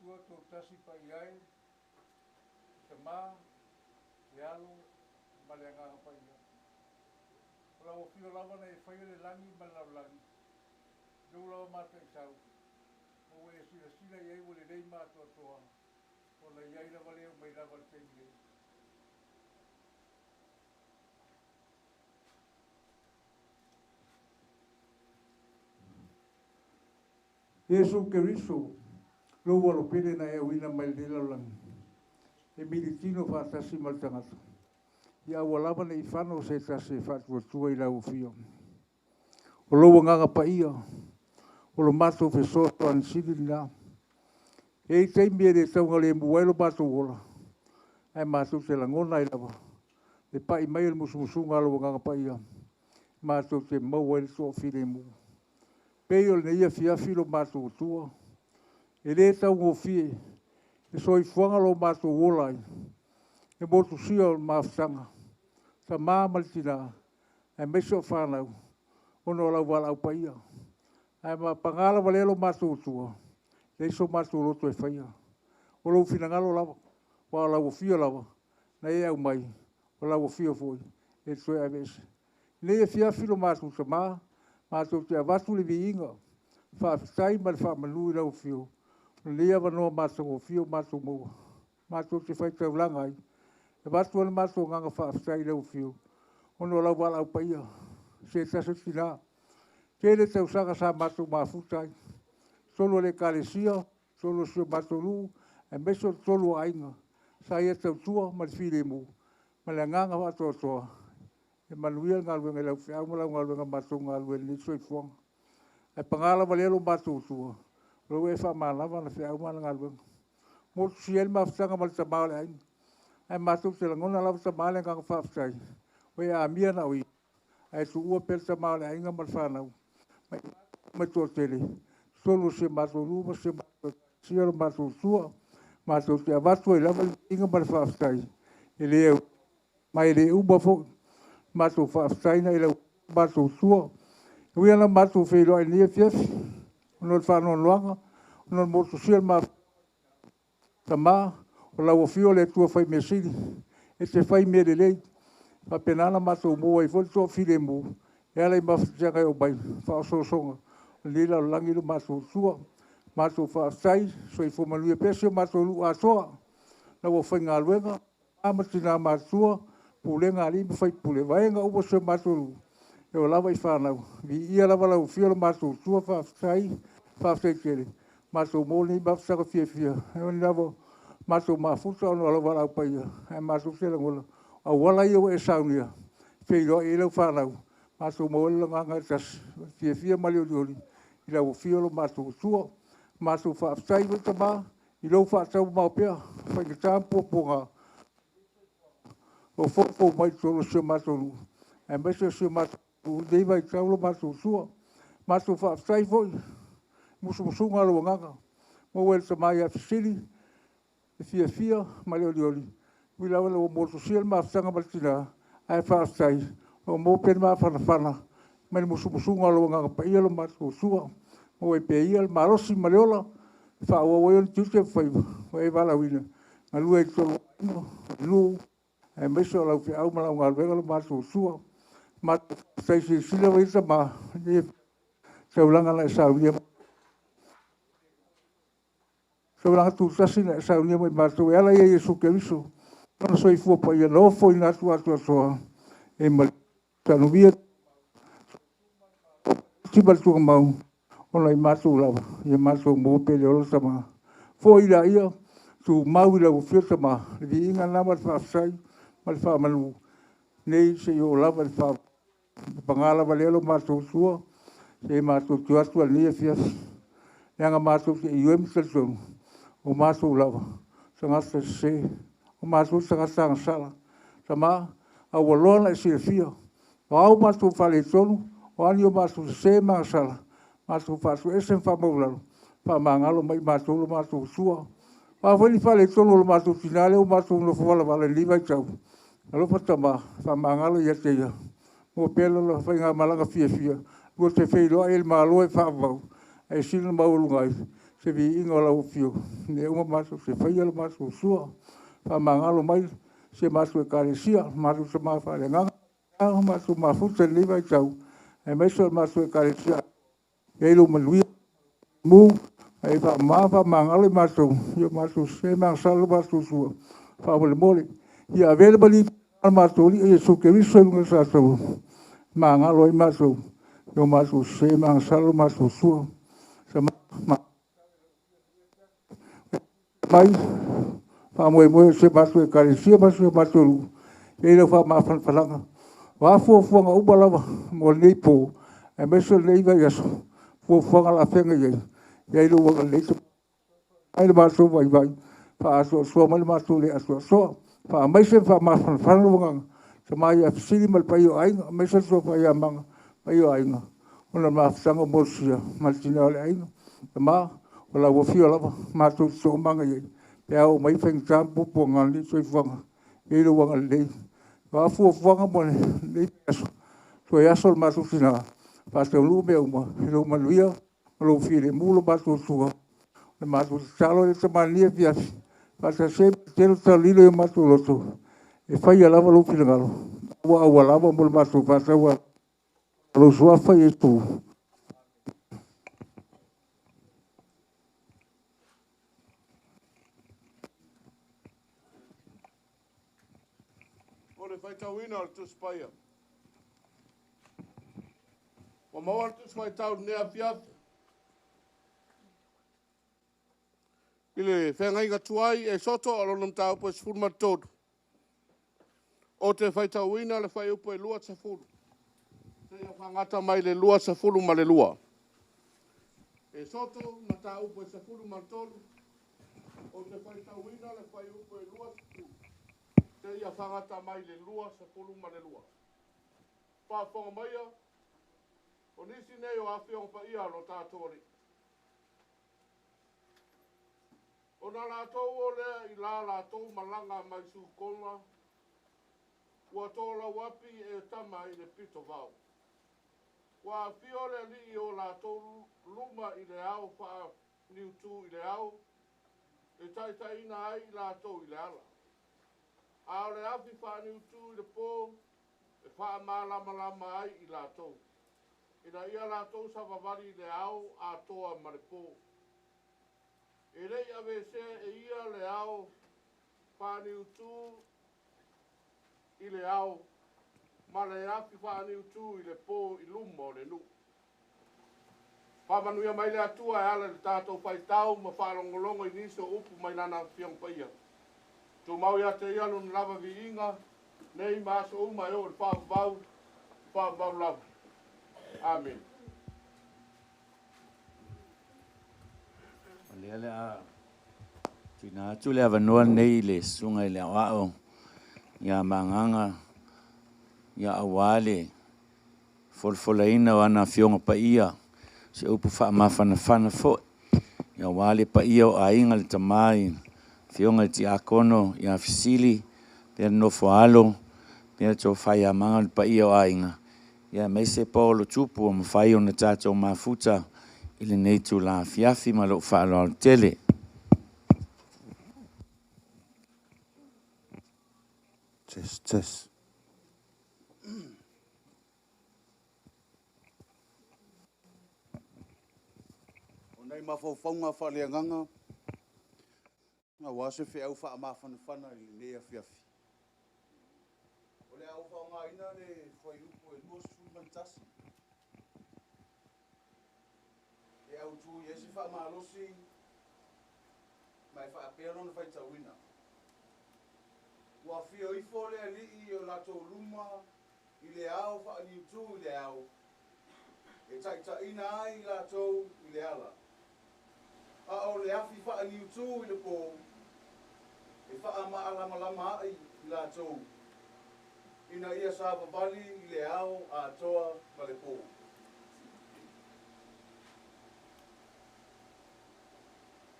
tua tō tasi pa iai, te mā, te alo, ma le nganga pa iai. Ola o fio lava na e whaia le langi ma lau langi. Dou lawa mata i sau. O e sila sila iai o le rei mātua toa. O la iai lava leo mai lava le tei lei. Yesu Keriso, lo walo pere na e wina mai le laulangi. E militino whaatasi mal tangata. Ia awalava na i whano se tase whaatua tua i lau fio. O lo wanganga pa ia. O lo mato fe soto an sili na. E i teimi e re taunga le muwailo mato wola. Ai mato te langona i lava. Le pa i mai le musumusunga lo wanganga pa ia. Mato te maua i so file mu. Peo le ia fia filo mato tua. E le taunga o fie. E so i fuanga lo mato wola i. E motu sia o maafutanga. Ta maa malitina. E meso whanau. Ono lau wala au pa ia. Ai ma pangala valelo mato tua. Le so mato roto e whaia. O lau finangalo lava. Wa lau o fia lava. Na e au mai. O lau o fia foi. E tue a vese. Le e fia filo mato ta maa. Mato te avatu le vi inga. Whaafitai ma le whaamanu i lau fio. Le ava noa mato o fio mato moa. Mato te whai tau langa ai. E vatu ana mato nganga whaafitai lau fio. Ono lau wala au pa ia. Se tasa tina. Tele tau sanga sa mato maafutai. Solo le kalesia. Solo sio mato lu. E meso tolu ainga. Sa ia tau tua ma le file mu. Ma le nganga watu toa. E manuia ngaluenga lau fiau ma lau ngaluenga mato ngaluenga ni soi fuang. E pangala valelo mato tua. Lo e wha malama na fiau ma ngaluenga. Motu siel maafutanga ma le tamale ainga. E mato te langona lau tamale nganga whaafutai. Oe a mia na oi. E tu ua pel tamale ainga ma le whanau. Mai tō tele. Solo se mato luma se mato sielo mato tua. Mato te avatu e lava inga ma le whaafutai. E leo. Mai le uba fo. Mato whaafutai na ila mato tua. Ui ana mato whelo e nia fiafi. Ono le whanau luanga. Ono le moto sielo mato. Tama. O lau o fio le tua whai mesiri. E te whai mere lei. Pa penana mato mua i foli tō file mu. E ala i mawhitianga e o bai. Whaososonga. Lila o langi lo mato tua. Mato whaasai. So i fomanu e pesio mato lu atoa. Na o whai ngā luenga. Amatina mato tua. Pule ngā lima whai pule. Vaenga upo se mato lu. E o lava i whanau. Vi ia lava lau fio lo mato tua whaasai. Whaasai tere. Mato mōni mawhitanga fia fia. E o ni lava. Mato mafuta ono ala wala pa ia. E mato te langola. A wala ia o e saunia. Whiro e lau whanau. Mato mawala nganga tas. Fia fia mali o lioli. I lau fiolo mato tua. Mato whaafitai wata mā. I lau whaatau maupea. Whaikataa pōponga. O fōpō mai tōro sio mato lu. E mesa sio mato lu. Nei vai taulo mato tua. Mato whaafitai foi. Musumunga alo nganga. Mawel tamai a Fesili. Fia fia, mali oli. Wila wala o moto siel maafutanga malatina. Ai whaaftai. O mo pen maa whanawhana. Mani musumunga alo nganga pa ia lo mato sua. Mo e pe ia lo marosi maliola. Whaawa waion tute whaiva. O e wala wina. Ngā lua e tolo ino. Lu. E meso lau fi au malau ngā luenga lo mato sua. Mato whaatai sila waita maa. Saulanga na e saunia. Saulanga tu tasi na e saunia mai mato. E ala ia Yesu Keriso. Ana soi fua pa ia no foi na tua soa. E mal tanuvia. Tibal tu mau. Ona i mato lava. Ia mato mo pele ola sama. Foi la ia. Tu mau la ufio sama. Vi inga nama whaafsai. Mal whaamanu. Nei se o lava wha. Pangala valelo mato sua. Se mato tuatu al nia fias. Nanga mato se iuem saltonu. O mato lava. Sangasa se. O mato sangasa sala. Sama. A walona e se fia. O au mato fale tonu. O ani o mato se maa sala. Mato fato esen fa maulalo. Fa mangalo mai mato lo mato sua. Fa fali fale tonu lo mato finale o mato no fala vale liva tau. Alo fatama fa mangalo ia te ia. Mo pelo lo fa nga malanga fia fia. Lo te feilo el malo e fa vau. E sino maulu ngai. se vi inga lau fio. Ne uma masu se whaia la masu sua. Wha mangalo mai se masu e karesia, masu se maa whare nganga. Masu mafuta liwa i tau. E meso masu e karesia. Eilu manuia. Mu, e wha maa mangalo masu. Ia masu se maa salo masu sua. Wha wale mole. Ia available i masu li e su ke viso i mga sa sau. Mangalo i masu. Ia masu se maa salo masu sua. Sa maa mai fa moe se masu e karesia masu e masu e le fa ma fan falanga wa fo nga ubala mo nei po e meso nei va yaso fo nga la fenga ye lo wa le so ai le masu vai fa so mal masu le so fa mai se fa ma fan falanga se mai a sili mal pa yo ai meso so fa ya manga pa yo ai ona ma sanga mo sia mal tinale ai ma Ola wo fio lava matou so manga ye. Pea o mai feng tampo po ngali so ifanga. Ele wanga le. Wa fu fanga mo le peso. So ya sol matou sina. Paste lu me uma. Lo maluia. Lo file mulo matou suga. Le matou salo le tamania via. Paste se telo talilo e matou loto. E fai lava lo file ngalo. Wa lava mo matou paste wa. Lo sua fai tu. Vai tau ina al tus paia. Wa mawar tus vai tau nea fiaf. Ile whenga inga tuai e soto alonam tau po sfur matodu. O te vai tau ina le vai upo e lua sa furu. Te ia whangata mai le lua sa furu ma le lua. E soto na tau upo e sa furu matodu. O te vai tau ina le vai upo e lua sa furu. Te ia whangata mai le lua sa pulu ma le lua. Whāwhonga maia, o nisi nei o awhiong pa ia lo tātori. O nā lātou o lea i lā lātou malanga mai su konga, ua tōla wapi e tama i le pito vau. Ua whiore li o lātou luma i le au wha niutu i le au, e taitaina ai lātou i le ala. A le afi whaani utu i le pō, e wha malama ai i lātou. Ina ia lātou sa wavari le au a toa ma le pō. E rei ave se e ia le au whaani utu i le au, ma le afi whaani utu i le pō i lumo le nu. Whamanuia mai le atua e ala le tātou whai tau ma whalongolongo i niso upu mai nana whiong paia. Tō mau ia te ialo na lava vi inga, nei maaso uma e o le whaambau lava. Amen. Lea a tūna atu le awanua nei le sunga i le awao, ia manganga, ia awale, folfolaina o ana fionga pa ia, se upu wha fo, ia wale pa ia o ainga le tamai, fionga ti akono ia Fesili pe no foalo pe to fai amanga pa ia ainga ia me se polo tupu mo fai ona tato mafuta ile nei tu la fiafi ma lo fa lo tele Test. Onai mafaufaunga whaleanganga. Nga wase fe au wha mawhanawhana i lea fiafi. O le au wha ina le whai upo e lua sumantasi. E au tu yesi wha malosi mai wha apero na whai tawina. Ua fio ifo le alii o lato luma i le au wha ni utu i le au. E taita ina ai lato i le ala. A o le afi wha ni utu i le po. E wha lama ai i lato. Ina ia sa babali i le au a toa ma le po.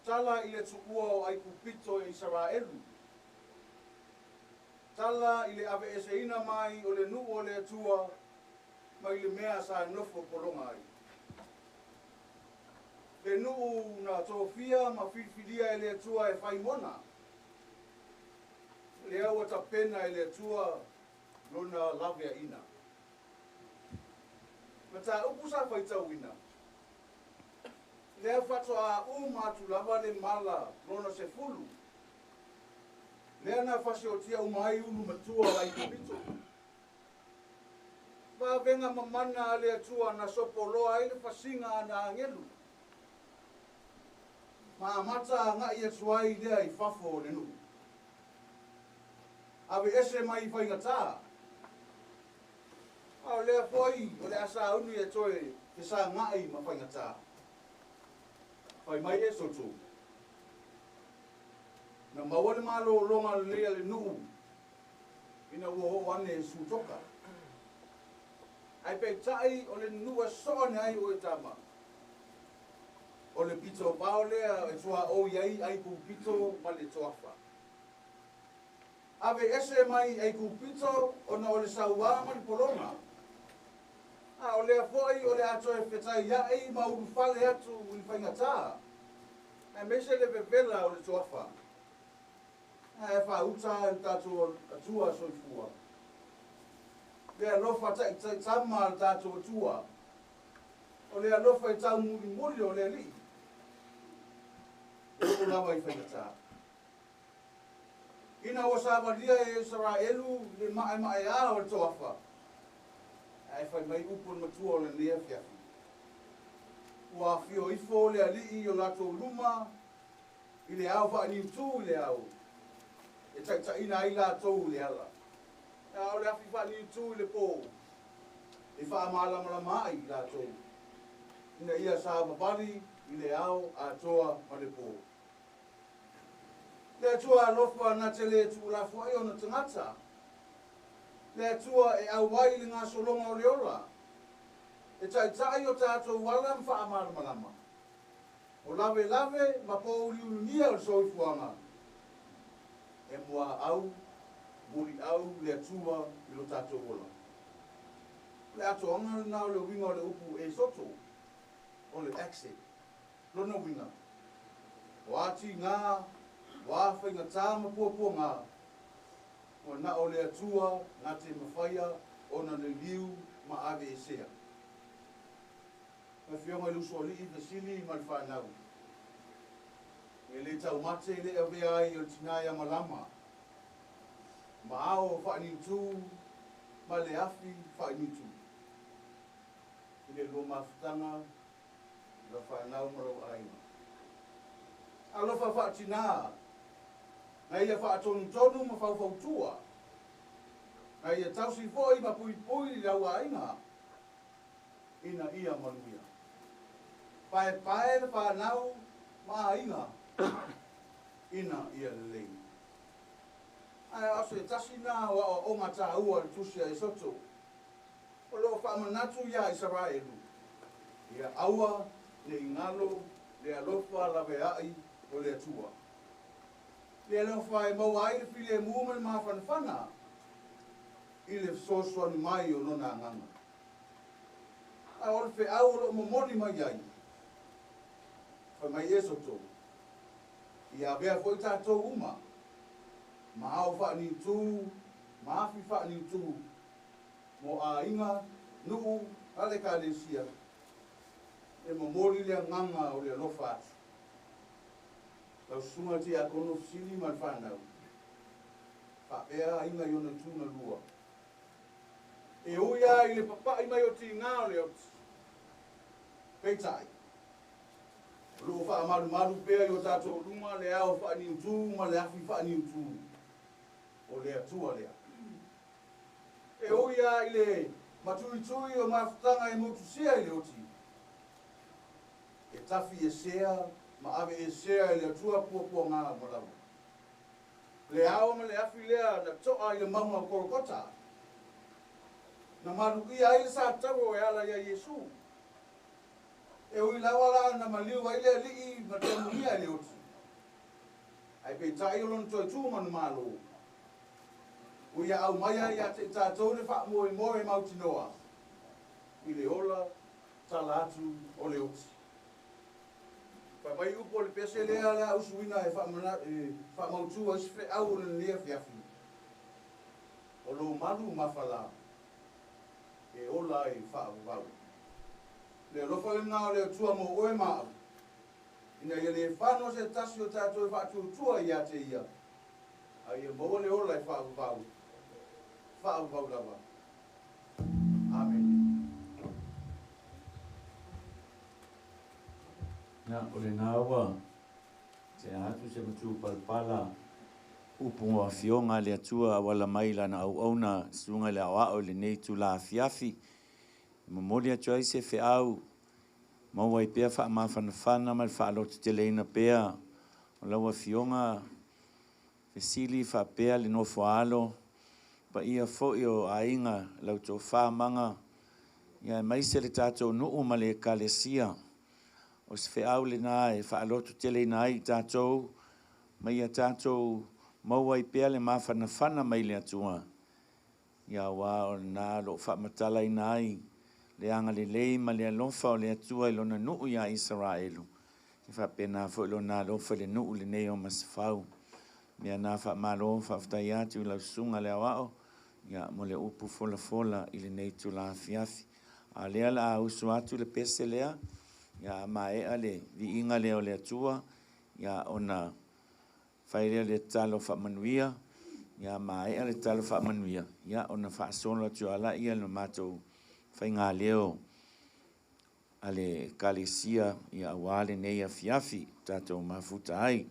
Tala i le tukua o ai kupito i Israelu. Tala i le ave ese ina mai o le nuu o le atua mai le mea sa nofo polonga ai. Le nuu na tofia ma filfilia e le atua e whaimona. Le aua ta pena e le atua lona lavea ina. Ma ta upu sa whaitau ina. Le whatoa matu lava le mala lona se fulu. Le ana whasi o tia umai unu matua lai kupito. Va venga mamana le atua na sopoloa ile whasinga na angelu. Ma mata nga ia tuai lea I fafo le nu. Awe ese mai whaingata. Au lea foi, o le asa unu e toe, ke sa ngai ma whaingata. Whai mai e sotu. Na mawane malo longa lea le nu. Ina ua ho ane su toka. Ai pe tai o le nu a soane ai o e tama. O le pito pao lea e tua o iai ai ku pito ma le toafa. Ave ese mai ai ku pito o na o le sauwa ma le polona. A o lea foi o le ato e fetai iai ma uru fale atu uli whaingata. E mese le vevela o le toafa. E wha uta e tato atua soifua. Lea lofa tai tama tato atua. O lea lofa e tau muri o lea li. O lawa I whaingata. Ina o sabalia e Saraelu le mae a o le toafa. Ai whai mai upon matua o le nea fiafi. Ua fio ifo le alii o lato luma. I le au wha ni tu le au. E ta ina I lato le ala. E au le afi wha ni tu le po. E wha malama mai I lato. Ina ia sa babari I le au a toa ma le po. Le atua lofa na te le tu la fwai o na tangata. Le atua e au wai le ngā solonga o le ola. E tai o tātou wala mwha amara malama. O lawe ma po uriunia o soifuanga. E mua au, muri au le atua I lo tātou ola. Le atua anga na o le winga o le upu e soto. O le exit. Lona winga. O ati ngā wa whainga tāma pua ngā. O na o le atua, ngā te mawhaia, o na le liu, ma ave e sea. Ma whionga I luso li I Fesili ma le whanau. E le tau mate le ave ai o tinaya Malama. Ma ao whaani tu, ma le afi whaani tu. I le lo mawhitanga, le whanau marau aina. Alofa whaatina, na ia whaatonu tonu ma whautua. Na ia tausi foi ma pui lau aina. Ina ia manuia. Pae le whanau ma aina. Ina ia lei. Ai aso e tasi nā o ngata ua le tusia e soto. O lo whaamanatu ia I Saraelu. Ia aua, le ingalo, le alofa lawe ai o le atua. Le alofa e mau ai le file muumel maa whanawhana. I le sosoani mai o nona anganga. A o le whi au o lo momoni mai ai. Whai mai e soto. Ia bea fwoi tātou uma. Ma au whaani tū, ma afi whaani tū. Mo a inga, nuu, ale ka le sia. E momori le nganga o le alofa atu. Lau sunga ti a kono Fesili ma le whanau. Whaea inga iona tūna lua. E uia I le papai mai o ti ngā o le oti. Peitai. Lua wha maru pēr I o tātou runga le au whaani utu ma le afi whaani utu. O le atua lea. E uia I le matui o mawhitanga e motusia I le oti. E tafi e sea, ma ave e sea I le atua pua ngā marau. Le au ma le afi lea na toa I le maunga o korokota. Na maru ia ai sa tau e ala ia Yesu. E ui lawala na maliu ai le lii ma te muia le oti. Ai pe tai o lon toi tū manu malo. Ui a au maia ia te tātou le wha moe mauti noa. I le ola tala atu o le oti. Pai upo le pese le ala usuina e fa mautu as fe au le fiafi. O lo malu mafala. E ola e fa au. Le lo fa na le tua mo o ma. Ina ye le fa no se tasio tato fa tu tua ia te ia. Ai mo le ola e fa au. Fa au lava. Amen. Na ole na wa te atu se matu palpala upu wa fionga le atua wala mai lana au na sunga le awa o le nei tu la fiafi momoli atua i se fe au mau wai pea wha ma whanawhana mai wha alo te leina pea o laua fionga Fesili wha pea le no alo pa ia fo i o ainga lau tō wha manga ia mai se le tātou nuu ma le kalesia o se whaau le nā e whaalotu tele nai tātou, mai a tātou maua i pēa le mawhanawhana mai le atua. Ia wā o nā lo whamatala i nai, le anga le lei ma le alofa o le atua i lona nuu ia Israelu. E whapena fo i lona alofa le nuu le nei o maswhau. Mea nā whamalo whaftai atu i lau sunga le awao, ia mo le upu fola i le nei tu la fiafi. A lea la a usu atu le pese lea, ia mai ale vi inga leo le atua ia ona faile le talo fa manuia ia mai ale talo fa manuia ia ona fa solo tu ala ia no mato fainga leo ale kalesia ia wale nei a fiafi tato mafuta ai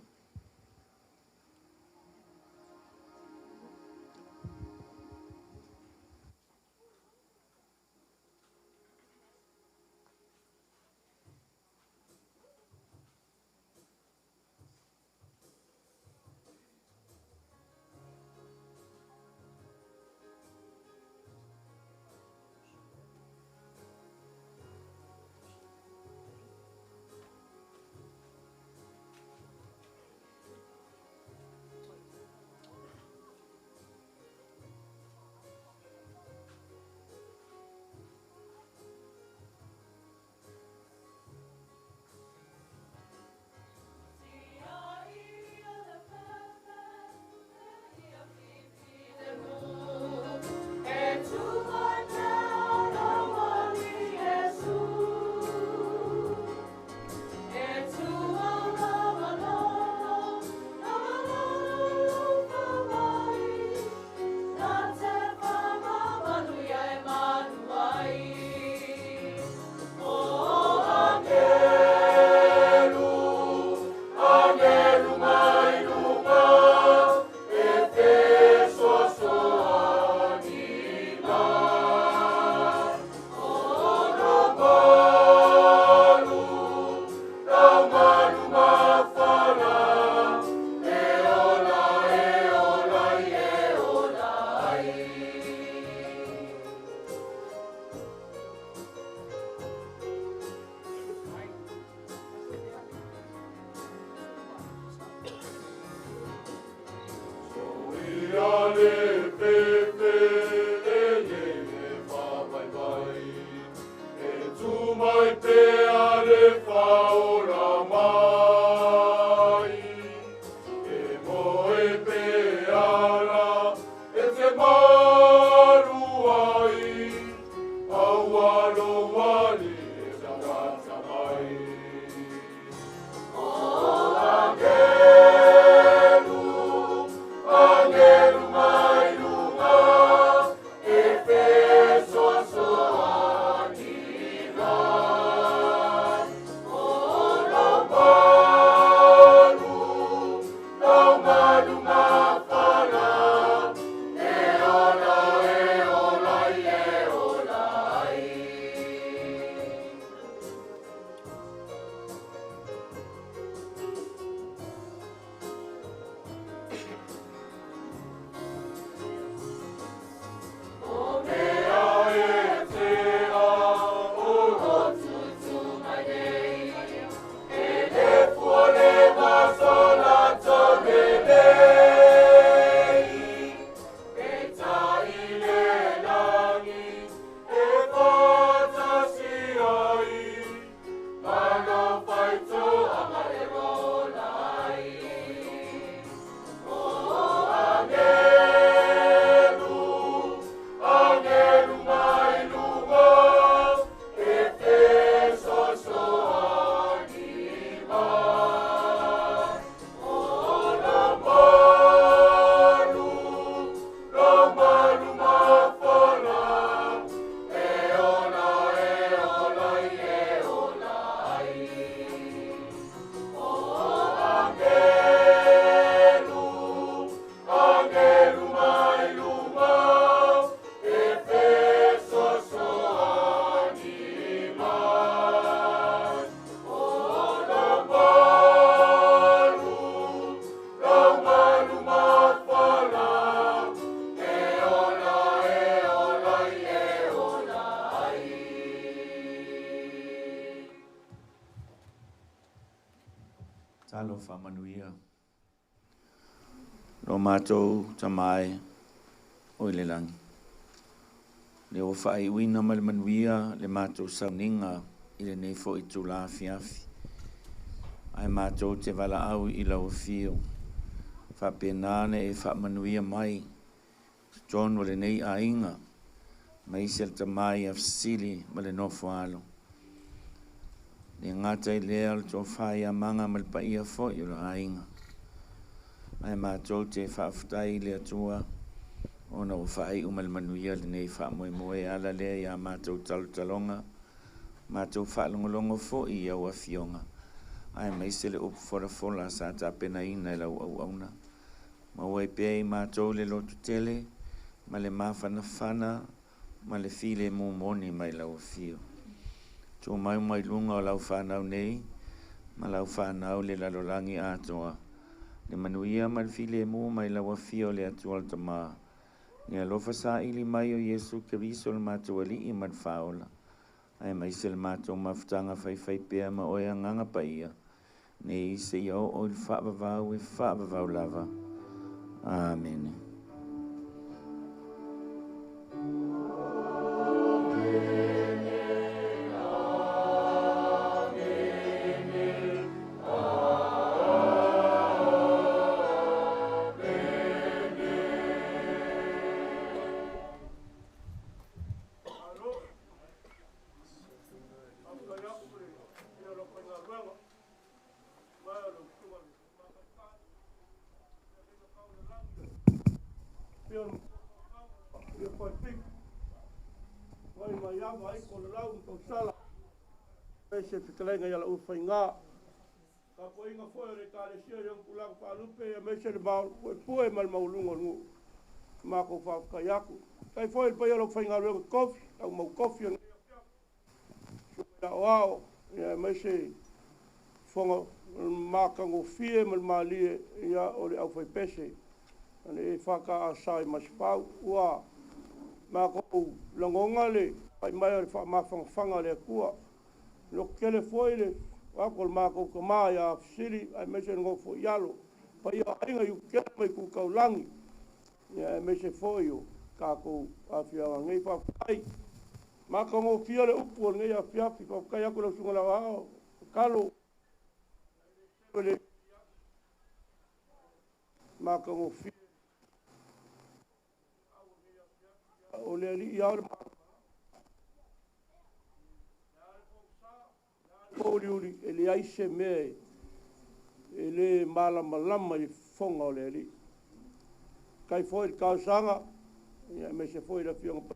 Talo whamanuia. Lo mātou tamai o le langi. Le o whai uina ma le manuia le mātou sauninga i le neifo i tū la fiafi. Ai mātou te wala au i lau fio. Whapenane e whamanuia mai. John wale nei a inga. Mai se le tamai a Fesili ma le nofo alo. Le ngata i lea le tō whai a manga ma le paia fo i la a inga. Ai mātou te whaafutai le atua. Ona o whai umal manuia le nei wha moe ala lea ia mātou talonga. Mātou whaalongolongo fo i au a fionga. Ai mai se le upu fora fola sa ta pena ina i lau au auna. Ma wai pia i mātou le lotu tele. Ma le mawhana whana. Ma le file mu moni mai lau fio. Tō mai lunga o lau whanau nei. Ma lau whanau le lalolangi atoa. Le manuia ma le file mu mai lau fio le atua le tamaa. Ni alofa sa ili mai o Yesu Keriso le mātou ali i madwhaola. Ai mai se le mātou mawhtanga whai pia ma oia nganga paia. Ne i se iau o il whaavavau e whaavavau lava. Amen. Se fitalenga ia la ufa inga. Ka po inga foi o retale sia yang pulang palupe ya mese le mau pue mal maulungo ngu. Ma ko fa ka yaku. Kai foi el payo lo fainga lo kofi au mau kofi ang. Ya wow ya mese fongo ma ka ngo fie mal mali ya o le au foi pese. Ane fa ka asai mas pau wa ma ko longonga le pai mai fa ma fanga le kua. Lo kele foile wa kol ma ko ma ya Fesili ai mese ngo fo yalo pa ia inga yu kele mai ku kaulangi ya mese foio ka ko afia ngai pa ai ma ko ngo fia le upu ngai afia fi pa ka ya ko lo sunga la wa kalo le ma ko ngo fia o le ali ya Uri ele aise me ele malama i fonga o le ali. Kai foi ka sanga ia me se foi la fionga.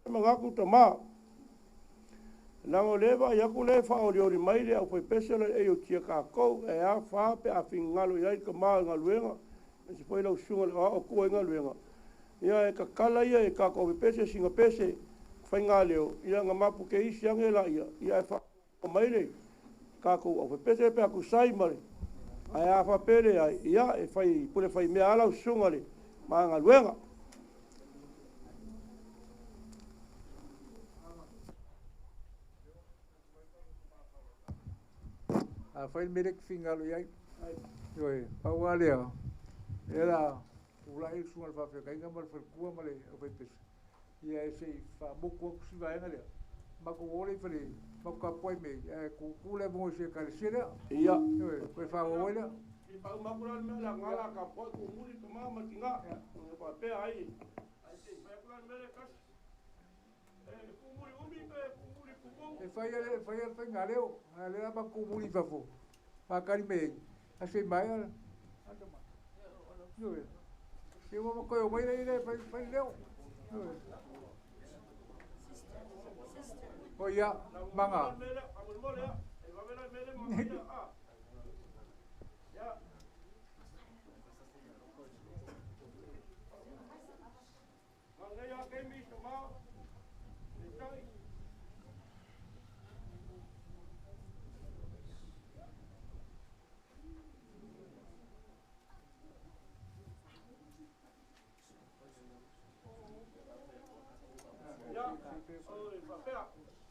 Manga ku tama. Lango leva ia ku le fa o ori mai le au foi pesela e o tia ka ko e a fa pe a fingalo ia ka ma ngaluenga. Me se foi la usunga o ko ngaluenga. Ia e ka kala ia e ka ko pese singa pese. Leo, ia nga mapu ke isi ange la ia e wha maile, ka kou au pese pe aku sai mare, ai a wha pere ai, ia e whai, pule whai mea alau sunga le, maa ngā luenga. A whai merek whingalo iai, ioi, paua lea, era ulai sunga le whawhia, kai ngamar whakua male au pese. Ia e sei whamoko aku si vaenga lea. Mako ore whare, mako ka poi me, kukule mo se karesera. Ia. Koe whawa lea. I pau makura me la ngala ka poi kumuri ka maa mati ngā. Nga pa pea ai. Ai sei, makura me le kasi. Kumuri umi pe, kumuri kumu. E whai ngā leo, lea ma kumuri whafo. Pakari me, a sei mai ala. Anta ma. Ioi. Ke wama koe o mai rei whai leo. Oh ya, manga.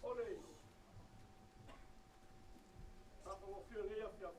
Ole. Ako mo fio ngai afia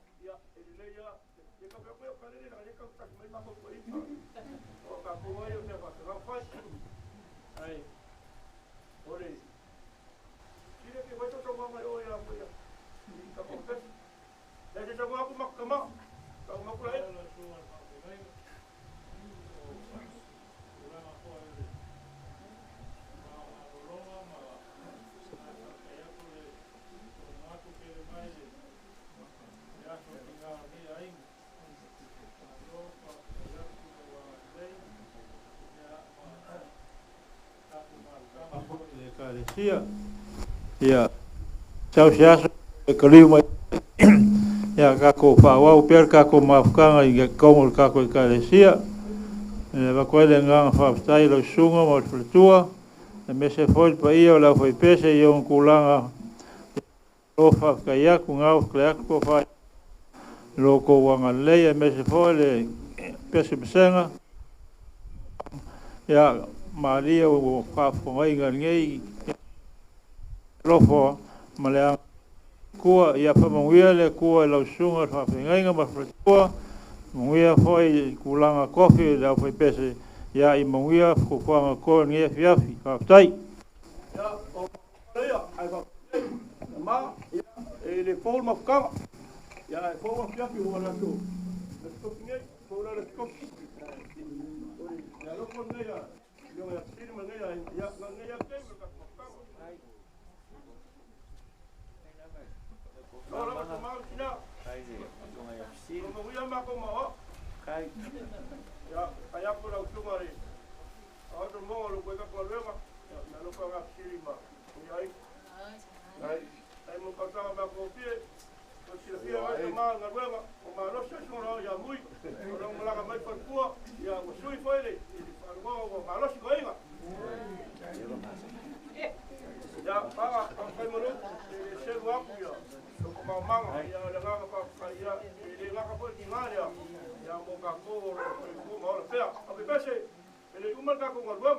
Sia. Ia. Tau se aso e kariu mai. Ia kako whawau per kako mawhukanga i kongo kako i karesia. E wakoele nganga whawhtai lau sunga mo whatua. E me se fwoi pa ia o lau whai pese i on kulanga. Lo whawhkai aku ngau kleaku ko whai. Lo ko wanga lei e me se fwoi le pese besenga. Ia Maria o whawhongai ngei. Lofo malea kua ia pamanguia le kua lau sunga whawhengainga mawhatua manguia foi kulanga kofi lau whai pese ia i manguia kukuanga koa ngia fiafi whawtai ia o rea ai whawtai ma ia e le fōl mawhukanga ia e fōl fiafi o wala tō le kofi ngai fōla le kofi ia loko ngai ia ia sirima ngai ia ngai ia kei Kai. Ya, kaya po lau tungari. Ako mo lo kuya ko lema. Na lo ka siri ma. Ai. Ai mo ka tama ba ko pie. Ko sira pie ai ma na lema. O ma lo se so ya mui. O lo mala ka mai pa kua. Ya mo sui foi le. Mo ma lo si ko inga. Ya, pa kai mo lo. Se wa ku ya. Ko ma manga ya la ga pa ya. Ele ga ka po ti ngaria. Ya mo ka ko mo la fea a be pese ele uma ka ko ngwa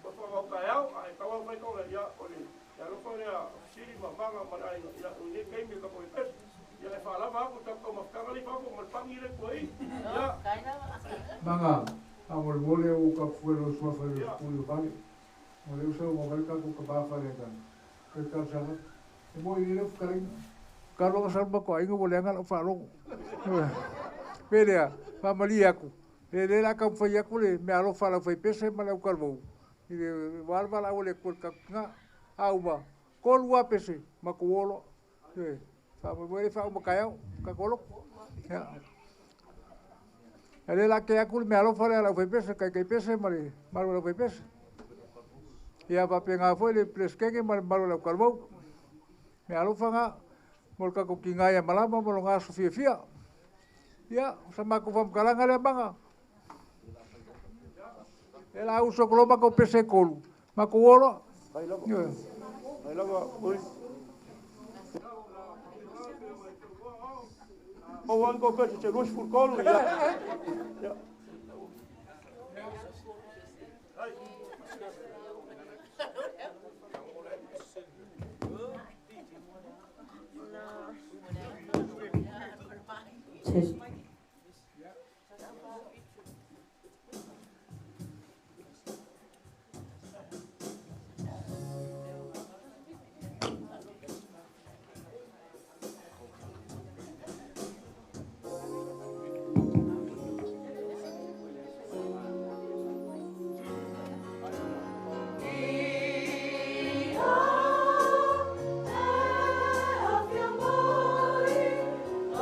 ko fa ka ya ai ka wa mai ko ya ole ya lo ko ya siri ma manga ma ai ya ni kai mi ka ko pese ya le fa la ma ko ta ko ma ka li fa ko ma pa ni le ko ai ya manga a mo le o ka fu lo so fa le ku lo vale mo le usa mo ka ko ka ba fa le kan ka sa mo i le ka lo ka sa ba ko ai ngo le nga fa lo Perea, famali aku. Le la ka foi aku le me alo fala foi pese mala o calvo. I le walva la ole ko ka nga auva. Kol wa pese makuolo. Fa mo le fa mo kaio ka kolo. Ya. Le la ke aku me alo fala la foi pese ka pese male malo la foi pese. Ya va penga foi le preskenge malo la calvo. Me alo fanga mo ka ko kinga ya malama mo nga sofia fia. Ya, sama ko fam kalanga le banga. Ela uso gloma ko pese kolu. Mako wolo. Ai logo. Oi. O wan ko pese che rush ful kolu ya. Ya.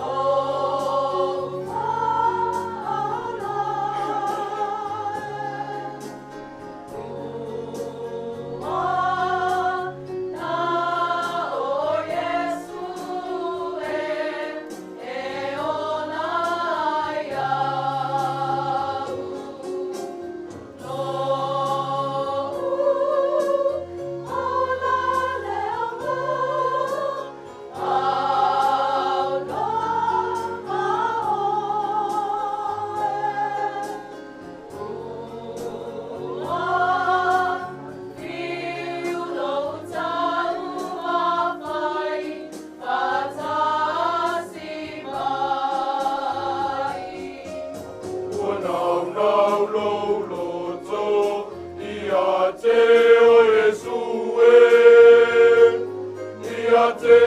Oh Thank you.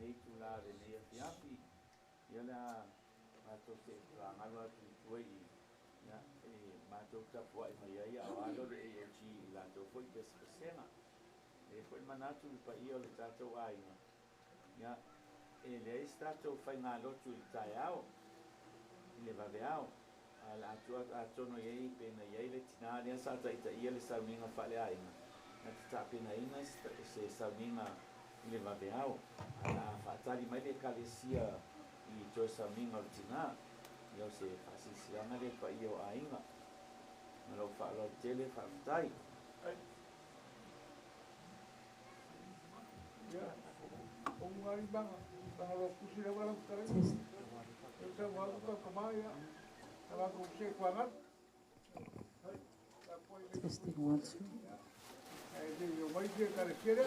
nei tu la le nei fiafi ia la mato te la ngalo tu tuai ya mato ta puai mai ia alo le e chi la to foi pesena e foi manatu pa io le tato ai ya e le stato fai ngalo tu taiao le vaveao ala tua atono iei pena iei le tinare sa ta ia le sauninga fale ai na ta pena ina se sauninga le vaveao ala fatali mai le kalesia i to sauninga le tina io se fasisianga le pa io ainga ma lo fa lo tele fa tai ya ngari bang lo kusira wala kare sa wa ko kamaya ala ko se kwangat Testing 1, 2. Yo mai que careciera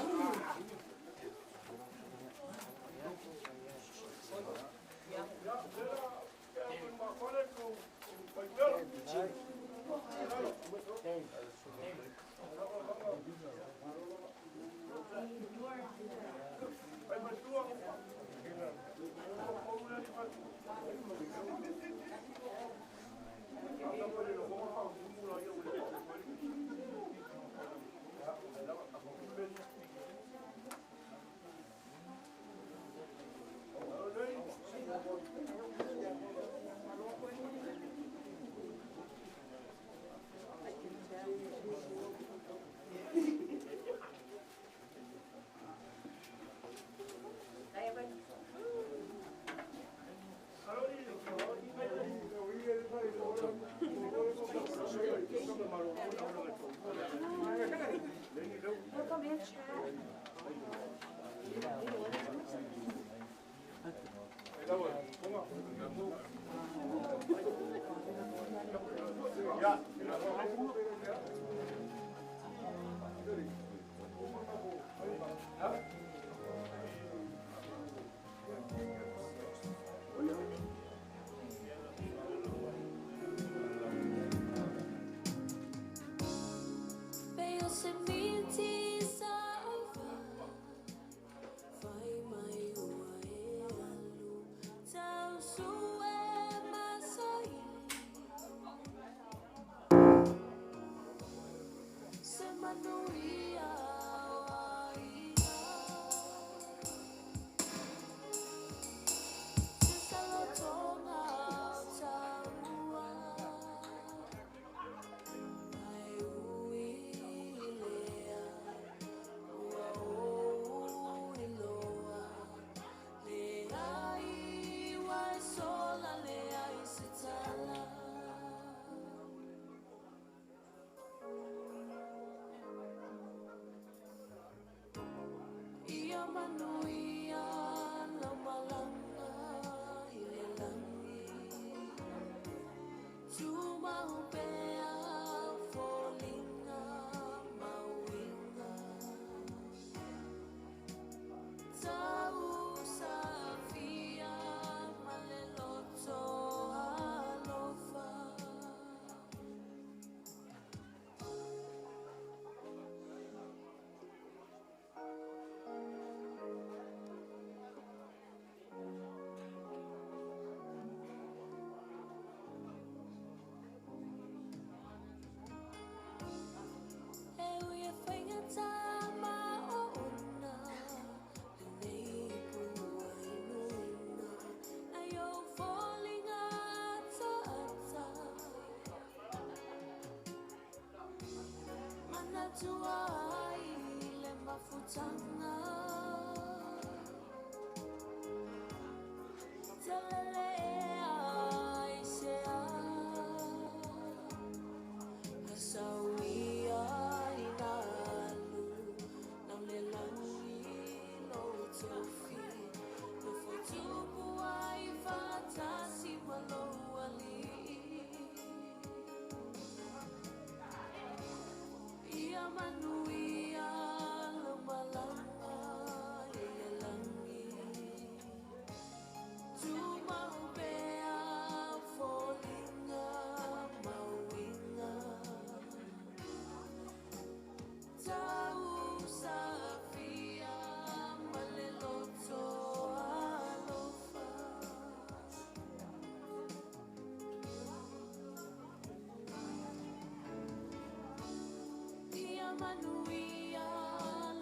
manuia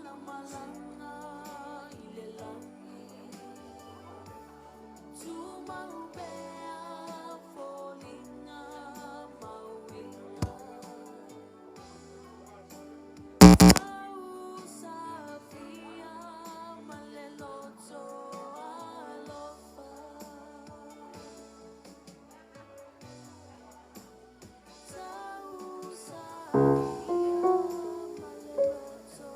la malanga i le langi. Tu maupea folinga mauinga. Tau safia maleloto alofa. Tau safia maleloto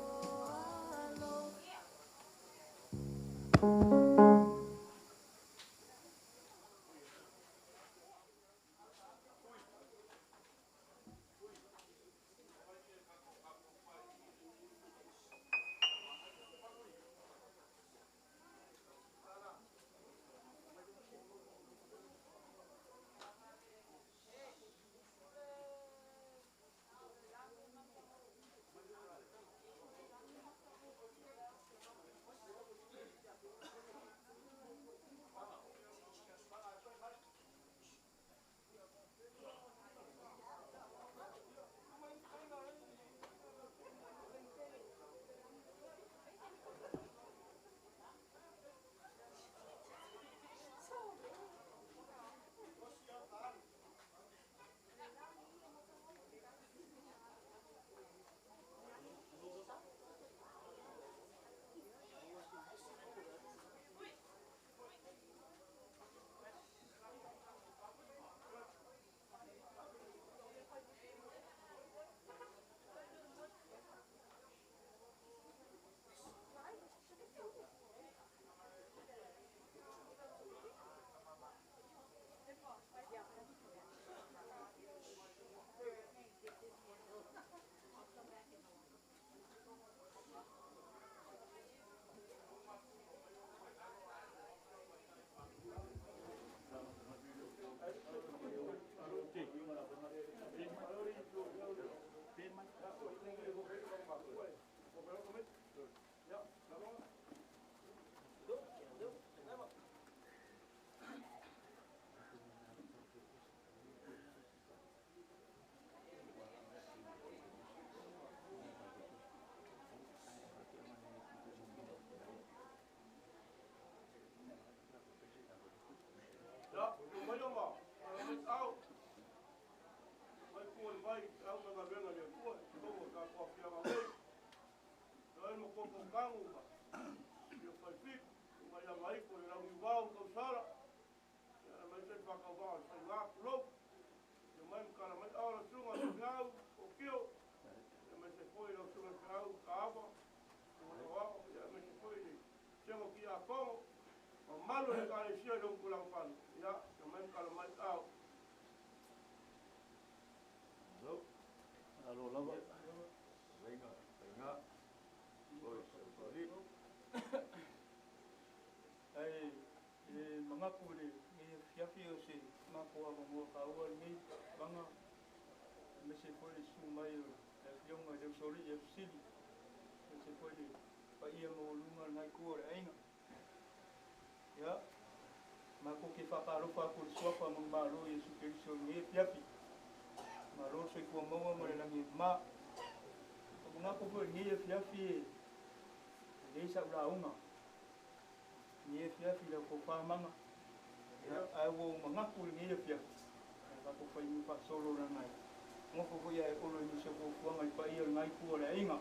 alofa. Malo le kare sia dong kulang pan. Ya, kemen kalau mai au. Halo lama. Venga, venga. Oi, sorry. Ai, mengaku ni fiafio si ngaku aku mau kawan ni banga mesti boleh sumai yang ada sorry ya sini. Mesti boleh pak ia mau lungan naik kuat ainga. Ya, maku kifakarufa kursuapa mengmalu Yesus Kristus ni piapi. Malu sekua mau melalui mak. Mengaku pun ni piapi. Desa ulaunga. Ni piapi dah kopa manga. Ya, aku mengaku ni piapi. Aku pergi pak solo rangai. Ngaku pun ya kalau ni sekua puang ai pai ngai ku le inga.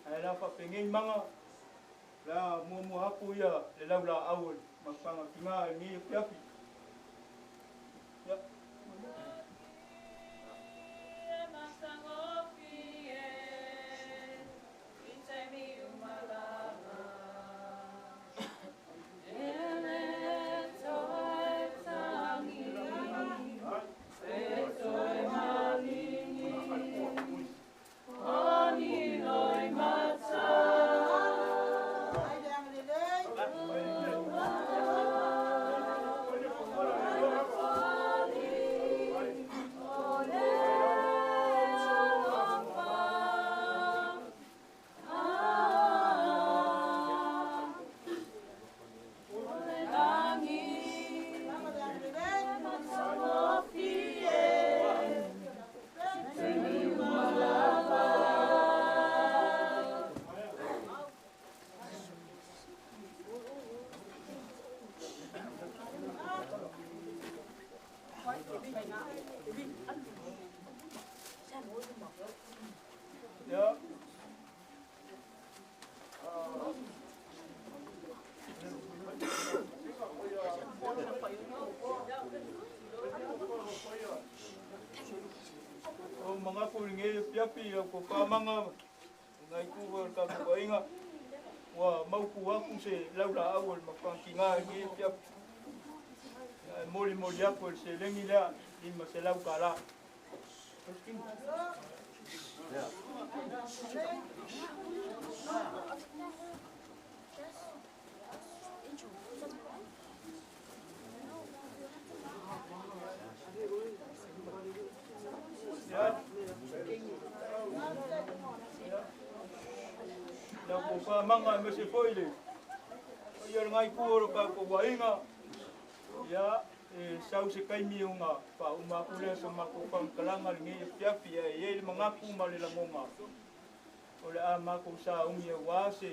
Ai la pa pengen manga. La mu aku ya le la awal. Masang tinggal ni piapi. Ya. Ya. O mga kulinge piapi ko kamanga ngai ku ka ko inga wa mau ku aku se laula awal makankinga ngi piap moli moli aku se lengi la di maselau kala ya ya ko fa manga me se foile ia ngai ku ro ka ko wainga ya sau se kai mi unga pa uma ule so ma ko pang kalanga ngi pia pia ye mangaku male la ngonga ole a ma ko sa ungi wa se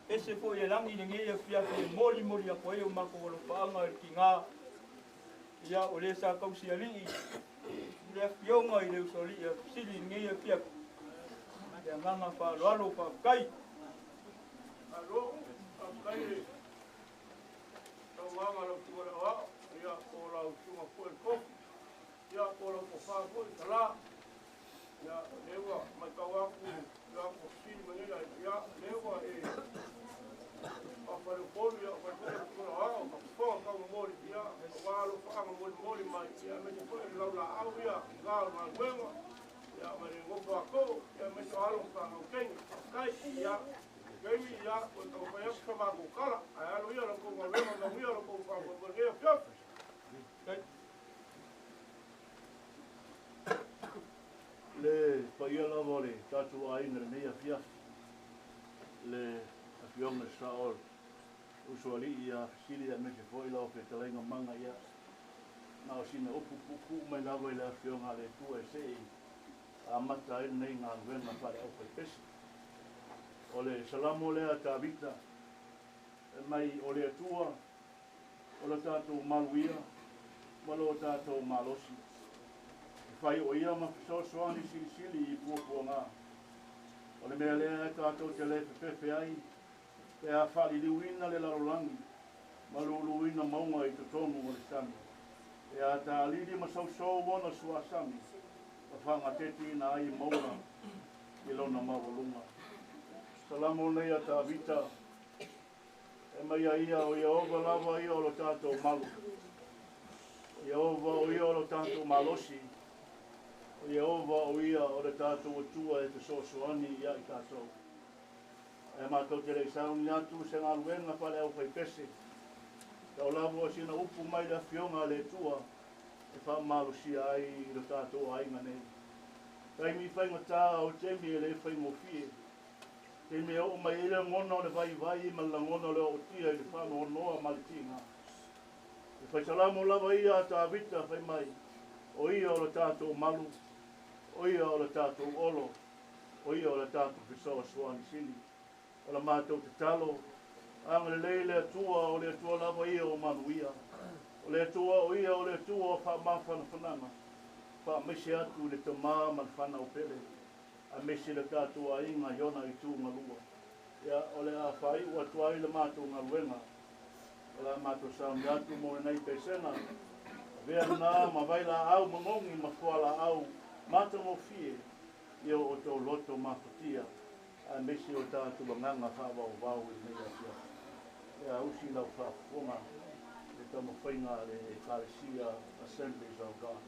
ese fo ye langi ngi ye pia pia moli moli ya ko ye ma ko lo pa nga kinga ya ole sa ko si ali le yo ngai le so li sili ngi ye pia ya nganga pa lo pa kai alo kai tau nganga lo tu la ya ko la tu ma ko ya ko lo ko fa ko la ya lewa ma ka wa ku ya ko si ma ni ya lewa apa lo ko ya ko ko la ko ka mo ri ya wa lo fa mo ri ma ya me ko la au ya ga ma ngwa ya ma ni ngo ko ya me so alo ka no ken kai ya Gemi ya untuk upaya sama bukala, ayah lu ya lu kau malu malu ya lu kau kau bergaya siap. Le paya la vole, tatu ain remia fiaf. Le avion Saul usuali ya Fesili ya mese foi la pe telenga manga ya. Na sina opu pupu me la vole avion ale tu ese. Amata nei nga venga para o pesi. Ole salamo le atavita mai ole atua ole tato maluia malo tato malosi fai o ia ma so soani sili puo nga ole me le tato tele pepe ai e a fali liwina le larolangi malu luina maunga i tonu ole sami e a ta lidi ma so wona suasami fa nga teti na ai mauna i lona mawalunga Salamu nei a tā vita. E mai a ia o Iehova lava ia o lo tātou malu. O Iehova o ia o lo tātou malosi. O Iehova o ia o le tātou atua e te sosoani ia i tātou. E mātou te rei sauni atu se ngā luenga pale au whai pese. Tau lavo a sina upu mai da fionga le tua e wha malosia ai i lo tātou ainga nei. Kai mi whainga tā o temi e le whaingo fie. Te me o mai ele ngono le vai ma la ngono le o tia le fa no no malitina. E fai salamu lava ia ta vita fai mai. O ia o le tato malu. O ia o le tato olo. O ia o le tato fisoa suani sili. O la mātou te talo. Anga le leile tua o le tua lava ia o manuia. O le tua o ia o le tua o wha mawhana whananga. Wha mese atu le te maa man whana o pele. A mesi le kātua inga yona i tū ngalua. Ia ole a whai ua tuai le mātou ngaluenga. Ole a mātou saungi atu mo nei pesena. Vea nā ma vaila au mongongi ma fuala au mātou mo fie. Ia o tō loto mafutia. A mesi o tātou wanganga whawa o wau i nei atia. Ia usi lau whafunga. Le tamo whainga le Ecclesia Assemblies of God.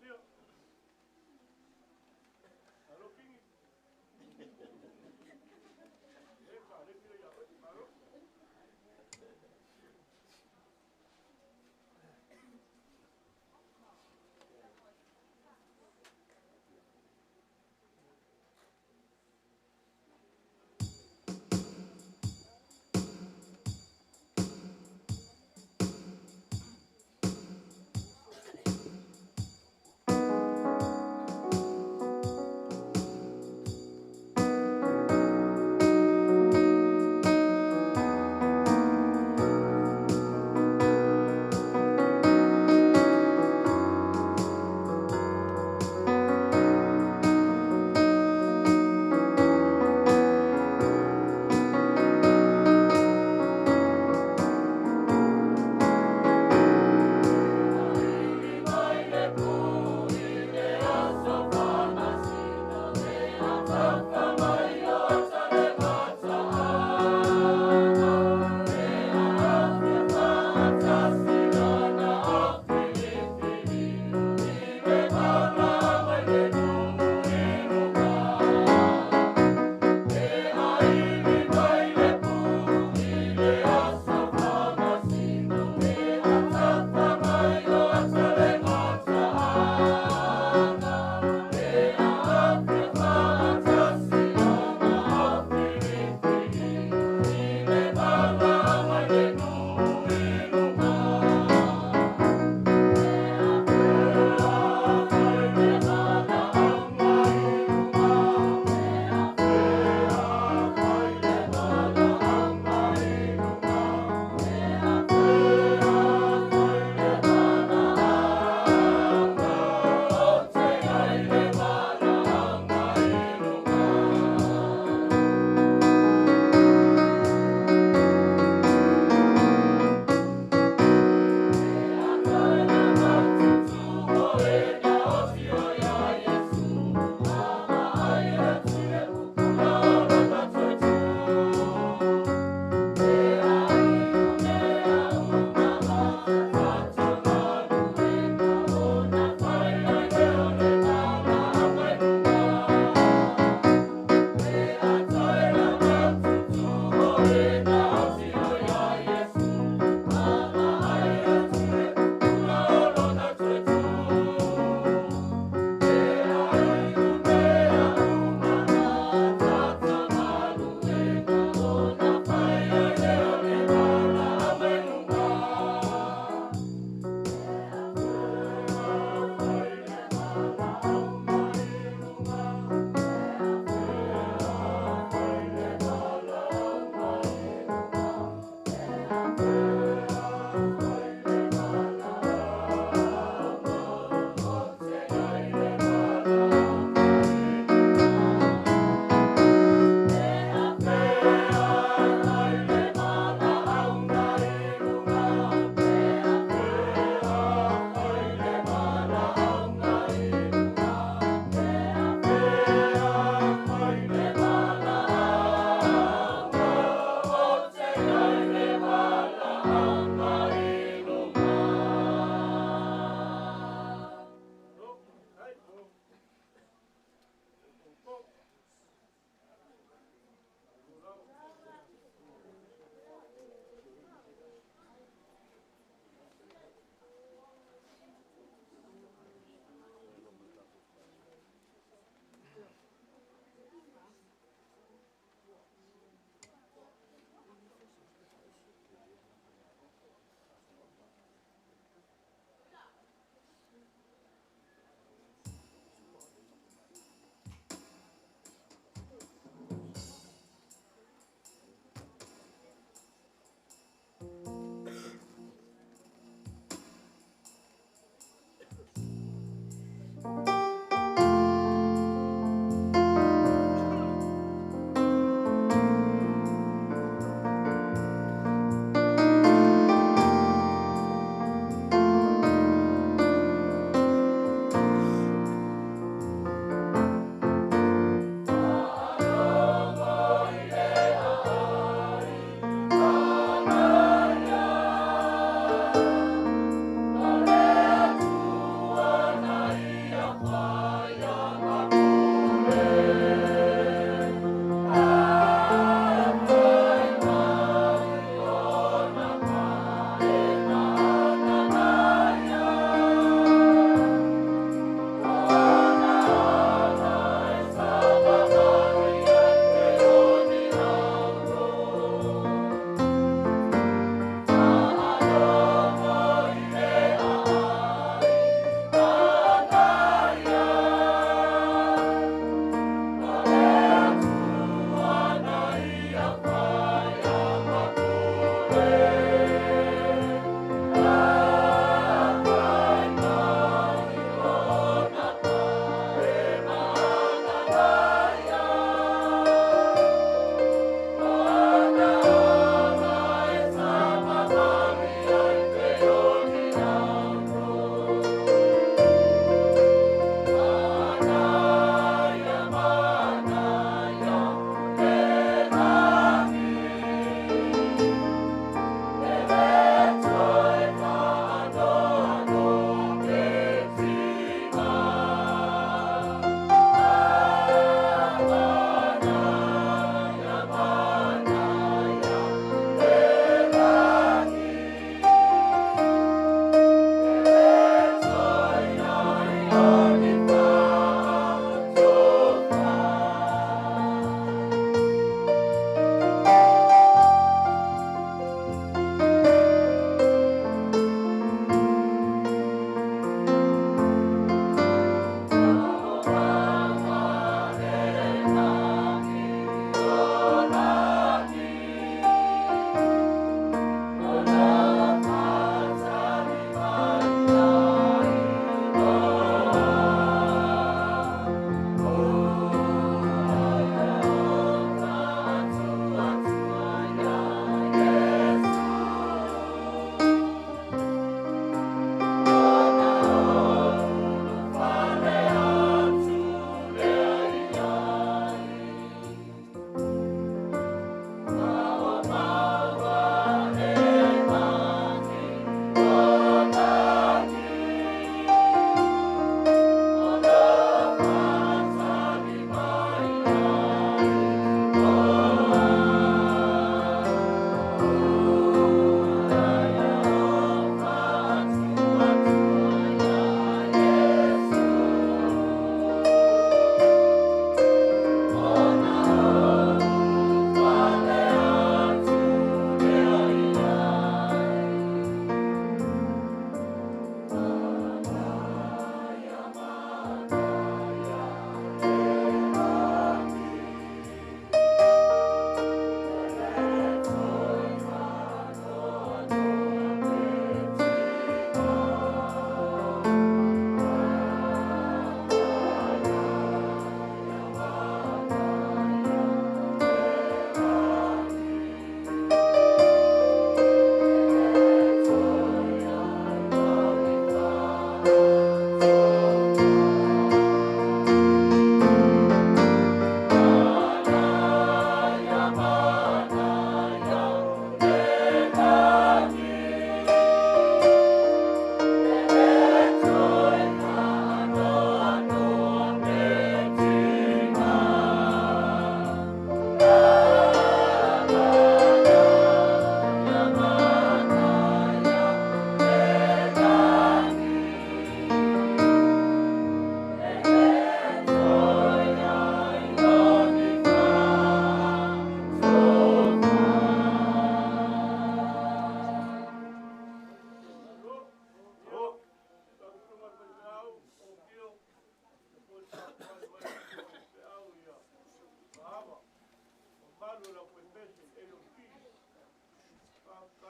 Leo.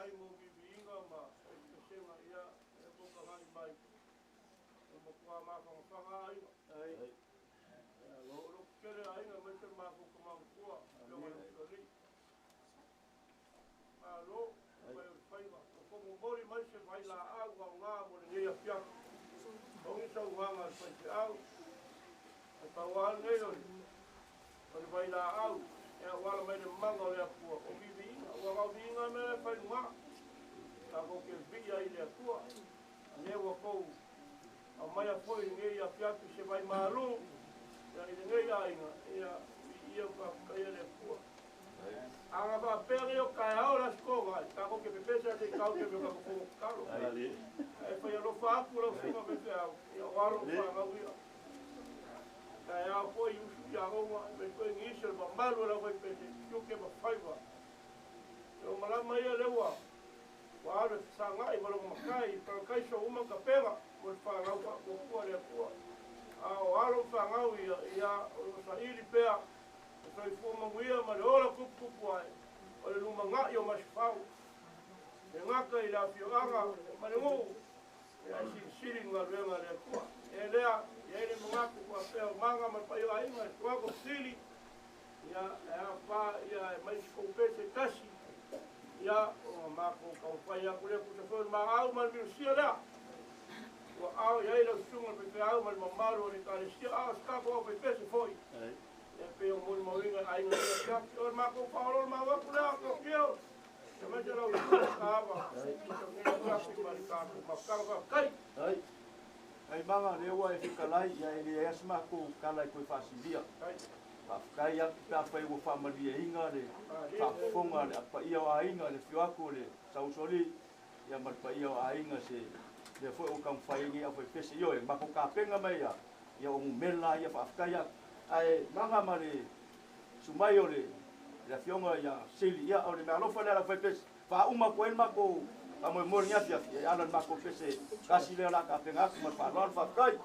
ai mo bibiinga ma e pesenga ia e boka ngai mai. E mo kua maka mawhanga ai. Ai. Lo kere ai nga mai te mako kamau kua. Lo mai tori. Ma lo, mai o whaiva. O komo mori mai se vai la au au ngā mo le ngia fiaku. O ngi sau hanga pai te au. E tauan ngai oi. O le vai la au. E wala mai le manga o le akua. O bibiinga. O waka biinga me le whai ngā. Ta ko ke via i le akua. Ne wa kou. A mai a foi ngai a fiaku se vai malu. Ya i ngai a inga. Ia pa kai le akua. Anga ba pere o kai au la skoga. Ta ko ke pepesa te kau ke me ka ko kalo. E fai alo fa aku lo fuma pepe au. Ia walo fa ngawia. Kai au foi usu ya ronga. Me koe ngisel ma malu la vai pete. Yuke ma faiva. Yo malama ia lewa. Wa ave sanga i malo makai. Pero kai so uma ka pera. Mo fa ngau fa ko kua le kua. O alo fa ngau ia o sa ili pea. So i fuma nguia ma le ora kupu ai. O le luma ngai o masifau. E ngaka i la fioanga ma le ngu. E a siri ngā ruenga le kua. E lea, i ele mngaku kua peo manga ma pai o ainga. E tuako sili. Ia e a pā, ia e mai sikopese kasi. Ia o mako kaupai a kule kuta fōru ma au ma miu sia lea. Ua au ia ila usunga pepe au ma mamaru o le kare sia. Au skako au pepese foi. E pe o mori mauringa ainga ia kiaki. O mako paolo ma waku lea ko kio. E mai te lau usunga ka awa. E kiaki ma li kako. Ma kako kai. Ai manga le ua e whikalai ia e le asma ko kalai koe whasilia. Whafkai aki pia whai ua whamalia inga le whafonga le apa ia o ainga le whiwako le sausoli ia marpa ia o ainga se le fwoi o kam whaingi a whai pese io e mako ka penga mai ia o mumela ia whafkai aki. Ai manga ma le sumai o le whionga ia sili ia o le mea lofa le ala whai pese wha uma koen mako ka moe mori ngafi afi, e alan mako pese kasi lea la ka penga aku, ma whanau whafkai.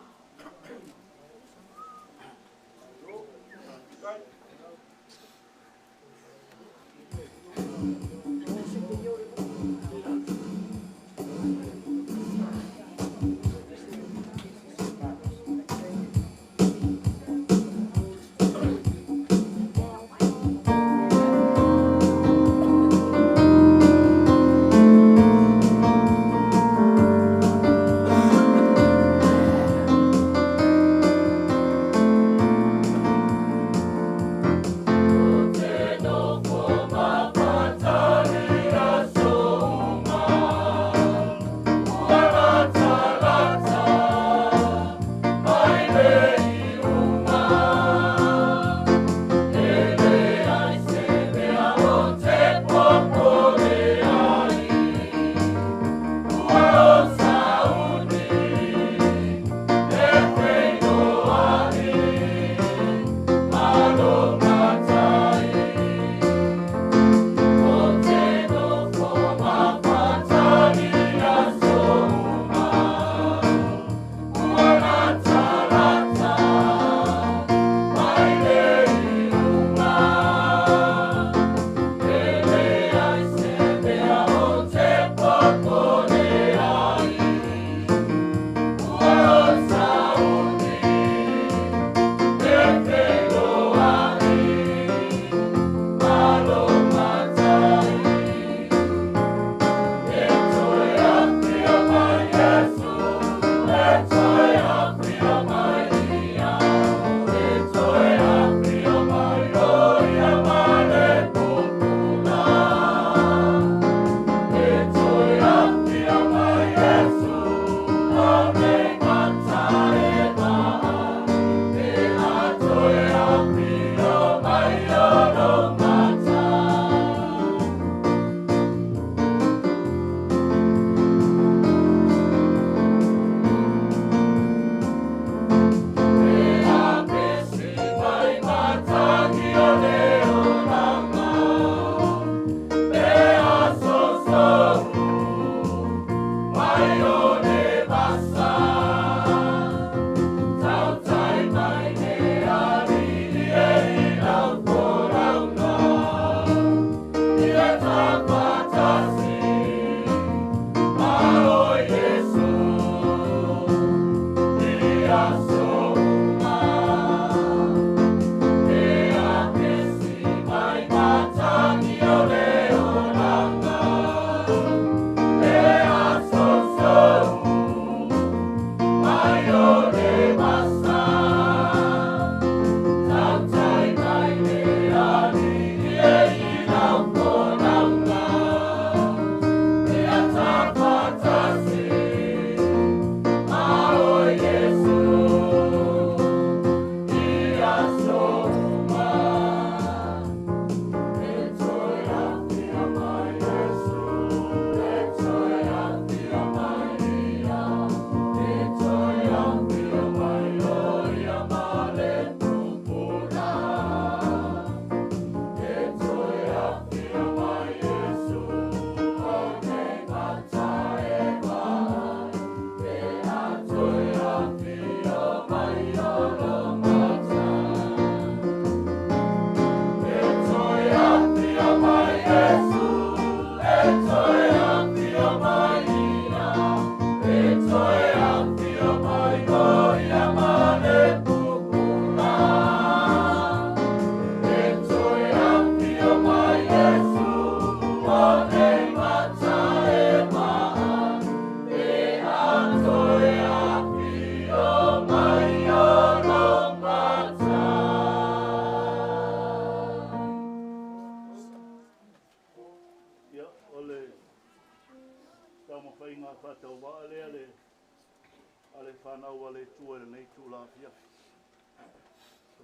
whanau a le tua le nei tū la fia.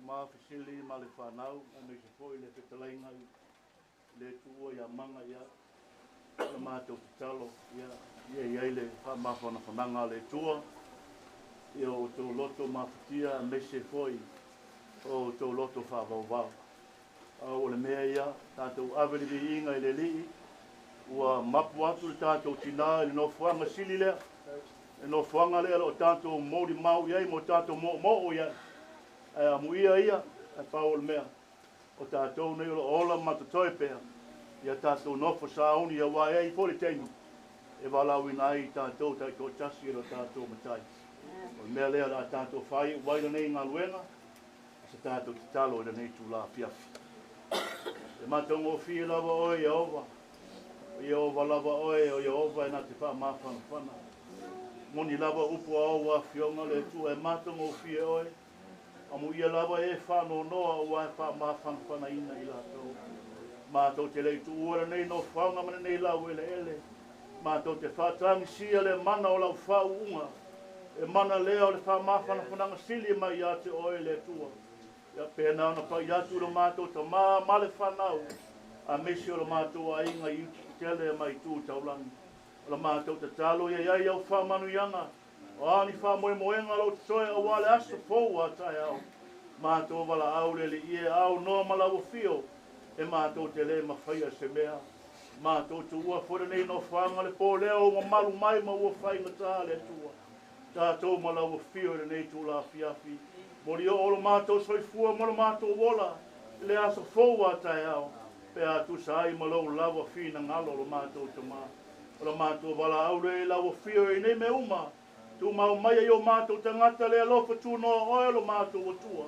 Malama Fesili ma le whanau, a me se fōi le whetalainga le tua ia manga ia, le mātou te talo, ia le whamawhana whananga le tua, ia o tō loto mawhitia, a me se fōi o tō loto whawawau. O le mea ia, tātou aweriwi inga i le lii, ua mapu atu le tātou tina, le no whanga sili lea, e no whanga lea o tātou mōri mau iai, mo tātou mo iai. A muia ia, e pao le mea, o tātou nei o ola matatoi pēr, ia tātou nofo sauni, ia wā ei pōle teinu, e walau ina ai tātou tai tō tasi o tātou matai. O le mea lea la tātou whai, waira nei ngā luenga, se tātou te talo i nei tū la piafi. E matongo fie lava oe Iehova, Iehova lava oe o Iehova e nā te wha mawhana whana. Moni lava upu au a fionga le tu e matongo fie oe, amu ia lava e whano noa ua e wha mawhana whana ina i lātou. Mātou te leitu uara nei no whaunga mana nei lau ele ele. Mātou te whātangi sia le mana o lau whau unga, e mana lea o le wha mawhana whananga sili mai a te oe le tua. Ia pēnā na pai atu lo mātou ta male whanau, a mesi o lo mātou a inga i tele mai tū taulangi. O lo mātou ta talo ia iai au whamanu ianga, o ani whamoe moenga lo te toe a wale asa fōu a tai au. Mātou wala au le ie au noa malawa fio, e mātou te le mawhaia se mea. Mātou tu ua whore nei no whanga le pō leo ma malu mai ma ua whainga tā le tua. Tātou malawa fio le nei tū la fiafi. Mori o lo mātou soifua mo lo mātou wola, le asa fōu a tai au. Pe atu sa ai ma lau lawa fina ngalo lo mātou te mā. O lo mātou wala au le lawa fio e nei me uma. Tu mau mai o mātou te ngata le alofa tu no oe lo mātou o tua.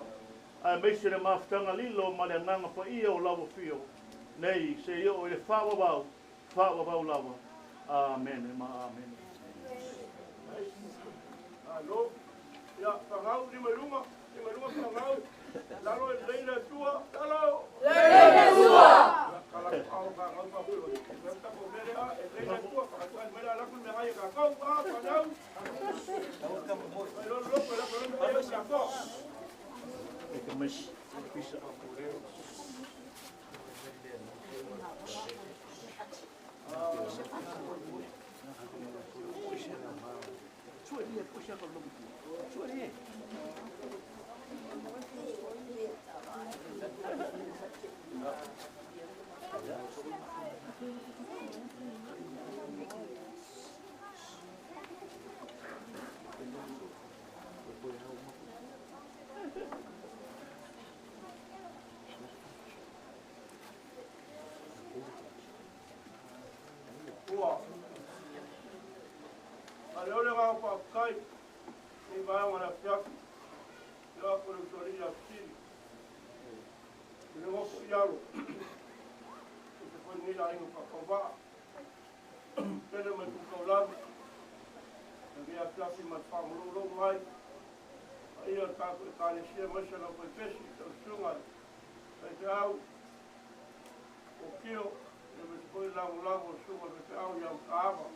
Ai meise le mawhtanga lilo ma le nganga pa ia o lawa fio. Nei, se o e whawawau lawa. Amen, e ma amen. Alo, ia, whangau, ni mai runga whangau. Lalo e leina tua, lalo! Leina tua! Kala au ka ngau pa pui, e tako mere a, e leina tua, whakatua ni mera laku me hai e kakau, whanau. Mai lolo loko, lako lolo me hai e kakau. E ka mesi, e pisa a pureo. Suaria, puxa ka logo. Suaria. Aleole ngā whakai, i mai ngā whiaki, i a kore tori a Fesili. I le ngoko i alo, i te whai nila ingo whakawaa. Pere mai kukau lagu, i mea whiaki mai whamuroro mai. A ia tāku e kāne sia maisa lau pai pesi, tau sungai. Kei te au, o kio, i me te koi lagu o sungai, kei te au i am kāwa.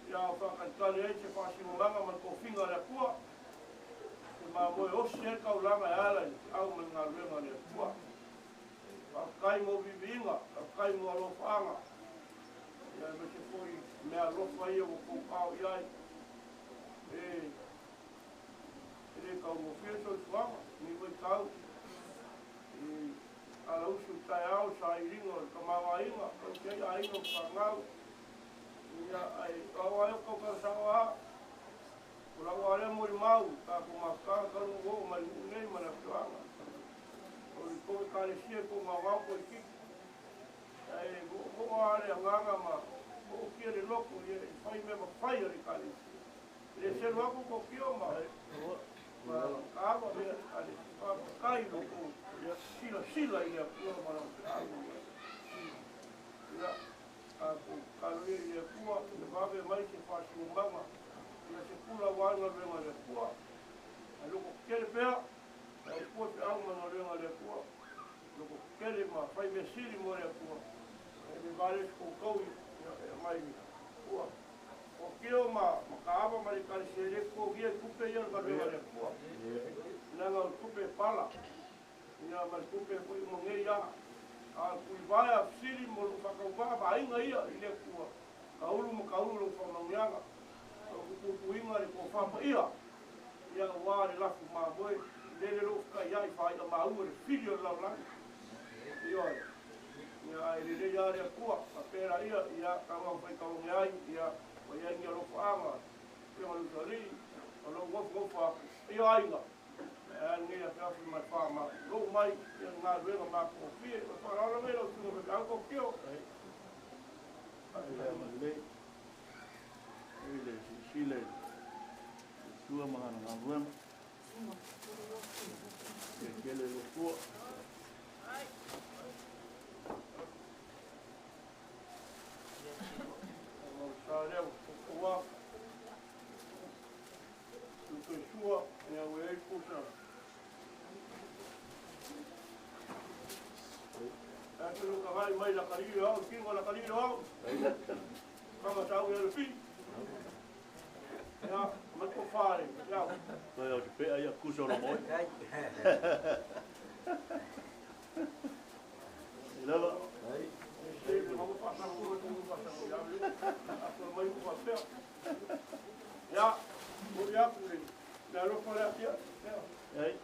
Ia whakatale e te whasimunanga man ko whinga rea kua. Te mā moe osi e kaulanga e ala i te au man ngā ruenga rea kua. Whakai mo vivinga, whakai mo alofanga. Ia me te poi mea lofa ia o kou kau iai. E kau mo whieto i whanga, ni koe kau. Ala usu tai au sa i ringo, ka mawa inga, kau kei a ingo whangau. Ia ai kawa e ko ka sawa. Ora wale mo mau ka ko ma ka ka ngo ma nei ma na tuanga. O ko ka le sie ko ma wa ko ki. Ai ko wale nganga ma o ki le loko ye fai me ma fai ri ka le. Le se lo ko ki o ma. Ma ka wa me ale ka kai lo ko ya sila ia ko ma na. Ia aku kalui ia kua, le wawe mai se whasimumbanga, ia se kula wanga renga le kua. Ai loko kere pēr, ai kua te au mana renga le kua. Loko kere ma whai me siri mo le kua. Ai me vare ko kaui, ia mai kua. O kio makaava ma le karisere ko gia kupe ia ka le le ko. Na nga kupe pala. Ina ma kupe ko mo nge ia. A kui vai a Fesili mo lu whakaupa ba inga ia i le kua. Kaulu mo kaulu lo whanauianga. Ko kuinga le ko whapa ia. Ia wā le lafu mā moe. Lele lo ka ia i whai a maua le whiri o lau langi. Ia e. Ia e lele ia rea kua. A pēra ia ia kama whai kaungi ai. Ia o ia inga lo whaanga. Ia ma lutari. O lo ngofu aku. Ia ainga. Ngia whiawhi mai whāma. Lo mai. Ia ngā ruenga mā kua whie. O wharara mei lau tunga me anko kio. Ia ma le. Ile sile. Tua mga ngā ruenga. Ia kele lo kua. Sārea kua. Tuko sua. Ia wei kusa. Aku lu kawai mai la kari au, kingo la kari au. Kama tau ia le pi. Ya, mat ko fare. Ya. Toi o te pe ai kusa la moi. Lava. Ai. Sei que vamos passar por outro mundo passar por já. A tua mãe com papel. Ya, vou já por ele. Já não foi aqui. Aí.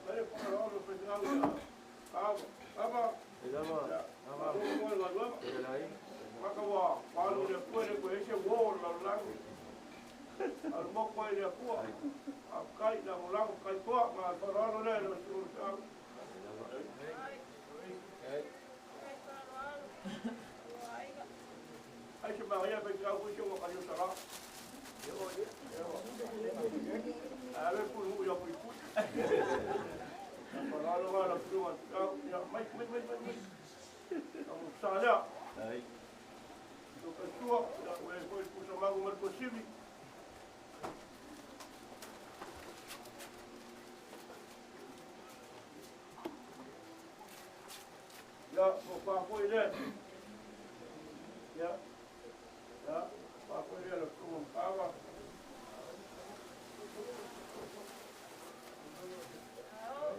Aí, para lá, no final da água. Aba. Aba. Aba. Vamos lá, vamos. Ele aí. Makawa, quando depois de conhecer o ouro lá lá. Al moko ai le kua. A kai na molango kai toa ma torano le no su. Ai se maria pe ka ku yo ka yo sara. A ver por nu yo por ku. Torano va la pluma. Ya mai. Vamos sala. Ai. Do ka tua, ya foi ku sa mago mal possible. Ya, pa foi ele. Ya. Ya, pa foi ele como tava.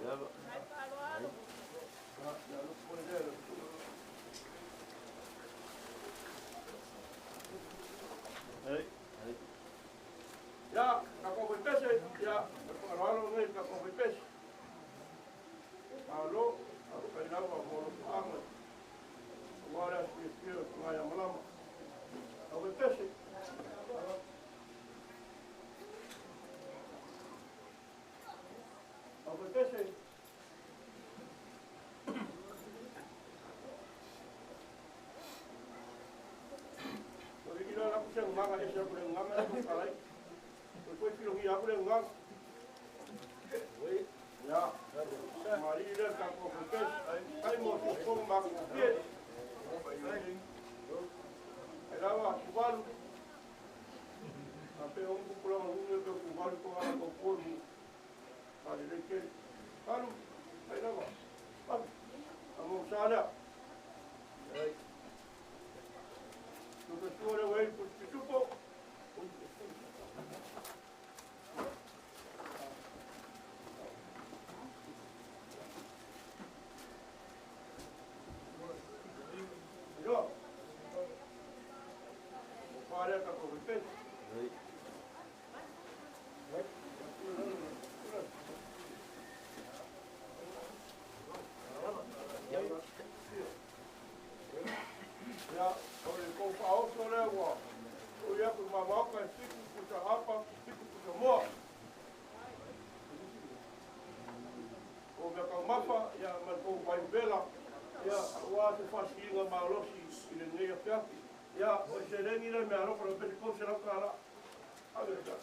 Ya. Ai palo algo. Ya, não foi ele. Ei. Ya, na como peixe, ya. Agora não é na como peixe. Alô. Kai lawa moro anga. Wala spesio ngai malama. Au pese. Au pese. Oi kira la kusen manga esa ko nganga ko kalai. Ko filo ngi aku le ngang. Oi. Ya, mari dia tak fokus. Kai mau fokus mak dia. Elawa kubalu. Ape orang pulang rumah ke kubalu ko ala ko polu. Kali leke. Kalu, elawa. Amo sala. Tudo tudo wei putupo. Olha que eu fiz. Já, olha com pau sobre água. Olha com uma vaca, fico com a rapa, fico com a moa. O meu calmafa, já marcou o pai bela. Já, o ato faz que ainda malosi, ele nem é perto. Ya, o sereni le me aro pro pe ko sera kala. Ave ja.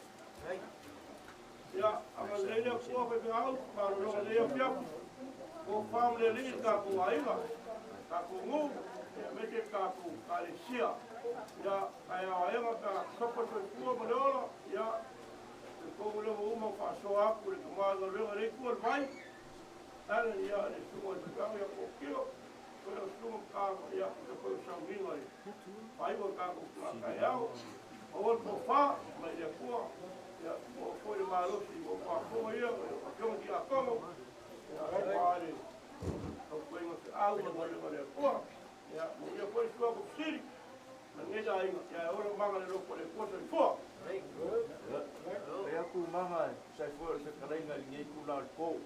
Ya, ama le le ko pe au, ma ro le le pia. Ko fam le le ka ko aiga. Ka ko ngu, me te ka ko kalesia. Ya, ai ai ma ka sopo to ko mo lo. Ya. Ko le mo mo fa so a ko le ma le le ko vai. Ala ya le ko ka ya ko kilo. Kau semua kau ya kau sambing lagi. Pai kau kau kau awal tofa mai dia kuah ya mau kau yang malu si mau kau ya kau dia kau ya hari kau yang algo boleh kuah ya dia kau suka bersih nanti dah ya orang mangan lu boleh kuah semua ya aku mangan saya kuah sekarang ngai kulah kau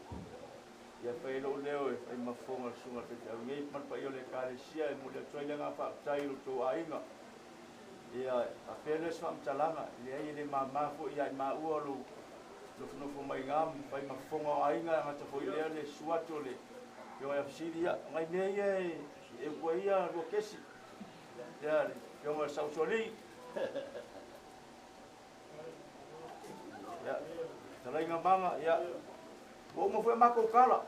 ya fai lo leo ai mafonga sunga te ngai man pa yo le karesia mo le tsoile nga fa tsai lu to ainga ya apele swam talanga ya ile mama fo ya ma uolo lo fo mai ngam fai mafonga ainga nga te fo ile le suato le yo ya siria ngai ne ye e ko ia lo kesi ya yo ma sausoli ya talainga mama ya o mo foi mako kala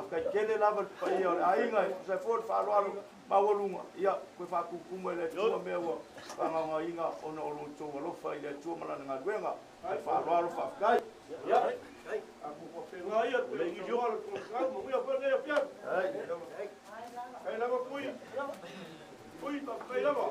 ka kele lava pa ia ainga sa for fa lo ma wolunga ia ko fa ku ku le tu me wo pa nga inga ono lo tu lo fa ile tu mala nga gwenga fa lo fa kai ya aku ko fe nga ia le ngi jo ko ka mo ia pa le pia ai lava kui ta kai lava